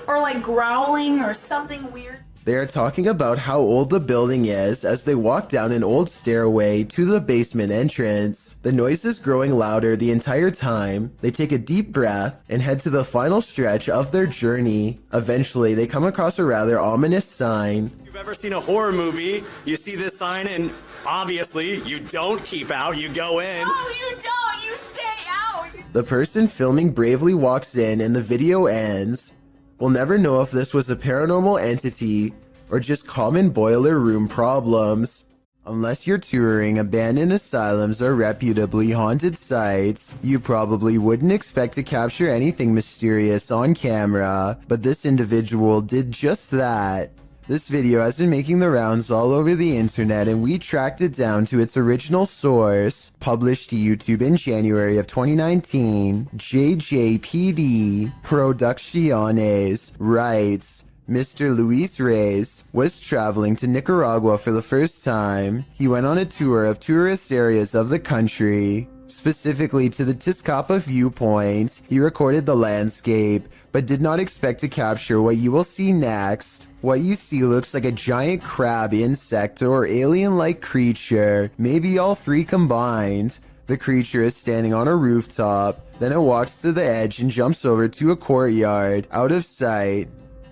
Speaker 9: Or like growling or something weird.
Speaker 1: They are talking about how old the building is as they walk down an old stairway to the basement entrance. The noise is growing louder the entire time. They take a deep breath and head to the final stretch of their journey. Eventually, they come across a rather ominous sign.
Speaker 22: If you've ever seen a horror movie, you see this sign and obviously you don't keep out, you go in.
Speaker 9: No, you don't! You stay out!
Speaker 1: The person filming bravely walks in and the video ends. We'll never know if this was a paranormal entity or just common boiler room problems. Unless you're touring abandoned asylums or reputably haunted sites, you probably wouldn't expect to capture anything mysterious on camera, but this individual did just that. This video has been making the rounds all over the internet and we tracked it down to its original source. Published to YouTube in January of 2019, JJPD Producciones writes, Mr. Luis Reyes was traveling to Nicaragua for the first time. He went on a tour of tourist areas of the country, specifically to the Tizcapa viewpoint. He recorded the landscape, but did not expect to capture what you will see next. What you see looks like a giant crab insect or alien-like creature, maybe all three combined. The creature is standing on a rooftop, then it walks to the edge and jumps over to a courtyard, out of sight.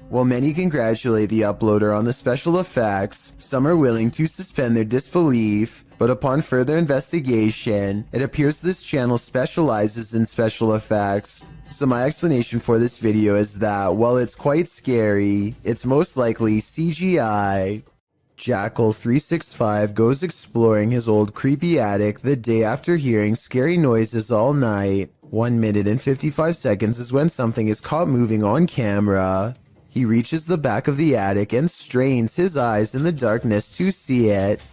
Speaker 1: While many congratulate the uploader on the special effects, some are willing to suspend their disbelief, but upon further investigation, it appears this channel specializes in special effects. So my explanation for this video is that, while it's quite scary, it's most likely CGI. Jackal365 goes exploring his old creepy attic the day after hearing scary noises all night. 1 minute and 55 seconds is when something is caught moving on camera. He reaches the back of the attic and strains his eyes in the darkness to see it.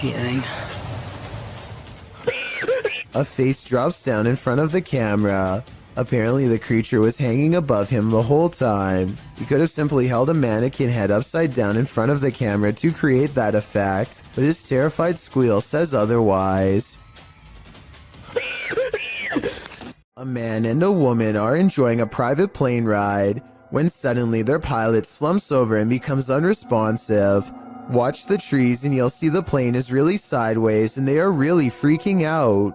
Speaker 9: Anything.
Speaker 1: A face drops down in front of the camera. Apparently the creature was hanging above him the whole time. He could have simply held a mannequin head upside down in front of the camera to create that effect, but his terrified squeal says otherwise. A man and a woman are enjoying a private plane ride when suddenly their pilot slumps over and becomes unresponsive. Watch the trees and you'll see the plane is really sideways and they are really freaking out.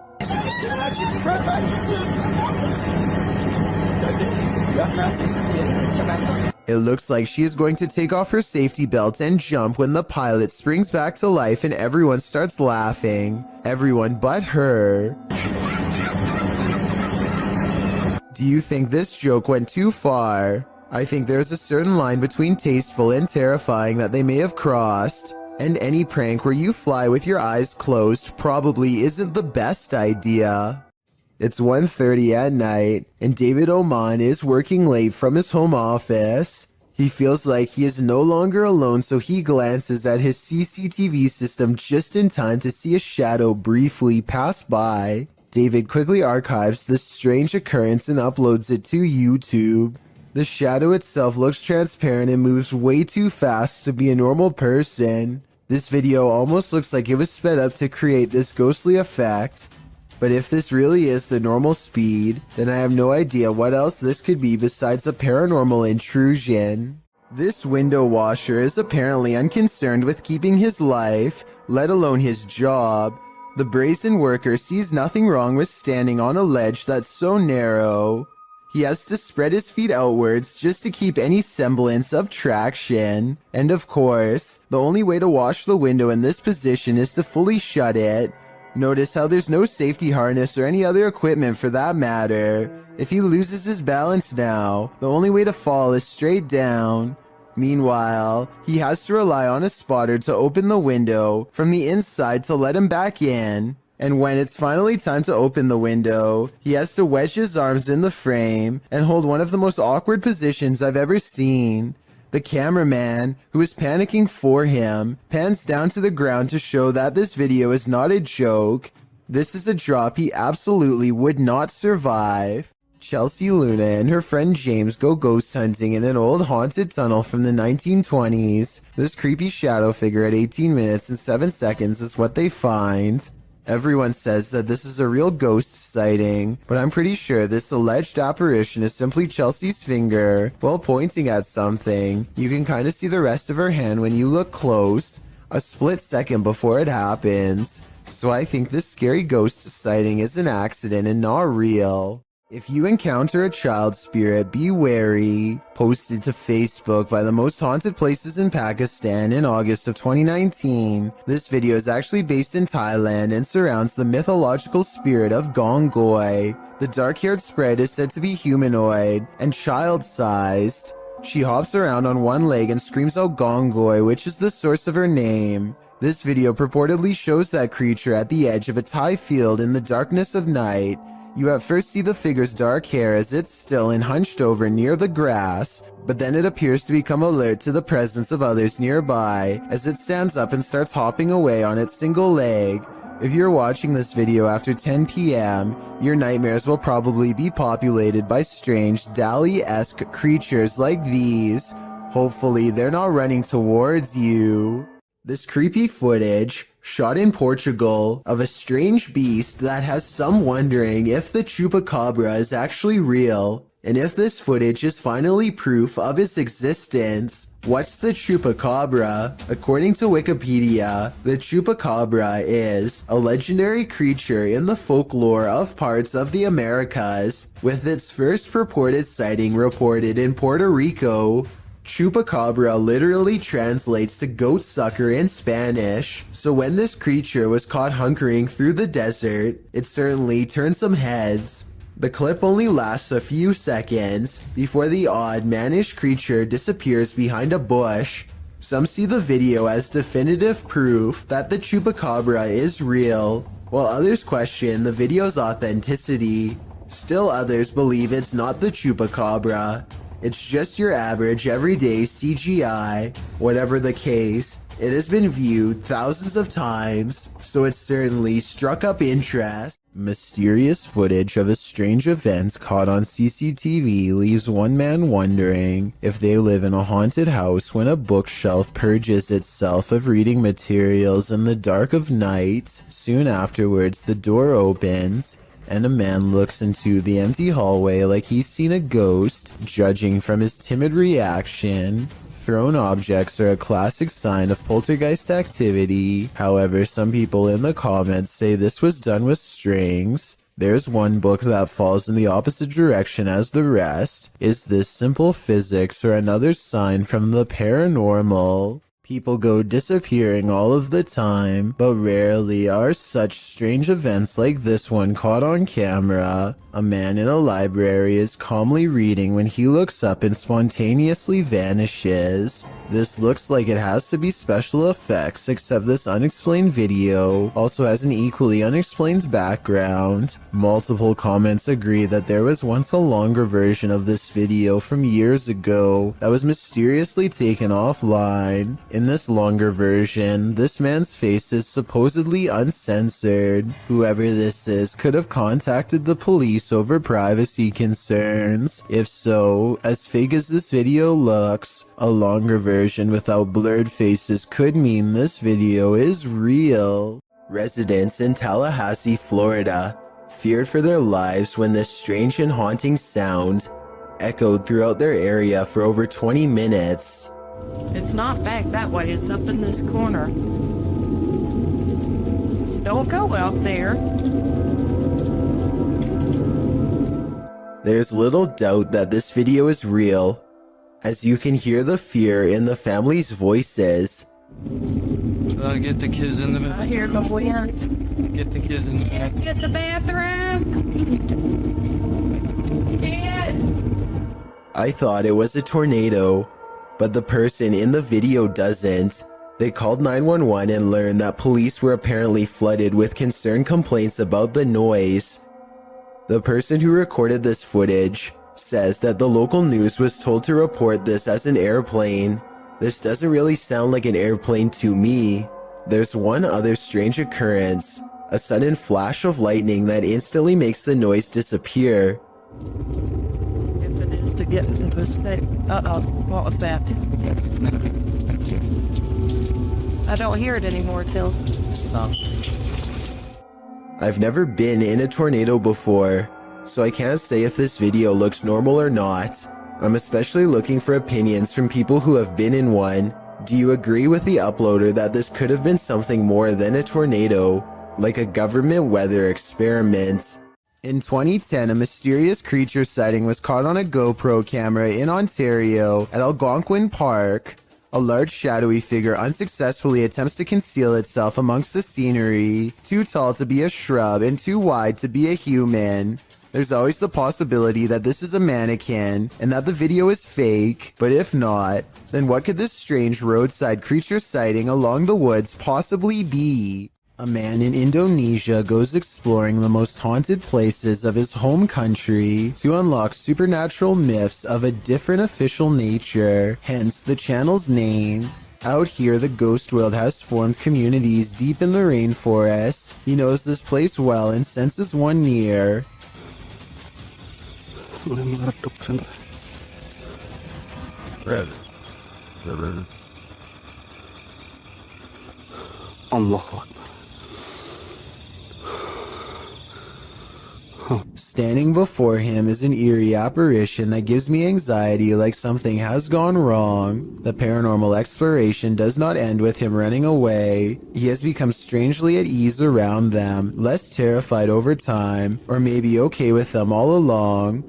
Speaker 1: It looks like she is going to take off her safety belt and jump when the pilot springs back to life and everyone starts laughing. Everyone but her. Do you think this joke went too far? I think there's a certain line between tasteful and terrifying that they may have crossed, and any prank where you fly with your eyes closed probably isn't the best idea. It's 1:30 at night, and David Oman is working late from his home office. He feels like he is no longer alone, so he glances at his CCTV system just in time to see a shadow briefly pass by. David quickly archives this strange occurrence and uploads it to YouTube. The shadow itself looks transparent and moves way too fast to be a normal person. This video almost looks like it was sped up to create this ghostly effect. But if this really is the normal speed, then I have no idea what else this could be besides a paranormal intrusion. This window washer is apparently unconcerned with keeping his life, let alone his job. The brazen worker sees nothing wrong with standing on a ledge that's so narrow. He has to spread his feet outwards just to keep any semblance of traction. And of course, the only way to wash the window in this position is to fully shut it. Notice how there's no safety harness or any other equipment for that matter. If he loses his balance now, the only way to fall is straight down. Meanwhile, he has to rely on a spotter to open the window from the inside to let him back in. And when it's finally time to open the window, he has to wedge his arms in the frame and hold one of the most awkward positions I've ever seen. The cameraman, who is panicking for him, pans down to the ground to show that this video is not a joke. This is a drop he absolutely would not survive. Chelsea Luna and her friend James go ghost hunting in an old haunted tunnel from the 1920s. This creepy shadow figure at 18 minutes and 7 seconds is what they find. Everyone says that this is a real ghost sighting, but I'm pretty sure this alleged apparition is simply Chelsea's finger while pointing at something. You can kind of see the rest of her hand when you look close, a split second before it happens. So I think this scary ghost sighting is an accident and not real. If you encounter a child spirit, be wary. Posted to Facebook by the most haunted places in Pakistan in August of 2019. This video is actually based in Thailand and surrounds the mythological spirit of Gongoi. The dark-haired sprite is said to be humanoid and child-sized. She hops around on one leg and screams out Gongoi, which is the source of her name. This video purportedly shows that creature at the edge of a Thai field in the darkness of night. You at first see the figure's dark hair as it's still and hunched over near the grass, but then it appears to become alert to the presence of others nearby as it stands up and starts hopping away on its single leg. If you're watching this video after 10 p.m., your nightmares will probably be populated by strange Dali-esque creatures like these. Hopefully they're not running towards you. This creepy footage, shot in Portugal, of a strange beast that has some wondering if the chupacabra is actually real, and if this footage is finally proof of its existence. What's the chupacabra? According to Wikipedia, the chupacabra is a legendary creature in the folklore of parts of the Americas, with its first purported sighting reported in Puerto Rico. Chupacabra literally translates to goat sucker in Spanish, so when this creature was caught hunkering through the desert, it certainly turned some heads. The clip only lasts a few seconds before the odd mannish creature disappears behind a bush. Some see the video as definitive proof that the chupacabra is real, while others question the video's authenticity. Still others believe it's not the chupacabra. It's just your average everyday CGI. Whatever the case, it has been viewed thousands of times, so it certainly struck up interest. Mysterious footage of a strange event caught on CCTV leaves one man wondering if they live in a haunted house when a bookshelf purges itself of reading materials in the dark of night. Soon afterwards, the door opens, and a man looks into the empty hallway like he's seen a ghost. Judging from his timid reaction, thrown objects are a classic sign of poltergeist activity. However, some people in the comments say this was done with strings. There's one book that falls in the opposite direction as the rest. Is this simple physics or another sign from the paranormal? People go disappearing all of the time, but rarely are such strange events like this one caught on camera. A man in a library is calmly reading when he looks up and spontaneously vanishes. This looks like it has to be special effects, except this unexplained video also has an equally unexplained background. Multiple comments agree that there was once a longer version of this video from years ago that was mysteriously taken offline. In this longer version, this man's face is supposedly uncensored. Whoever this is could have contacted the police over privacy concerns. If so, as fake as this video looks, a longer version without blurred faces could mean this video is real. Residents in Tallahassee, Florida, feared for their lives when this strange and haunting sound echoed throughout their area for over 20 minutes.
Speaker 5: It's not back that way, it's up in this corner. Don't go out there.
Speaker 1: There's little doubt that this video is real, as you can hear the fear in the family's voices.
Speaker 12: Get the kids in the back.
Speaker 5: I hear the wind.
Speaker 12: Get the kids in the back.
Speaker 5: Get the bathroom.
Speaker 1: I thought it was a tornado, but the person in the video doesn't. They called 911 and learned that police were apparently flooded with concerned complaints about the noise. The person who recorded this footage says that the local news was told to report this as an airplane. This doesn't really sound like an airplane to me. There's one other strange occurrence, a sudden flash of lightning that instantly makes the noise disappear.
Speaker 5: If it is to get into the state. Uh-oh, what was that? I don't hear it anymore, Till.
Speaker 12: Stop.
Speaker 1: I've never been in a tornado before, so I can't say if this video looks normal or not. I'm especially looking for opinions from people who have been in one. Do you agree with the uploader that this could have been something more than a tornado, like a government weather experiment? In 2010, a mysterious creature sighting was caught on a GoPro camera in Ontario at Algonquin Park. A large shadowy figure unsuccessfully attempts to conceal itself amongst the scenery, too tall to be a shrub and too wide to be a human. There's always the possibility that this is a mannequin and that the video is fake, but if not, then what could this strange roadside creature sighting along the woods possibly be? A man in Indonesia goes exploring the most haunted places of his home country to unlock supernatural myths of a different official nature, hence the channel's name. Out here, the ghost world has formed communities deep in the rainforest. He knows this place well and senses one near.
Speaker 2: Allah.
Speaker 1: Standing before him is an eerie apparition that gives me anxiety, like something has gone wrong. The paranormal exploration does not end with him running away. He has become strangely at ease around them, less terrified over time, or maybe okay with them all along.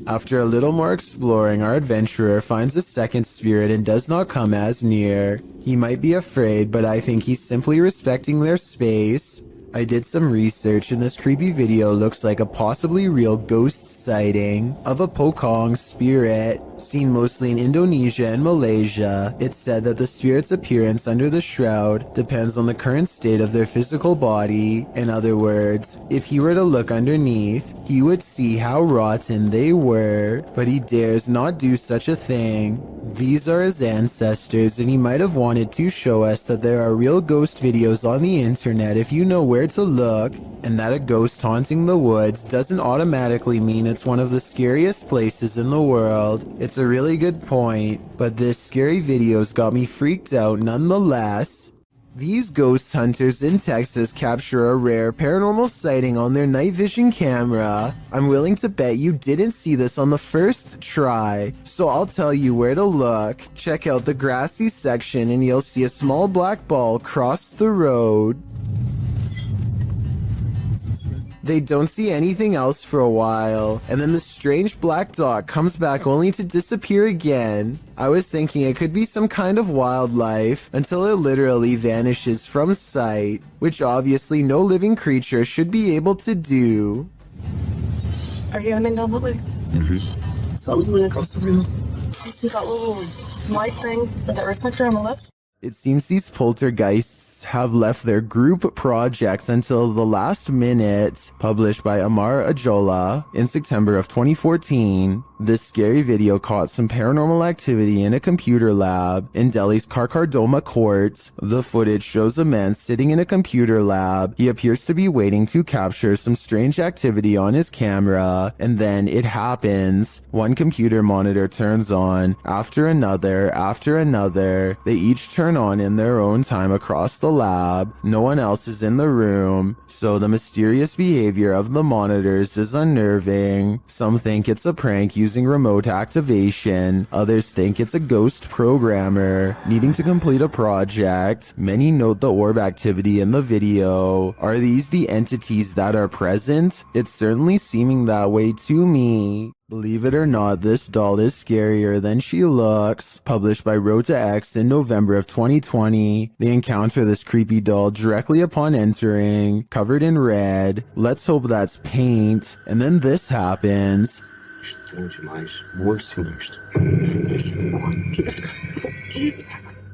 Speaker 1: After a little more exploring, our adventurer finds a second spirit and does not come as near. He might be afraid, but I think he's simply respecting their space. I did some research and this creepy video looks like a possibly real ghost sighting of a Pocong spirit, seen mostly in Indonesia and Malaysia. It's said that the spirit's appearance under the shroud depends on the current state of their physical body. In other words, if he were to look underneath, he would see how rotten they were, but he dares not do such a thing. These are his ancestors, and he might have wanted to show us that there are real ghost videos on the internet if you know where to look, and that a ghost haunting the woods doesn't automatically mean it's one of the scariest places in the world. It's a really good point, but this scary video's got me freaked out nonetheless. These ghost hunters in Texas capture a rare paranormal sighting on their night vision camera. I'm willing to bet you didn't see this on the first try, so I'll tell you where to look. Check out the grassy section and you'll see a small black ball cross the road. They don't see anything else for a while, and then the strange black dot comes back only to disappear again. I was thinking it could be some kind of wildlife until it literally vanishes from sight, which obviously no living creature should be able to do.
Speaker 5: Are you aiming down the way?
Speaker 3: Mm-hmm.
Speaker 5: Something went across the room. You see that little light thing with that reflector on the left?
Speaker 1: It seems these poltergeists have left their group projects until the last minute. Published by Amar Ajola in September of 2014. This scary video caught some paranormal activity in a computer lab in Delhi's Karkardoma court. The footage shows a man sitting in a computer lab. He appears to be waiting to capture some strange activity on his camera, and then it happens. One computer monitor turns on, after another, after another. They each turn on in their own time across the lab. No one else is in the room, so the mysterious behavior of the monitors is unnerving. Some think it's a prank using remote activation. Others think it's a ghost programmer needing to complete a project. Many note the orb activity in the video. Are these the entities that are present? It's certainly seeming that way to me. Believe it or not, this doll is scarier than she looks. Published by Rota X in November of 2020. They encounter this creepy doll directly upon entering, covered in red. Let's hope that's paint. And then this happens.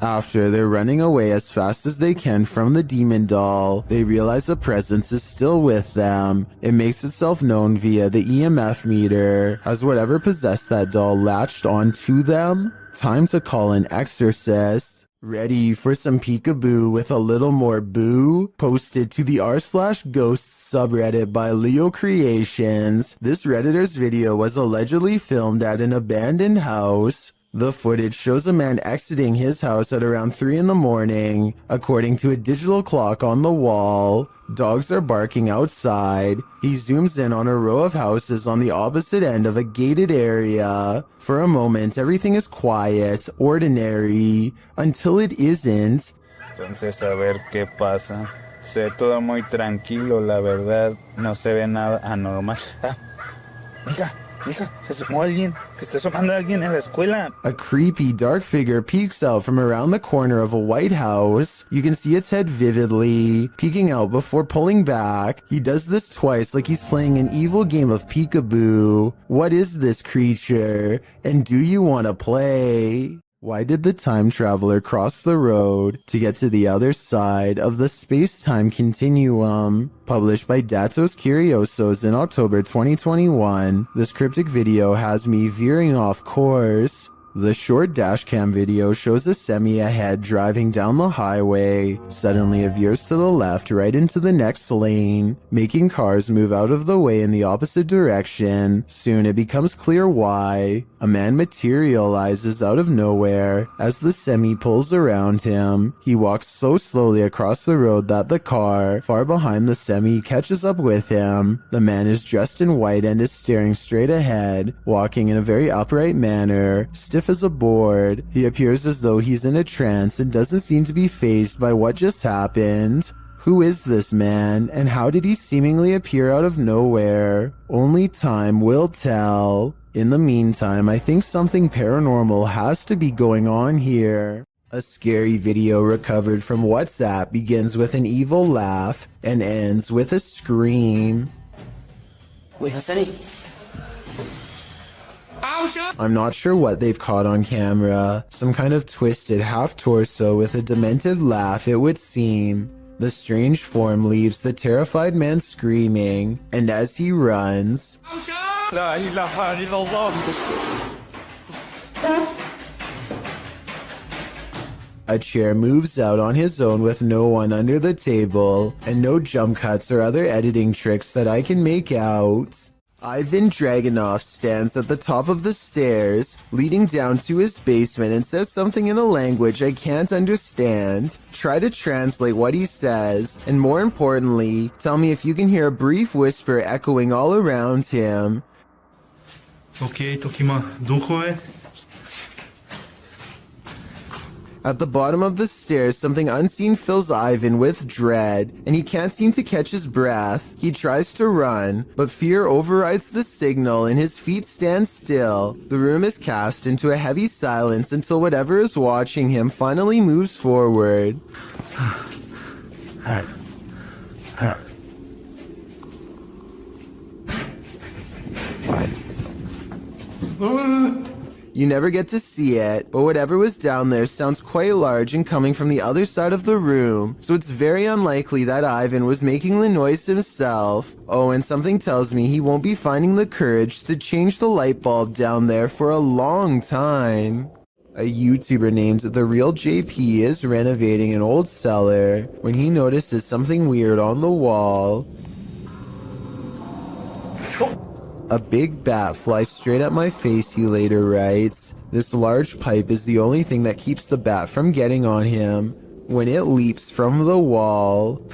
Speaker 1: After they're running away as fast as they can from the demon doll, they realize the presence is still with them. It makes itself known via the EMF meter. Has whatever possessed that doll latched onto them? Time to call an exorcist. Ready for some peekaboo with a little more boo? Posted to the r/ghosts subreddit by Leo Creations. This Redditor's video was allegedly filmed at an abandoned house. The footage shows a man exiting his house at around 3 in the morning, according to a digital clock on the wall. Dogs are barking outside. He zooms in on a row of houses on the opposite end of a gated area. For a moment, everything is quiet, ordinary, until it isn't.
Speaker 8: Entonces, a ver qué pasa. Se ve todo muy tranquilo, la verdad. No se ve nada anormal. Ah, mija, se asomó alguien. Se está asomando alguien en la escuela.
Speaker 1: A creepy dark figure peeks out from around the corner of a white house. You can see its head vividly, peeking out before pulling back. He does this twice like he's playing an evil game of peekaboo. What is this creature? And do you want to play? Why did the time traveler cross the road to get to the other side of the space-time continuum? Published by Datos Curiosos in October 2021, this cryptic video has me veering off course. The short dashcam video shows a semi ahead driving down the highway. Suddenly it veers to the left right into the next lane, making cars move out of the way in the opposite direction. Soon it becomes clear why. A man materializes out of nowhere as the semi pulls around him. He walks so slowly across the road that the car, far behind the semi, catches up with him. The man is dressed in white and is staring straight ahead, walking in a very upright manner, stiff as a board. He appears as though he's in a trance and doesn't seem to be fazed by what just happened. Who is this man, and how did he seemingly appear out of nowhere? Only time will tell. In the meantime, I think something paranormal has to be going on here. A scary video recovered from WhatsApp begins with an evil laugh and ends with a scream.
Speaker 10: Wait, Hassani.
Speaker 1: I'm not sure what they've caught on camera. Some kind of twisted half-torso with a demented laugh, it would seem. The strange form leaves the terrified man screaming, and as he runs, a chair moves out on his own with no one under the table, and no jump cuts or other editing tricks that I can make out. Ivan Dragunov stands at the top of the stairs, leading down to his basement and says something in a language I can't understand. Try to translate what he says, and more importantly, tell me if you can hear a brief whisper echoing all around him.
Speaker 20: Okay, Tokima, Duhoe.
Speaker 1: At the bottom of the stairs, something unseen fills Ivan with dread, and he can't seem to catch his breath. He tries to run, but fear overrides the signal and his feet stand still. The room is cast into a heavy silence until whatever is watching him finally moves forward. You never get to see it, but whatever was down there sounds quite large and coming from the other side of the room, so it's very unlikely that Ivan was making the noise himself. Oh, and something tells me he won't be finding the courage to change the light bulb down there for a long time. A YouTuber named The Real JP is renovating an old cellar when he notices something weird on the wall. A big bat flies straight at my face, he later writes. This large pipe is the only thing that keeps the bat from getting on him when it leaps from the wall.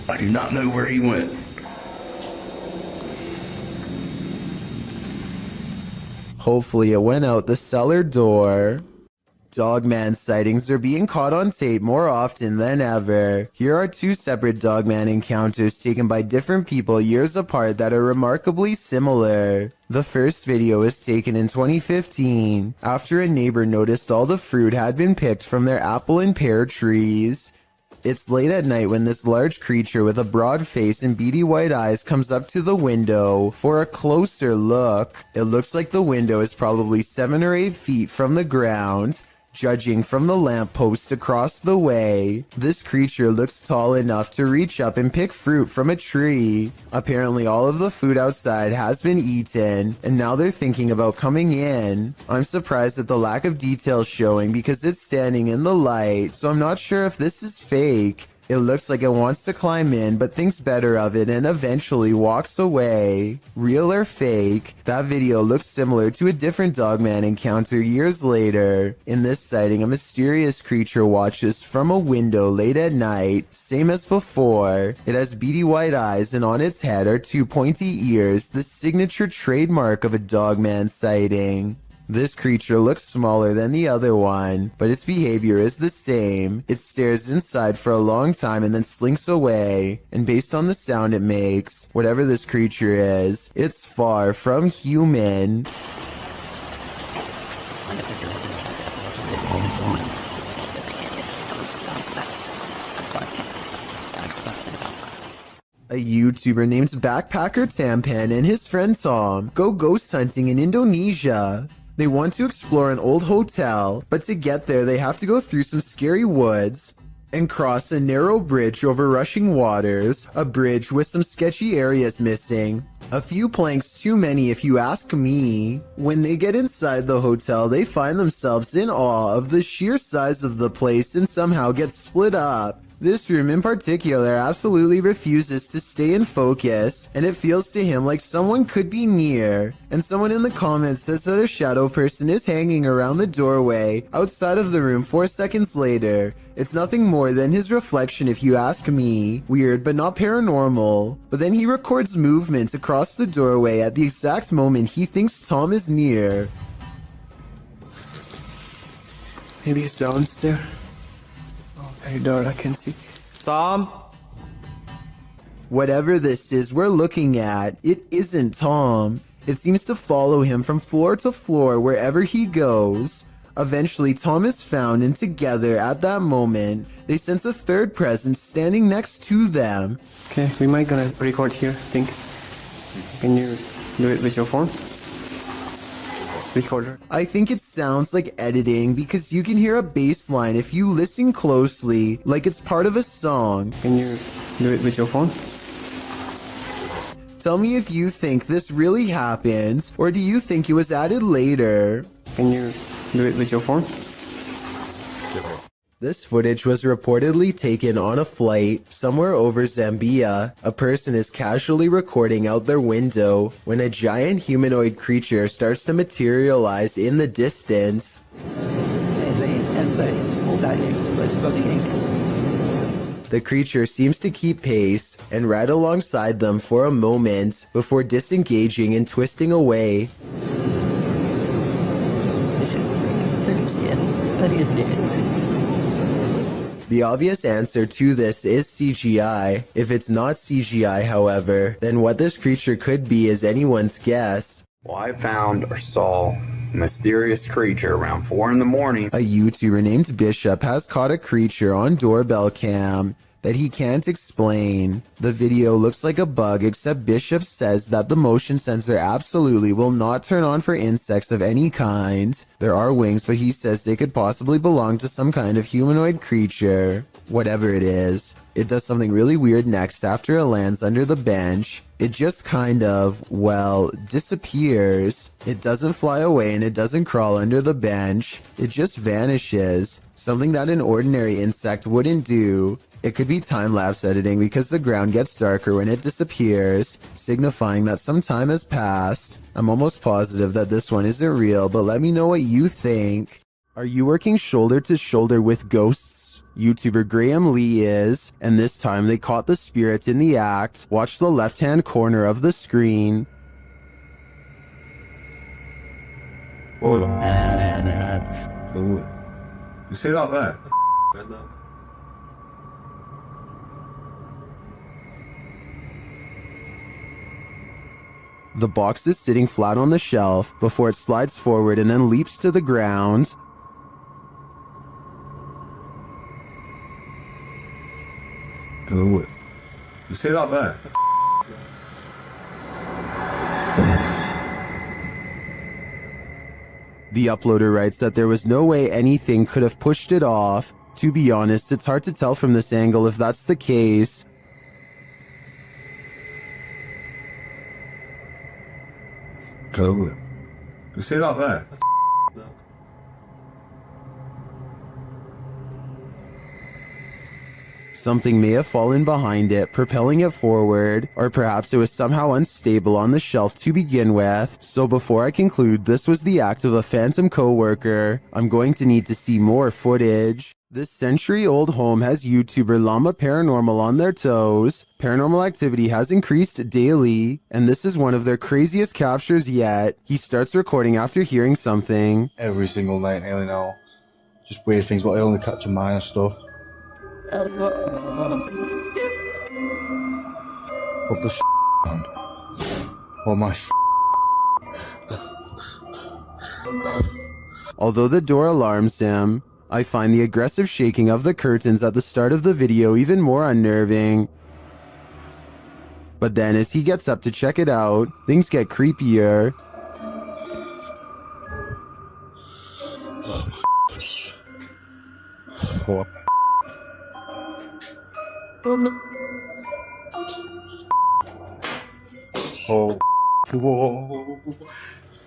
Speaker 4: I do not know where he went.
Speaker 1: Hopefully it went out the cellar door. Dogman sightings are being caught on tape more often than ever. Here are two separate Dogman encounters taken by different people years apart that are remarkably similar. The first video was taken in 2015, after a neighbor noticed all the fruit had been picked from their apple and pear trees. It's late at night when this large creature with a broad face and beady white eyes comes up to the window for a closer look. It looks like the window is probably 7 or 8 feet from the ground. Judging from the lamppost across the way, this creature looks tall enough to reach up and pick fruit from a tree. Apparently all of the food outside has been eaten, and now they're thinking about coming in. I'm surprised at the lack of detail showing because it's standing in the light, so I'm not sure if this is fake. It looks like it wants to climb in, but thinks better of it and eventually walks away. Real or fake, that video looks similar to a different Dogman encounter years later. In this sighting, a mysterious creature watches from a window late at night, same as before. It has beady white eyes and on its head are 2 pointy ears, the signature trademark of a Dogman sighting. This creature looks smaller than the other one, but its behavior is the same. It stares inside for a long time and then slinks away, and based on the sound it makes, whatever this creature is, it's far from human. A YouTuber named Backpacker Tampan and his friend Tom go ghost hunting in Indonesia. They want to explore an old hotel, but to get there they have to go through some scary woods and cross a narrow bridge over rushing waters, a bridge with some sketchy areas missing. A few planks too many if you ask me. When they get inside the hotel, they find themselves in awe of the sheer size of the place and somehow get split up. This room in particular absolutely refuses to stay in focus, and it feels to him like someone could be near. And someone in the comments says that a shadow person is hanging around the doorway outside of the room 4 seconds later. It's nothing more than his reflection if you ask me. Weird, but not paranormal. But then he records movements across the doorway at the exact moment he thinks Tom is near.
Speaker 12: Maybe he's downstairs. Oh, very dark, I can see. Tom?
Speaker 1: Whatever this is we're looking at, it isn't Tom. It seems to follow him from floor to floor wherever he goes. Eventually, Tom is found, and together, at that moment, they sense a third presence standing next to them.
Speaker 17: Okay, we might gonna record here, I think. Can you do it with your phone? Recorder.
Speaker 1: I think it sounds like editing because you can hear a bass line if you listen closely, like it's part of a song.
Speaker 17: Can you do it with your phone?
Speaker 1: Tell me if you think this really happens, or do you think it was added later?
Speaker 17: Can you do it with your phone?
Speaker 1: This footage was reportedly taken on a flight somewhere over Zambia. A person is casually recording out their window when a giant humanoid creature starts to materialize in the distance. The creature seems to keep pace and ride alongside them for a moment before disengaging and twisting away. The obvious answer to this is CGI. If it's not CGI, however, then what this creature could be is anyone's guess.
Speaker 6: Well, I found or saw a mysterious creature around 4 in the morning.
Speaker 1: A YouTuber named Bishop has caught a creature on doorbell cam that he can't explain. The video looks like a bug, except Bishop says that the motion sensor absolutely will not turn on for insects of any kind. There are wings, but he says they could possibly belong to some kind of humanoid creature. Whatever it is, it does something really weird next after it lands under the bench. It just kind of, well, disappears. It doesn't fly away and it doesn't crawl under the bench. It just vanishes. Something that an ordinary insect wouldn't do. It could be time-lapse editing because the ground gets darker when it disappears, signifying that some time has passed. I'm almost positive that this one isn't real, but let me know what you think. Are you working shoulder to shoulder with ghosts? YouTuber Graham Lee is, and this time they caught the spirits in the act. Watch the left-hand corner of the screen.
Speaker 2: You see that there?
Speaker 1: The box is sitting flat on the shelf before it slides forward and then leaps to the ground.
Speaker 2: You see that there?
Speaker 1: The uploader writes that there was no way anything could have pushed it off. To be honest, it's hard to tell from this angle if that's the case.
Speaker 2: You see that there?
Speaker 1: Something may have fallen behind it, propelling it forward, or perhaps it was somehow unstable on the shelf to begin with. So before I conclude this was the act of a phantom coworker, I'm going to need to see more footage. This century-old home has YouTuber Llama Paranormal on their toes. Paranormal activity has increased daily, and this is one of their craziest captures yet. He starts recording after hearing something.
Speaker 2: Every single night nearly now. Just weird things, but I only capture minor stuff. What the man? Oh my
Speaker 1: Although the door alarms him, I find the aggressive shaking of the curtains at the start of the video even more unnerving. But then as he gets up to check it out, things get creepier.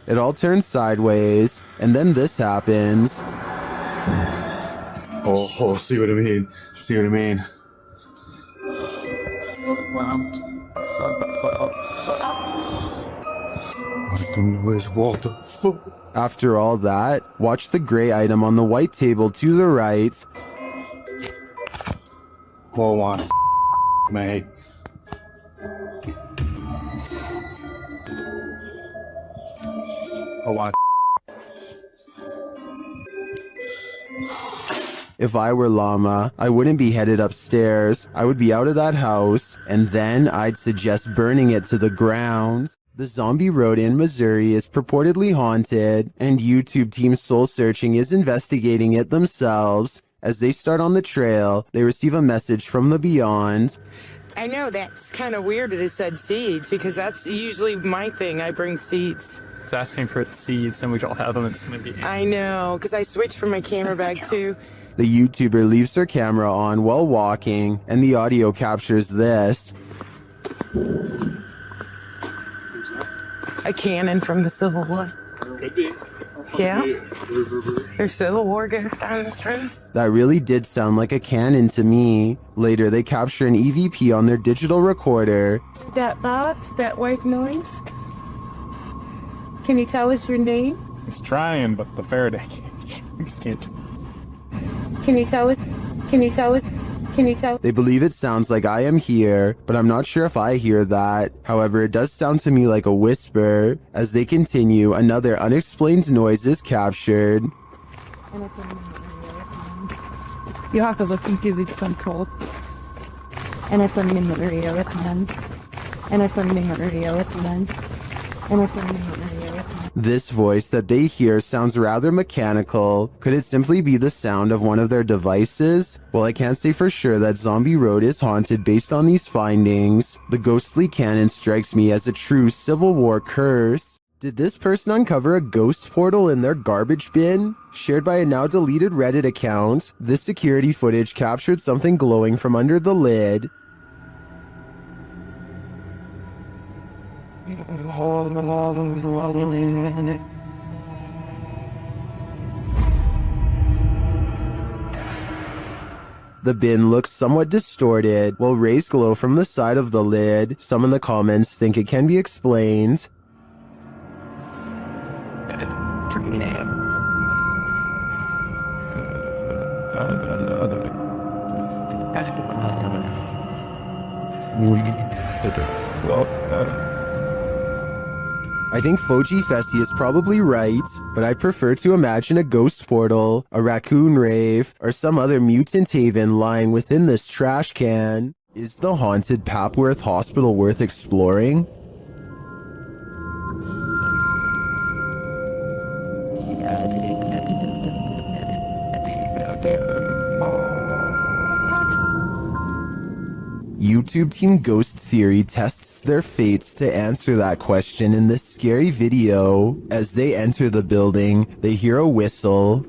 Speaker 1: It all turns sideways, and then this happens.
Speaker 2: See what I mean? See what I mean? What the fuck?
Speaker 1: After all that, watch the gray item on the white table to the right.
Speaker 2: Oh my mate. Oh my.
Speaker 1: If I were Llama, I wouldn't be headed upstairs. I would be out of that house, and then I'd suggest burning it to the ground. The zombie road in Missouri is purportedly haunted, and YouTube Team Soul Searching is investigating it themselves. As they start on the trail, they receive a message from the beyond.
Speaker 14: I know that's kind of weird that it said seeds, because that's usually my thing. I bring seeds.
Speaker 12: It's asking for seeds, and we all have them. It's gonna be.
Speaker 14: I know, because I switched from my camera bag too.
Speaker 1: The YouTuber leaves her camera on while walking, and the audio captures this.
Speaker 14: A cannon from the Civil War.
Speaker 12: Could be.
Speaker 14: Yeah? There's Civil War ghost down in this room?
Speaker 1: That really did sound like a cannon to me. Later, they capture an EVP on their digital recorder.
Speaker 14: That box, that white noise? Can you tell us your name?
Speaker 15: He's trying, but the Faraday can't.
Speaker 14: Can you tell it? Can you tell it? Can you tell?
Speaker 1: They believe it sounds like I am here, but I'm not sure if I hear that. However, it does sound to me like a whisper. As they continue, another unexplained noise is captured.
Speaker 5: You have to look into the control. And it's a memory of it, man. And it's a memory of it, man. And it's a memory of it.
Speaker 1: This voice that they hear sounds rather mechanical. Could it simply be the sound of one of their devices? Well, I can't say for sure that Zombie Road is haunted based on these findings. The ghostly cannon strikes me as a true Civil War curse. Did this person uncover a ghost portal in their garbage bin? Shared by a now deleted Reddit account, this security footage captured something glowing from under the lid. The bin looks somewhat distorted, while rays glow from the side of the lid. Some in the comments think it can be explained. I think Foji Fessy is probably right, but I prefer to imagine a ghost portal, a raccoon rave, or some other mutant haven lying within this trash can. Is the haunted Papworth Hospital worth exploring? YouTube Team Ghost Theory tests their fates to answer that question in this scary video. As they enter the building, they hear a whistle.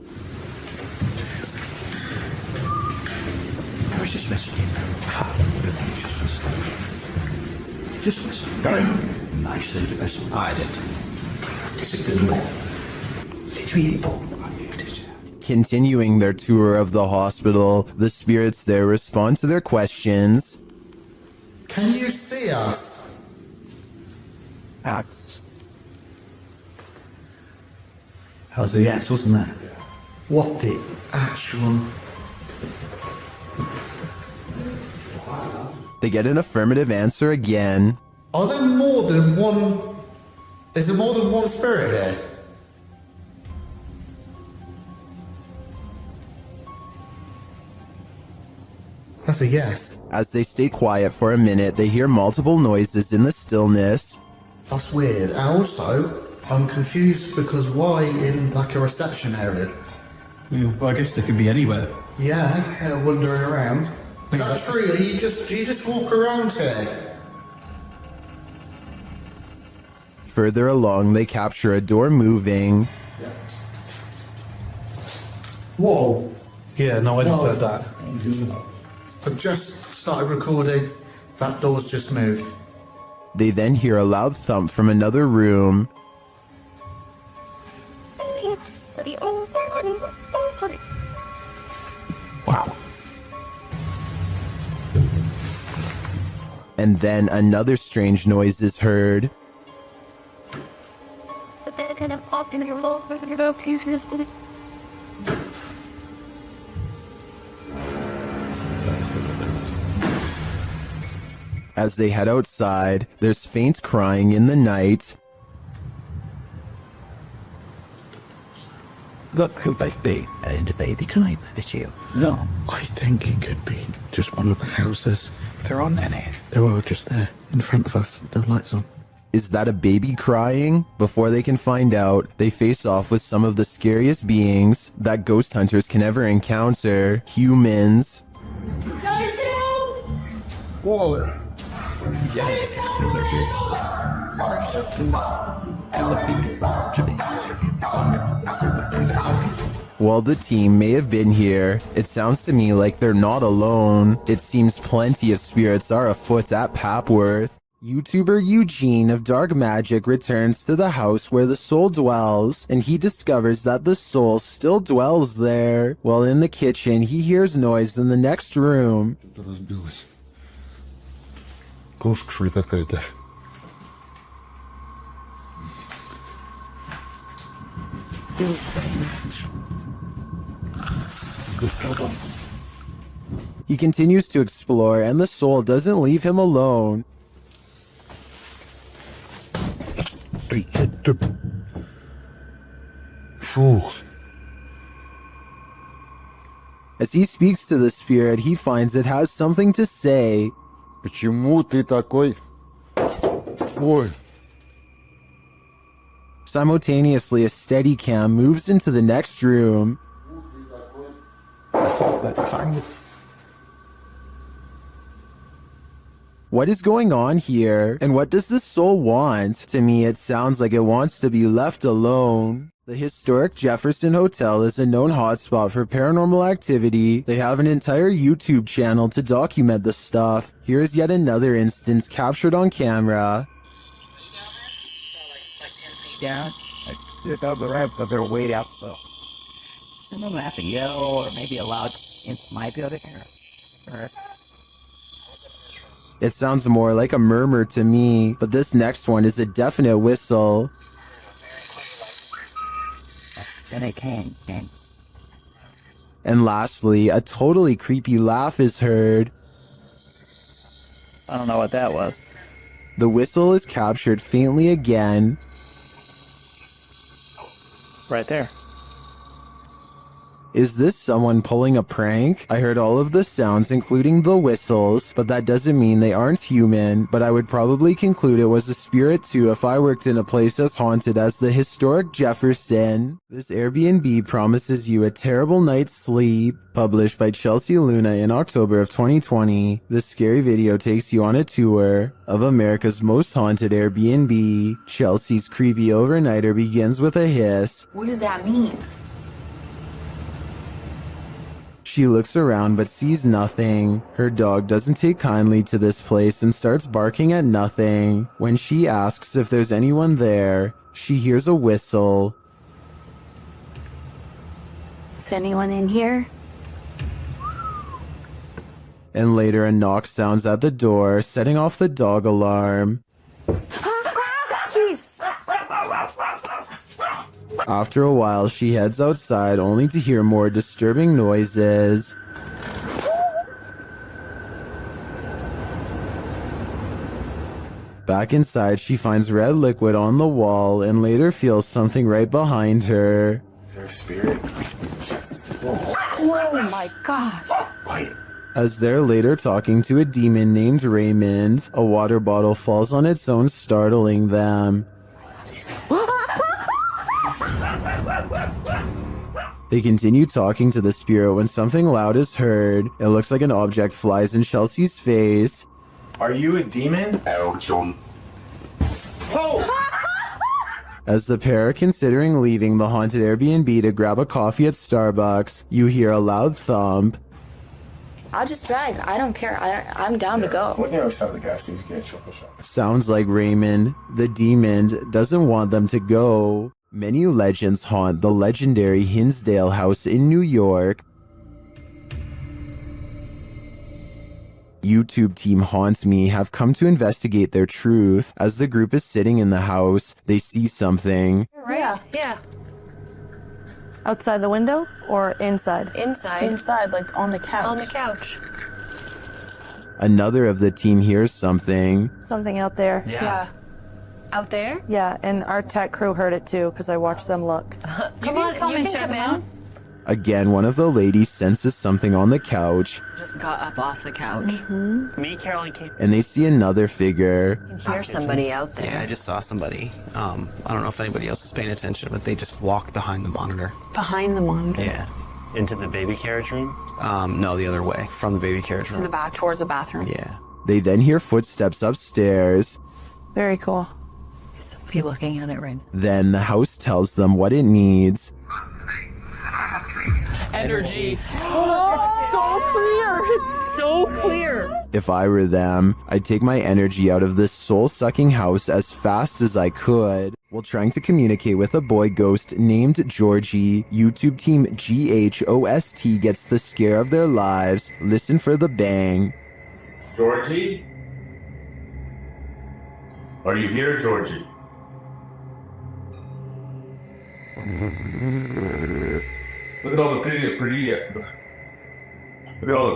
Speaker 4: Just listen. Just listen. Very nice and listen. I did. Is it good more? Did we inform?
Speaker 1: Continuing their tour of the hospital, the spirits there respond to their questions.
Speaker 2: Can you see us?
Speaker 4: That was the yes, wasn't that?
Speaker 2: What the actual...
Speaker 1: They get an affirmative answer again.
Speaker 2: Are there more than one... Is there more than one spirit here? That's a yes.
Speaker 1: As they stay quiet for a minute, they hear multiple noises in the stillness.
Speaker 2: That's weird. And also, I'm confused because why in like a reception area?
Speaker 20: Well, I guess they could be anywhere.
Speaker 2: Yeah, wandering around. Is that true? Do you just walk around here?
Speaker 1: Further along, they capture a door moving.
Speaker 2: Whoa.
Speaker 20: Yeah, no, I just heard that.
Speaker 2: I've just started recording. That door's just moved.
Speaker 1: They then hear a loud thump from another room.
Speaker 4: Wow.
Speaker 1: And then another strange noise is heard. As they head outside, there's faint crying in the night.
Speaker 4: Look who they've been in the baby climb this year. No. I think it could be just one of the houses. There aren't any. They were just there in front of us. The lights on.
Speaker 1: Is that a baby crying? Before they can find out, they face off with some of the scariest beings that ghost hunters can ever encounter. Humans.
Speaker 20: Whoa.
Speaker 1: While the team may have been here, it sounds to me like they're not alone. It seems plenty of spirits are afoot at Papworth. YouTuber Eugene of Dark Magic returns to the house where the soul dwells, and he discovers that the soul still dwells there. While in the kitchen, he hears noise in the next room. He continues to explore, and the soul doesn't leave him alone. As he speaks to the spirit, he finds it has something to say.
Speaker 16: Почему ты такой? Ой.
Speaker 1: Simultaneously, a Steadicam moves into the next room. What is going on here? And what does this soul want? To me, it sounds like it wants to be left alone. The historic Jefferson Hotel is a known hotspot for paranormal activity. They have an entire YouTube channel to document the stuff. Here is yet another instance captured on camera.
Speaker 4: Down. They're above the ramp, but they're way out though. Someone will have to yell or maybe a loud might be able to hear.
Speaker 1: It sounds more like a murmur to me, but this next one is a definite whistle.
Speaker 4: Then it came.
Speaker 1: And lastly, a totally creepy laugh is heard.
Speaker 4: I don't know what that was.
Speaker 1: The whistle is captured faintly again.
Speaker 4: Right there.
Speaker 1: Is this someone pulling a prank? I heard all of the sounds, including the whistles, but that doesn't mean they aren't human. But I would probably conclude it was a spirit too if I worked in a place as haunted as the historic Jefferson. This Airbnb promises you a terrible night's sleep. Published by Chelsea Luna in October of 2020, this scary video takes you on a tour of America's most haunted Airbnb. Chelsea's creepy overnighter begins with a hiss.
Speaker 9: What does that mean?
Speaker 1: She looks around but sees nothing. Her dog doesn't take kindly to this place and starts barking at nothing. When she asks if there's anyone there, she hears a whistle.
Speaker 13: Is anyone in here?
Speaker 1: And later a knock sounds at the door, setting off the dog alarm.
Speaker 13: Jeez.
Speaker 1: After a while, she heads outside only to hear more disturbing noises. Back inside, she finds red liquid on the wall and later feels something right behind her.
Speaker 16: Is there a spirit?
Speaker 13: Oh my god.
Speaker 1: As they're later talking to a demon named Raymond, a water bottle falls on its own, startling them. They continue talking to the spirit when something loud is heard. It looks like an object flies in Chelsea's face.
Speaker 16: Are you a demon?
Speaker 1: As the pair are considering leaving the haunted Airbnb to grab a coffee at Starbucks, you hear a loud thump.
Speaker 11: I'll just drive. I don't care. I'm down to go.
Speaker 16: What near side of the gas station get a chocolate shop?
Speaker 1: Sounds like Raymond, the demon, doesn't want them to go. Many legends haunt the legendary Hinsdale house in New York. YouTube team Haunts Me have come to investigate their truth. As the group is sitting in the house, they see something.
Speaker 5: Right? Yeah. Outside the window or inside?
Speaker 9: Inside.
Speaker 5: Inside, like on the couch.
Speaker 9: On the couch.
Speaker 1: Another of the team hears something.
Speaker 5: Something out there.
Speaker 9: Yeah. Out there?
Speaker 5: Yeah, and our tech crew heard it too because I watched them look.
Speaker 9: Come on, you can come in.
Speaker 1: Again, one of the ladies senses something on the couch,
Speaker 9: Just got up off the couch.
Speaker 10: Me, Caroline, came.
Speaker 1: and they see another figure.
Speaker 9: You can hear somebody out there.
Speaker 10: Yeah, I just saw somebody. I don't know if anybody else is paying attention, but they just walked behind the monitor.
Speaker 9: Behind the monitor.
Speaker 10: Yeah.
Speaker 22: Into the baby carriage room?
Speaker 10: No, the other way, from the baby carriage
Speaker 9: To
Speaker 10: room.
Speaker 9: the back, towards the bathroom.
Speaker 10: Yeah.
Speaker 1: They then hear footsteps upstairs.
Speaker 5: Very cool.
Speaker 9: Is somebody looking at it right now?
Speaker 1: Then the house tells them what it needs.
Speaker 10: Energy.
Speaker 5: so clear. It's so clear.
Speaker 1: If I were them, I'd take my energy out of this soul-sucking house as fast as I could. While trying to communicate with a boy ghost named Georgie, YouTube team GHOST gets the scare of their lives. Listen for the bang.
Speaker 7: Georgie? Are you here, Georgie? Look at all the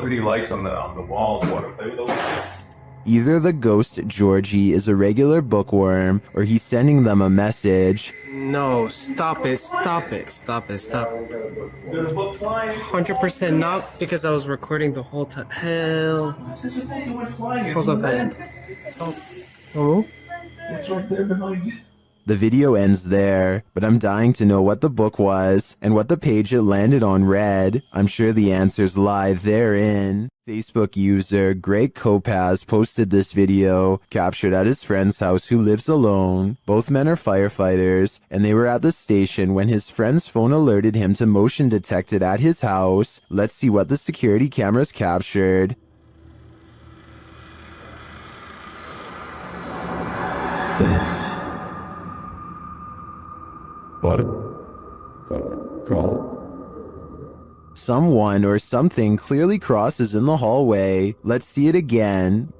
Speaker 7: pretty lights on the walls. Want to play with those lights?
Speaker 1: Either the ghost Georgie is a regular bookworm, or he's sending them a message.
Speaker 12: No, stop it, stop it, stop it, stop. 100% not, because I was recording the whole time. Hell. Hold up, man. Oh?
Speaker 7: What's right there behind you?
Speaker 1: The video ends there, but I'm dying to know what the book was and what the page it landed on read. I'm sure the answers lie therein. Facebook user Greg Kopaz posted this video, captured at his friend's house who lives alone. Both men are firefighters, and they were at the station when his friend's phone alerted him to motion detected at his house. Let's see what the security cameras captured. Someone or something clearly crosses in the hallway. Let's see it again.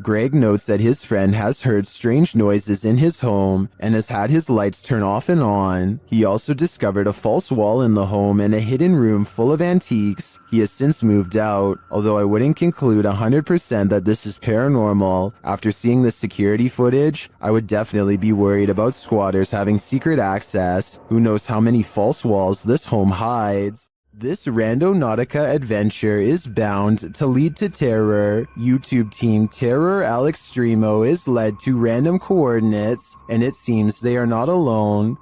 Speaker 1: Greg notes that his friend has heard strange noises in his home and has had his lights turn off and on. He also discovered a false wall in the home and a hidden room full of antiques. He has since moved out, although I wouldn't conclude 100% that this is paranormal. After seeing the security footage, I would definitely be worried about squatters having secret access. Who knows how many false walls this home hides. This Randonautica adventure is bound to lead to terror. YouTube team Terror Al Extremo is led to random coordinates, and it seems they are not alone.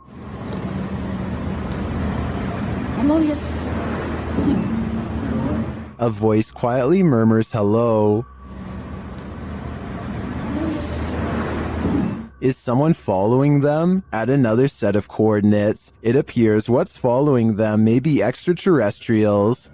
Speaker 1: A voice quietly murmurs hello. Is someone following them? At another set of coordinates, it appears what's following them may be extraterrestrials.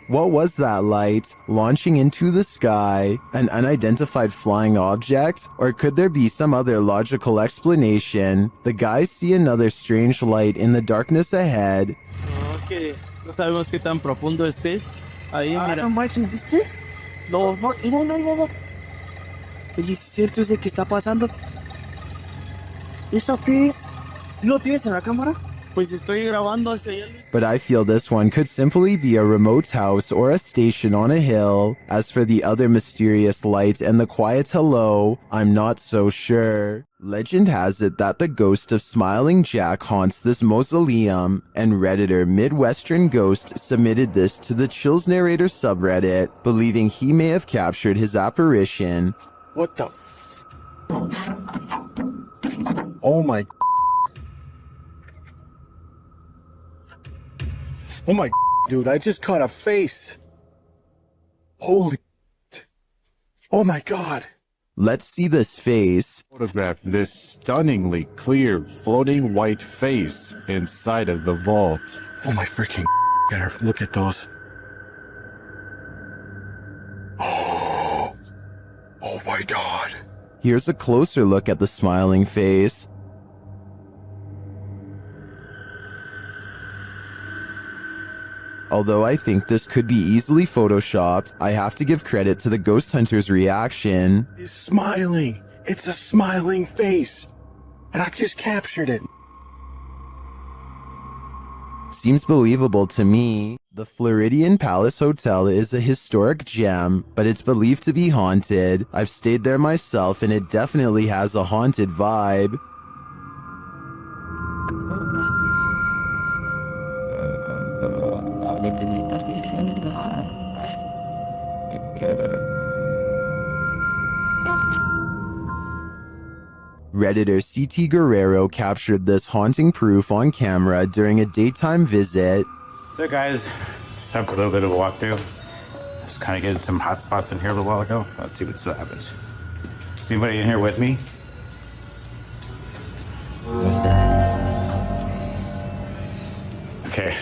Speaker 1: What was that light launching into the sky? An unidentified flying object? Or could there be some other logical explanation? The guys see another strange light in the darkness ahead.
Speaker 18: No, es que no sabemos qué tan profundo esté. Ahí, mira.
Speaker 12: No manches, ¿viste? No, no. Oye, ¿es cierto ese que está pasando? ¿Eso qué es? ¿Sí lo tienes en la cámara?
Speaker 18: Pues estoy grabando hacia allá.
Speaker 1: But I feel this one could simply be a remote house or a station on a hill. As for the other mysterious light and the quiet hello, I'm not so sure. Legend has it that the ghost of Smiling Jack haunts this mausoleum, and Redditor Midwestern Ghost submitted this to the Chills Narrator subreddit, believing he may have captured his apparition.
Speaker 2: What the Oh my. Oh my, dude, I just caught a face. Holy. Oh my God.
Speaker 1: Let's see this face.
Speaker 15: Photograph this stunningly clear floating white face inside of the vault.
Speaker 2: Oh my freaking God, look at those. Oh my God.
Speaker 1: Here's a closer look at the smiling face. Although I think this could be easily photoshopped, I have to give credit to the ghost hunter's reaction.
Speaker 2: It's smiling. It's a smiling face. And I just captured it.
Speaker 1: Seems believable to me. The Floridian Palace Hotel is a historic gem, but it's believed to be haunted. I've stayed there myself and it definitely has a haunted vibe. Redditor CT Guerrero captured this haunting proof on camera during a daytime visit.
Speaker 19: So guys, just have a little bit of a walkthrough. Just kind of getting some hot spots in here a little while ago. Let's see what still happens. Is anybody in here with me? Okay.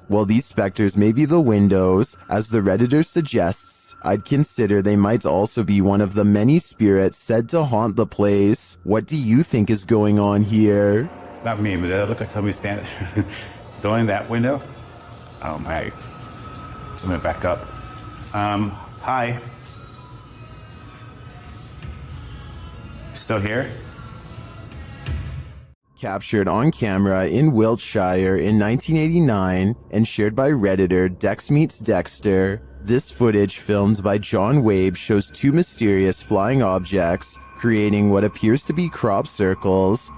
Speaker 1: While these specters may be the windows, as the Redditor suggests, I'd consider they might also be one of the many spirits said to haunt the place. What do you think is going on here?
Speaker 19: It's not me, but it looks like somebody standing in that window. Oh my. Let me back up. Hi. Still here?
Speaker 1: Captured on camera in Wiltshire in 1989 and shared by Redditor Dex Meets Dexter, this footage filmed by John Wabe shows two mysterious flying objects creating what appears to be crop circles.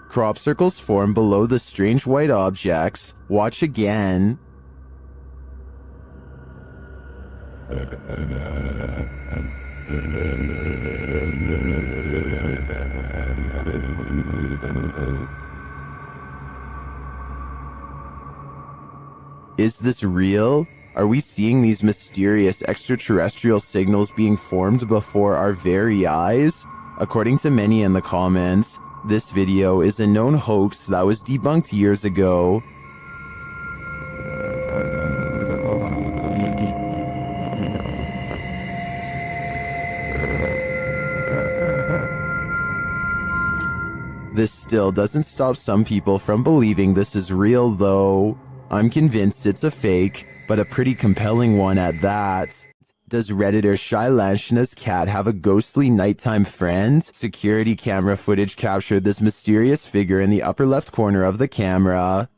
Speaker 1: Crop circles form below the strange white objects. Watch again. Is this real? Are we seeing these mysterious extraterrestrial signals being formed before our very eyes? According to many in the comments, this video is a known hoax that was debunked years ago. This still doesn't stop some people from believing this is real though. I'm convinced it's a fake, but a pretty compelling one at that. Does Redditor Shailanshna's cat have a ghostly nighttime friend? Security camera footage captured this mysterious figure in the upper left corner of the camera.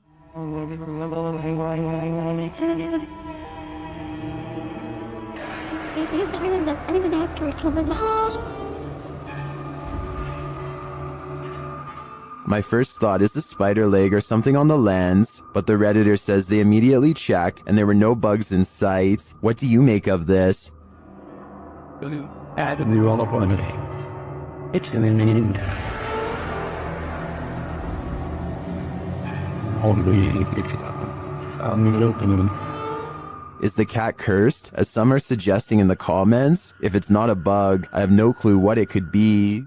Speaker 1: My first thought is a spider leg or something on the lens, but the Redditor says they immediately checked and there were no bugs in sight. What do you make of this? Is the cat cursed, as some are suggesting in the comments? If it's not a bug, I have no clue what it could be.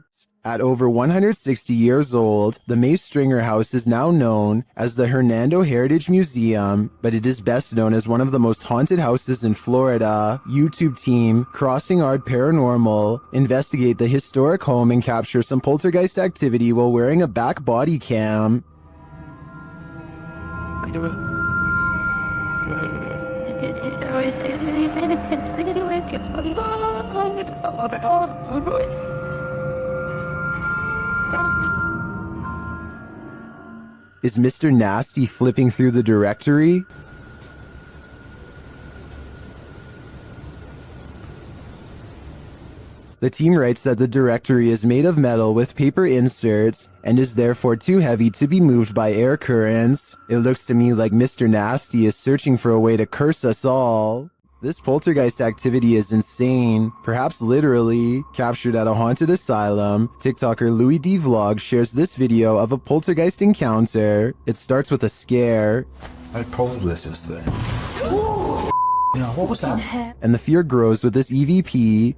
Speaker 1: At over 160 years old, the May Stringer House is now known as the Hernando Heritage Museum, but it is best known as one of the most haunted houses in Florida. YouTube team Crossing Art Paranormal investigate the historic home and capture some poltergeist activity while wearing a back body cam. Is Mr. Nasty flipping through the directory? The team writes that the directory is made of metal with paper inserts and is therefore too heavy to be moved by air currents. It looks to me like Mr. Nasty is searching for a way to curse us all. This poltergeist activity is insane, perhaps literally. Captured at a haunted asylum, TikToker Louis D Vlog shares this video of a poltergeist encounter. It starts with a scare.
Speaker 16: I told this yesterday.
Speaker 10: Yeah, what was that?
Speaker 1: And the fear grows with this EVP.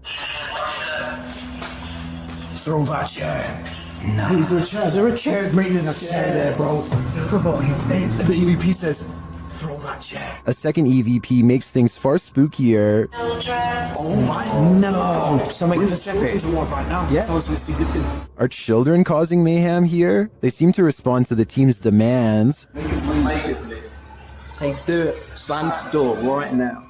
Speaker 10: Throw that chair. No. Is there a chair? There's a chair there, bro. Come on. The EVP says, throw that chair.
Speaker 1: A second EVP makes things far spookier.
Speaker 10: Oh my. No. Somebody in the second. Right now. Yeah.
Speaker 1: Are children causing mayhem here? They seem to respond to the team's demands.
Speaker 10: Hey, do it. Slam the door right now.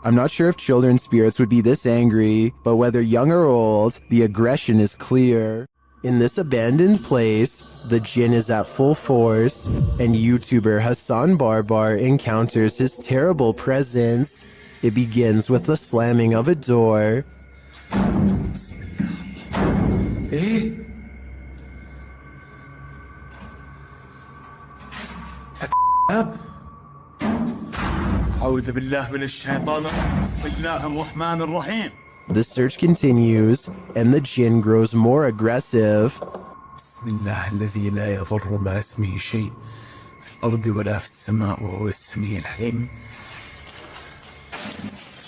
Speaker 1: I'm not sure if children's spirits would be this angry, but whether young or old, the aggression is clear. In this abandoned place, the jinn is at full force, and YouTuber Hassan Barbar encounters his terrible presence. It begins with the slamming of a door.
Speaker 4: أعوذ بالله من الشيطان بسم الله الرحمن الرحيم.
Speaker 1: The search continues, and the jinn grows more aggressive.
Speaker 4: بسم الله الذي لا يضر مع اسمه شيء في الأرض ولا في السماء وهو السميع العليم.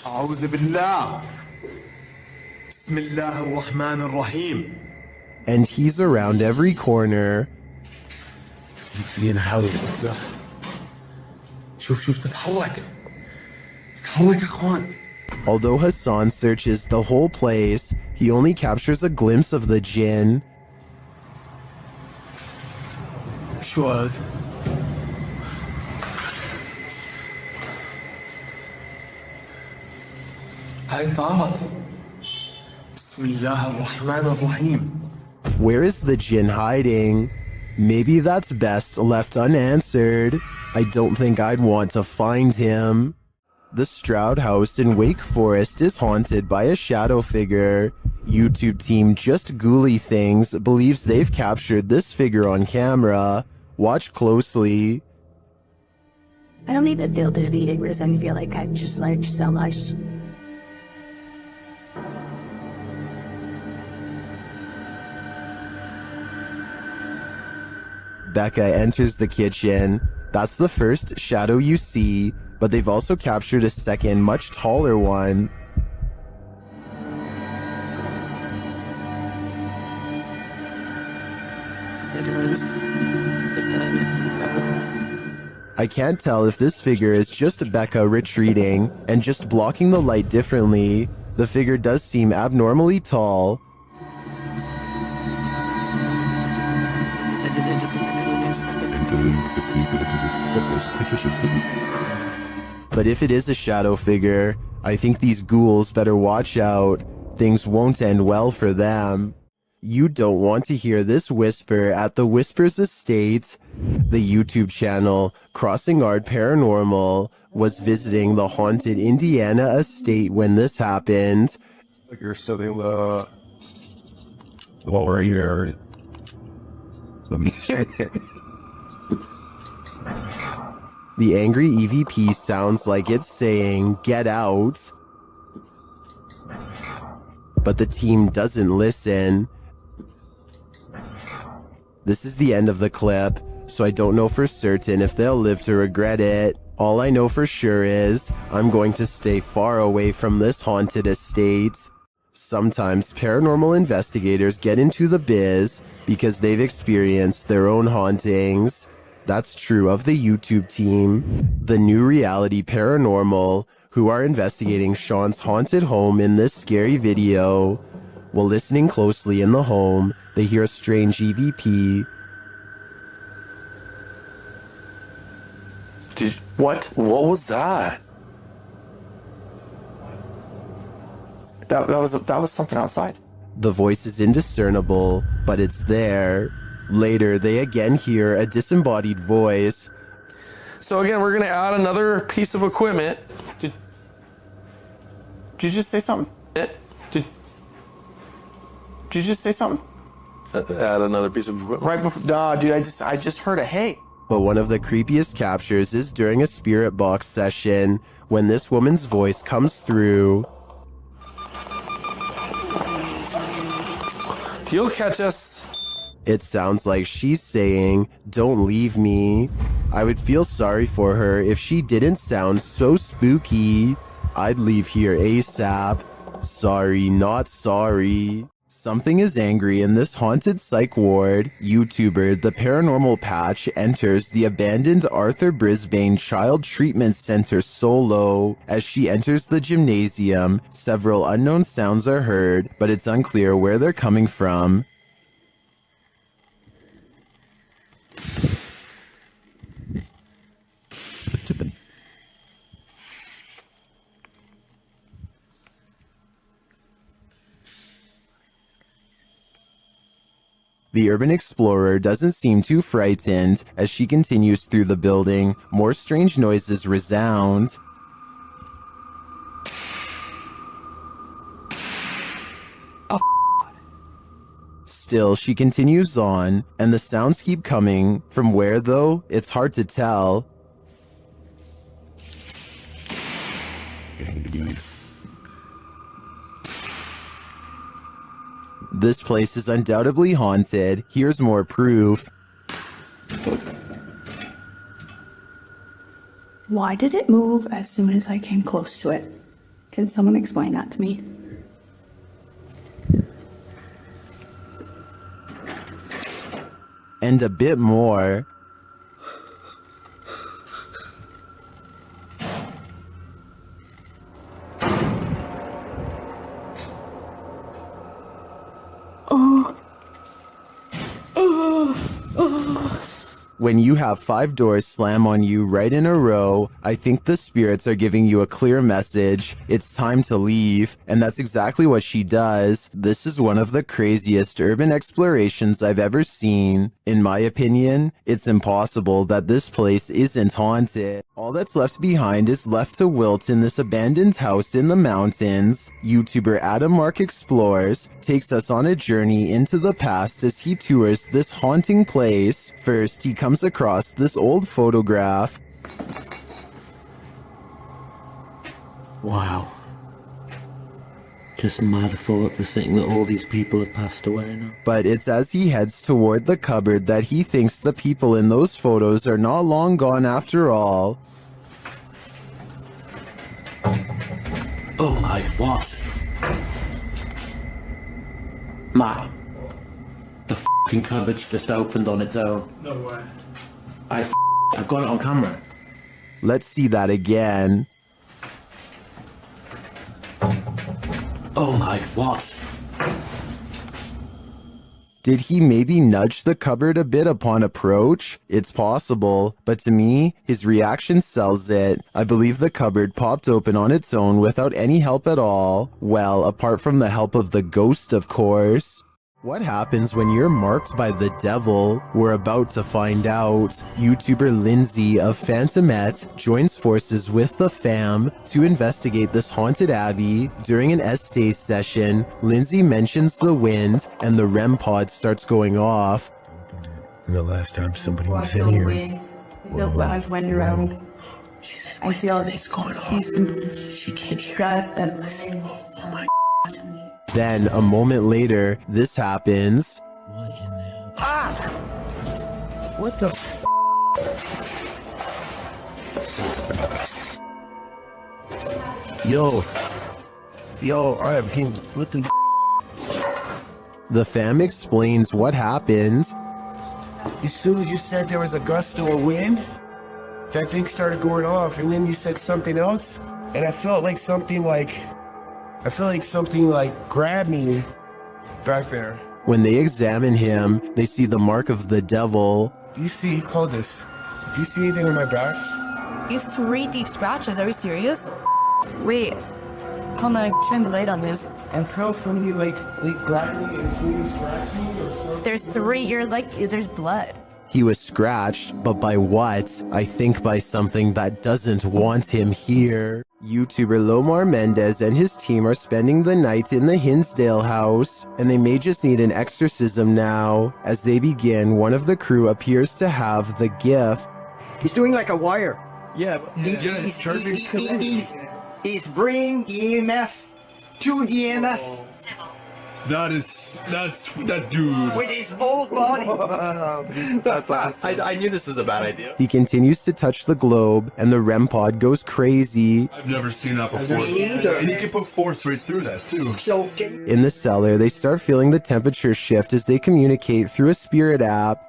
Speaker 4: أعوذ بالله بسم الله الرحمن الرحيم.
Speaker 1: And he's around every corner.
Speaker 4: شوف تتحرك يا اخوان.
Speaker 1: Although Hassan searches the whole place, he only captures a glimpse of the jinn.
Speaker 4: شو هذا؟ هاي طارت. بسم الله الرحمن الرحيم.
Speaker 1: Where is the jinn hiding? Maybe that's best left unanswered. I don't think I'd want to find him. The Stroud House in Wake Forest is haunted by a shadow figure. YouTube team Just Ghouly Things believes they've captured this figure on camera. Watch closely.
Speaker 13: I don't even feel defeated because I feel like I've just learned so much.
Speaker 1: Becca enters the kitchen. That's the first shadow you see, but they've also captured a second, much taller one. I can't tell if this figure is just Becca retreating and just blocking the light differently. The figure does seem abnormally tall. But if it is a shadow figure, I think these ghouls better watch out. Things won't end well for them. You don't want to hear this whisper at the Whispers Estate. The YouTube channel Crossing Art Paranormal was visiting the haunted Indiana estate when this happened.
Speaker 7: You're sitting lower here. Let me
Speaker 1: The angry EVP sounds like it's saying, "Get out." But the team doesn't listen. This is the end of the clip, so I don't know for certain if they'll live to regret it. All I know for sure is I'm going to stay far away from this haunted estate. Sometimes paranormal investigators get into the biz because they've experienced their own hauntings. That's true of the YouTube team, the New Reality Paranormal, who are investigating Sean's haunted home in this scary video. While listening closely in the home, they hear a strange EVP.
Speaker 3: What was that? That was something outside.
Speaker 1: The voice is indiscernible, but it's there. Later, they again hear a disembodied voice.
Speaker 3: So again, we're gonna add another piece of equipment. Did you just say something? Did you just say something? Add another piece of equipment. Right before. Nah, dude, I just heard a hey.
Speaker 1: But one of the creepiest captures is during a spirit box session when this woman's voice comes through.
Speaker 3: You'll catch us.
Speaker 1: It sounds like she's saying, "Don't leave me." I would feel sorry for her if she didn't sound so spooky. I'd leave here ASAP. Sorry, not sorry. Something is angry in this haunted psych ward. YouTuber The Paranormal Patch enters the abandoned Arthur Brisbane Child Treatment Center solo. As she enters the gymnasium, several unknown sounds are heard, but it's unclear where they're coming from. The urban explorer doesn't seem too frightened. As she continues through the building, more strange noises resound. Still, she continues on, and the sounds keep coming. From where, though, it's hard to tell. This place is undoubtedly haunted. Here's more proof.
Speaker 13: Why did it move as soon as I came close to it? Can someone explain that to me?
Speaker 1: And a bit more. When you have 5 doors slam on you right in a row, I think the spirits are giving you a clear message. It's time to leave. And that's exactly what she does. This is one of the craziest urban explorations I've ever seen. In my opinion, it's impossible that this place isn't haunted. All that's left behind is left to wilt in this abandoned house in the mountains. YouTuber Adam Mark Explores takes us on a journey into the past as he tours this haunting place. First, he comes across this old photograph.
Speaker 4: Wow. Just mad thought to think that all these people have passed away now.
Speaker 1: But it's as he heads toward the cupboard that he thinks the people in those photos are not long gone after all.
Speaker 4: Oh my, what? Ma. The fucking cupboard's just opened on its own.
Speaker 20: No way.
Speaker 4: I've got it on camera.
Speaker 1: Let's see that again.
Speaker 4: Oh my, what?
Speaker 1: Did he maybe nudge the cupboard a bit upon approach? It's possible, but to me, his reaction sells it. I believe the cupboard popped open on its own without any help at all. Well, apart from the help of the ghost, of course. What happens when you're marked by the devil? We're about to find out. YouTuber Lindsay of Phantomette joins forces with the fam to investigate this haunted abbey. During an Estee session, Lindsay mentions the wind and the REM pod starts going off.
Speaker 16: The last time somebody was in here.
Speaker 5: Feels like I've went around. I feel it's going on. She can't hear and listen. Oh my.
Speaker 1: Then, a moment later, this happens.
Speaker 4: What the Yo, alright, what the
Speaker 1: The fam explains what happens.
Speaker 10: As soon as you said there was a gust of wind, that thing started going off, and then you said something else, and I felt like something grabbed me back there.
Speaker 1: When they examine him, they see the mark of the devil.
Speaker 10: Do you see, hold this, do you see anything on my back?
Speaker 5: You have 3 deep scratches. Are you serious? Wait. Hold on, shine the light on this.
Speaker 10: And felt somebody like grabbed me and really scratched me or something.
Speaker 5: There's 3. You're like, there's blood.
Speaker 1: He was scratched, but by what? I think by something that doesn't want him here. YouTuber Lomar Mendez and his team are spending the night in the Hinsdale house, and they may just need an exorcism now. As they begin, one of the crew appears to have the gift.
Speaker 8: He's doing like a wire.
Speaker 10: Yeah,
Speaker 8: He's bringing EMF to EMF.
Speaker 20: That's that dude.
Speaker 8: With his whole body.
Speaker 22: That's awesome. I knew this was a bad idea.
Speaker 1: He continues to touch the globe, and the REM pod goes crazy.
Speaker 20: I've never seen that before. And you can put force right through that too.
Speaker 1: In the cellar, they start feeling the temperature shift as they communicate through a spirit app.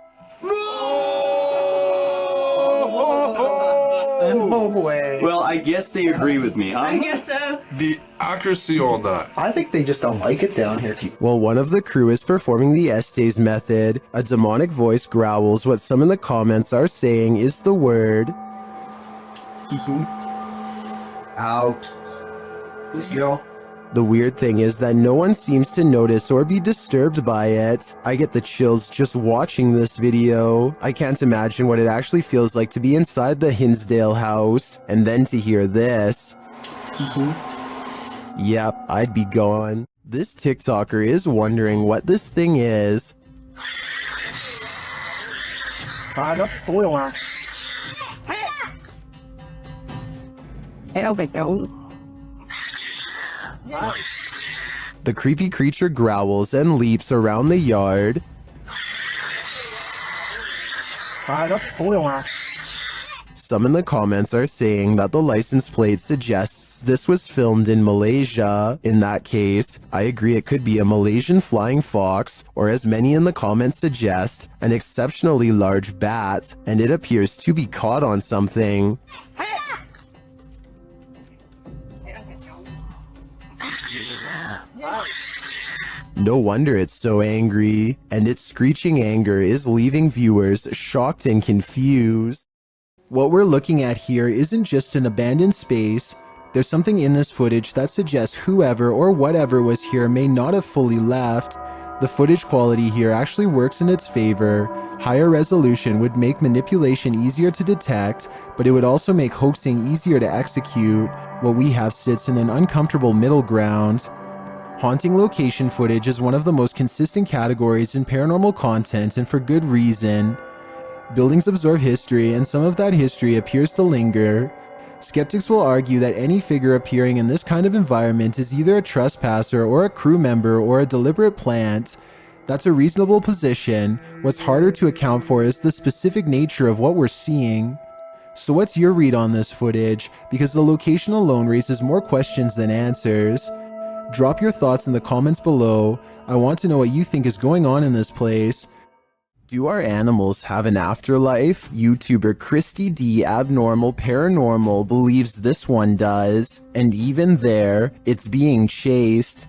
Speaker 8: No way.
Speaker 22: Well, I guess they agree with me, huh?
Speaker 5: I guess so.
Speaker 20: The accuracy on that.
Speaker 8: I think they just don't like it down here.
Speaker 1: While one of the crew is performing the Estes method, a demonic voice growls what some in the comments are saying is the word
Speaker 8: out. Yo.
Speaker 1: The weird thing is that no one seems to notice or be disturbed by it. I get the chills just watching this video. I can't imagine what it actually feels like to be inside the Hinsdale house, and then to hear this. Yep, I'd be gone. This TikToker is wondering what this thing is. The creepy creature growls and leaps around the yard. Some in the comments are saying that the license plate suggests this was filmed in Malaysia. In that case, I agree it could be a Malaysian flying fox, or as many in the comments suggest, an exceptionally large bat, and it appears to be caught on something. No wonder it's so angry, and its screeching anger is leaving viewers shocked and confused. What we're looking at here isn't just an abandoned space. There's something in this footage that suggests whoever or whatever was here may not have fully left. The footage quality here actually works in its favor. Higher resolution would make manipulation easier to detect, but it would also make hoaxing easier to execute. What we have sits in an uncomfortable middle ground. Haunting location footage is one of the most consistent categories in paranormal content, and for good reason. Buildings absorb history, and some of that history appears to linger. Skeptics will argue that any figure appearing in this kind of environment is either a trespasser or a crew member or a deliberate plant. That's a reasonable position. What's harder to account for is the specific nature of what we're seeing. So what's your read on this footage? Because the location alone raises more questions than answers. Drop your thoughts in the comments below. I want to know what you think is going on in this place. Do our animals have an afterlife? YouTuber Christy D Abnormal Paranormal believes this one does, and even there, it's being chased.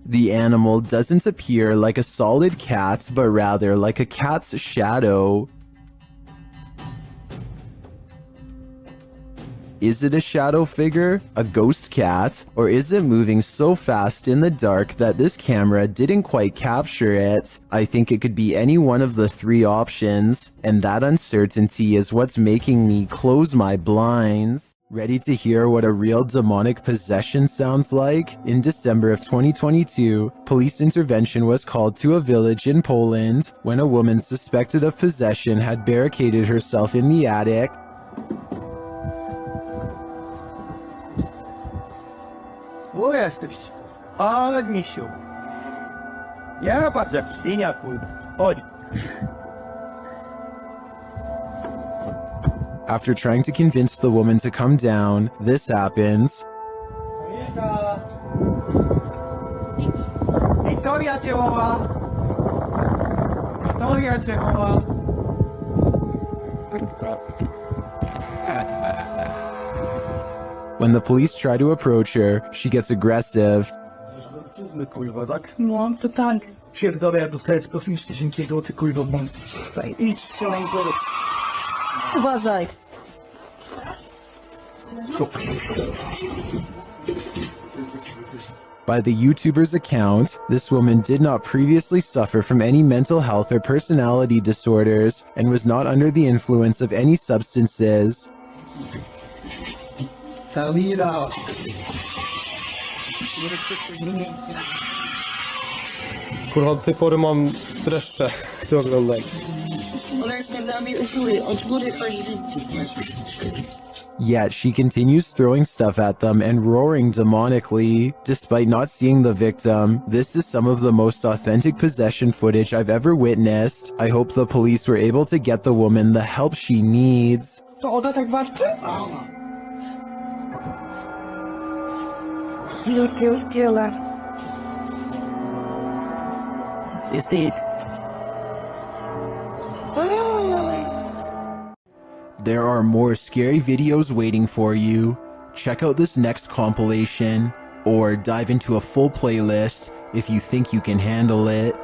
Speaker 1: The animal doesn't appear like a solid cat, but rather like a cat's shadow. Is it a shadow figure, a ghost cat, or is it moving so fast in the dark that this camera didn't quite capture it? I think it could be any one of the three options, and that uncertainty is what's making me close my blinds. Ready to hear what a real demonic possession sounds like? In December of 2022, police intervention was called to a village in Poland when a woman suspected of possession had barricaded herself in the attic.
Speaker 10: Wo jesteś? Ale misiu. Ja patrz jak ścieniaku. Chodź.
Speaker 1: After trying to convince the woman to come down, this happens.
Speaker 10: Wiktoria cię woła. Wiktoria cię woła.
Speaker 1: When the police try to approach her, she gets aggressive.
Speaker 10: Kurwa, tak? No, to tak. Pierdolę, jak dostaję tylko filmiczny dziękiego, ty kurwa, mam. Idź, strzelaj go. Uważaj.
Speaker 1: By the YouTuber's account, this woman did not previously suffer from any mental health or personality disorders and was not under the influence of any substances.
Speaker 3: Kurwa, do tej pory mam dreszcze, gdy oglądam.
Speaker 10: Ona jest nad nami od góry coś widzi.
Speaker 1: Yet she continues throwing stuff at them and roaring demonically. Despite not seeing the victim, this is some of the most authentic possession footage I've ever witnessed. I hope the police were able to get the woman the help she needs.
Speaker 10: To ona tak walczy? Jest ty.
Speaker 1: There are more scary videos waiting for you. Check out this next compilation, or dive into a full playlist if you think you can handle it.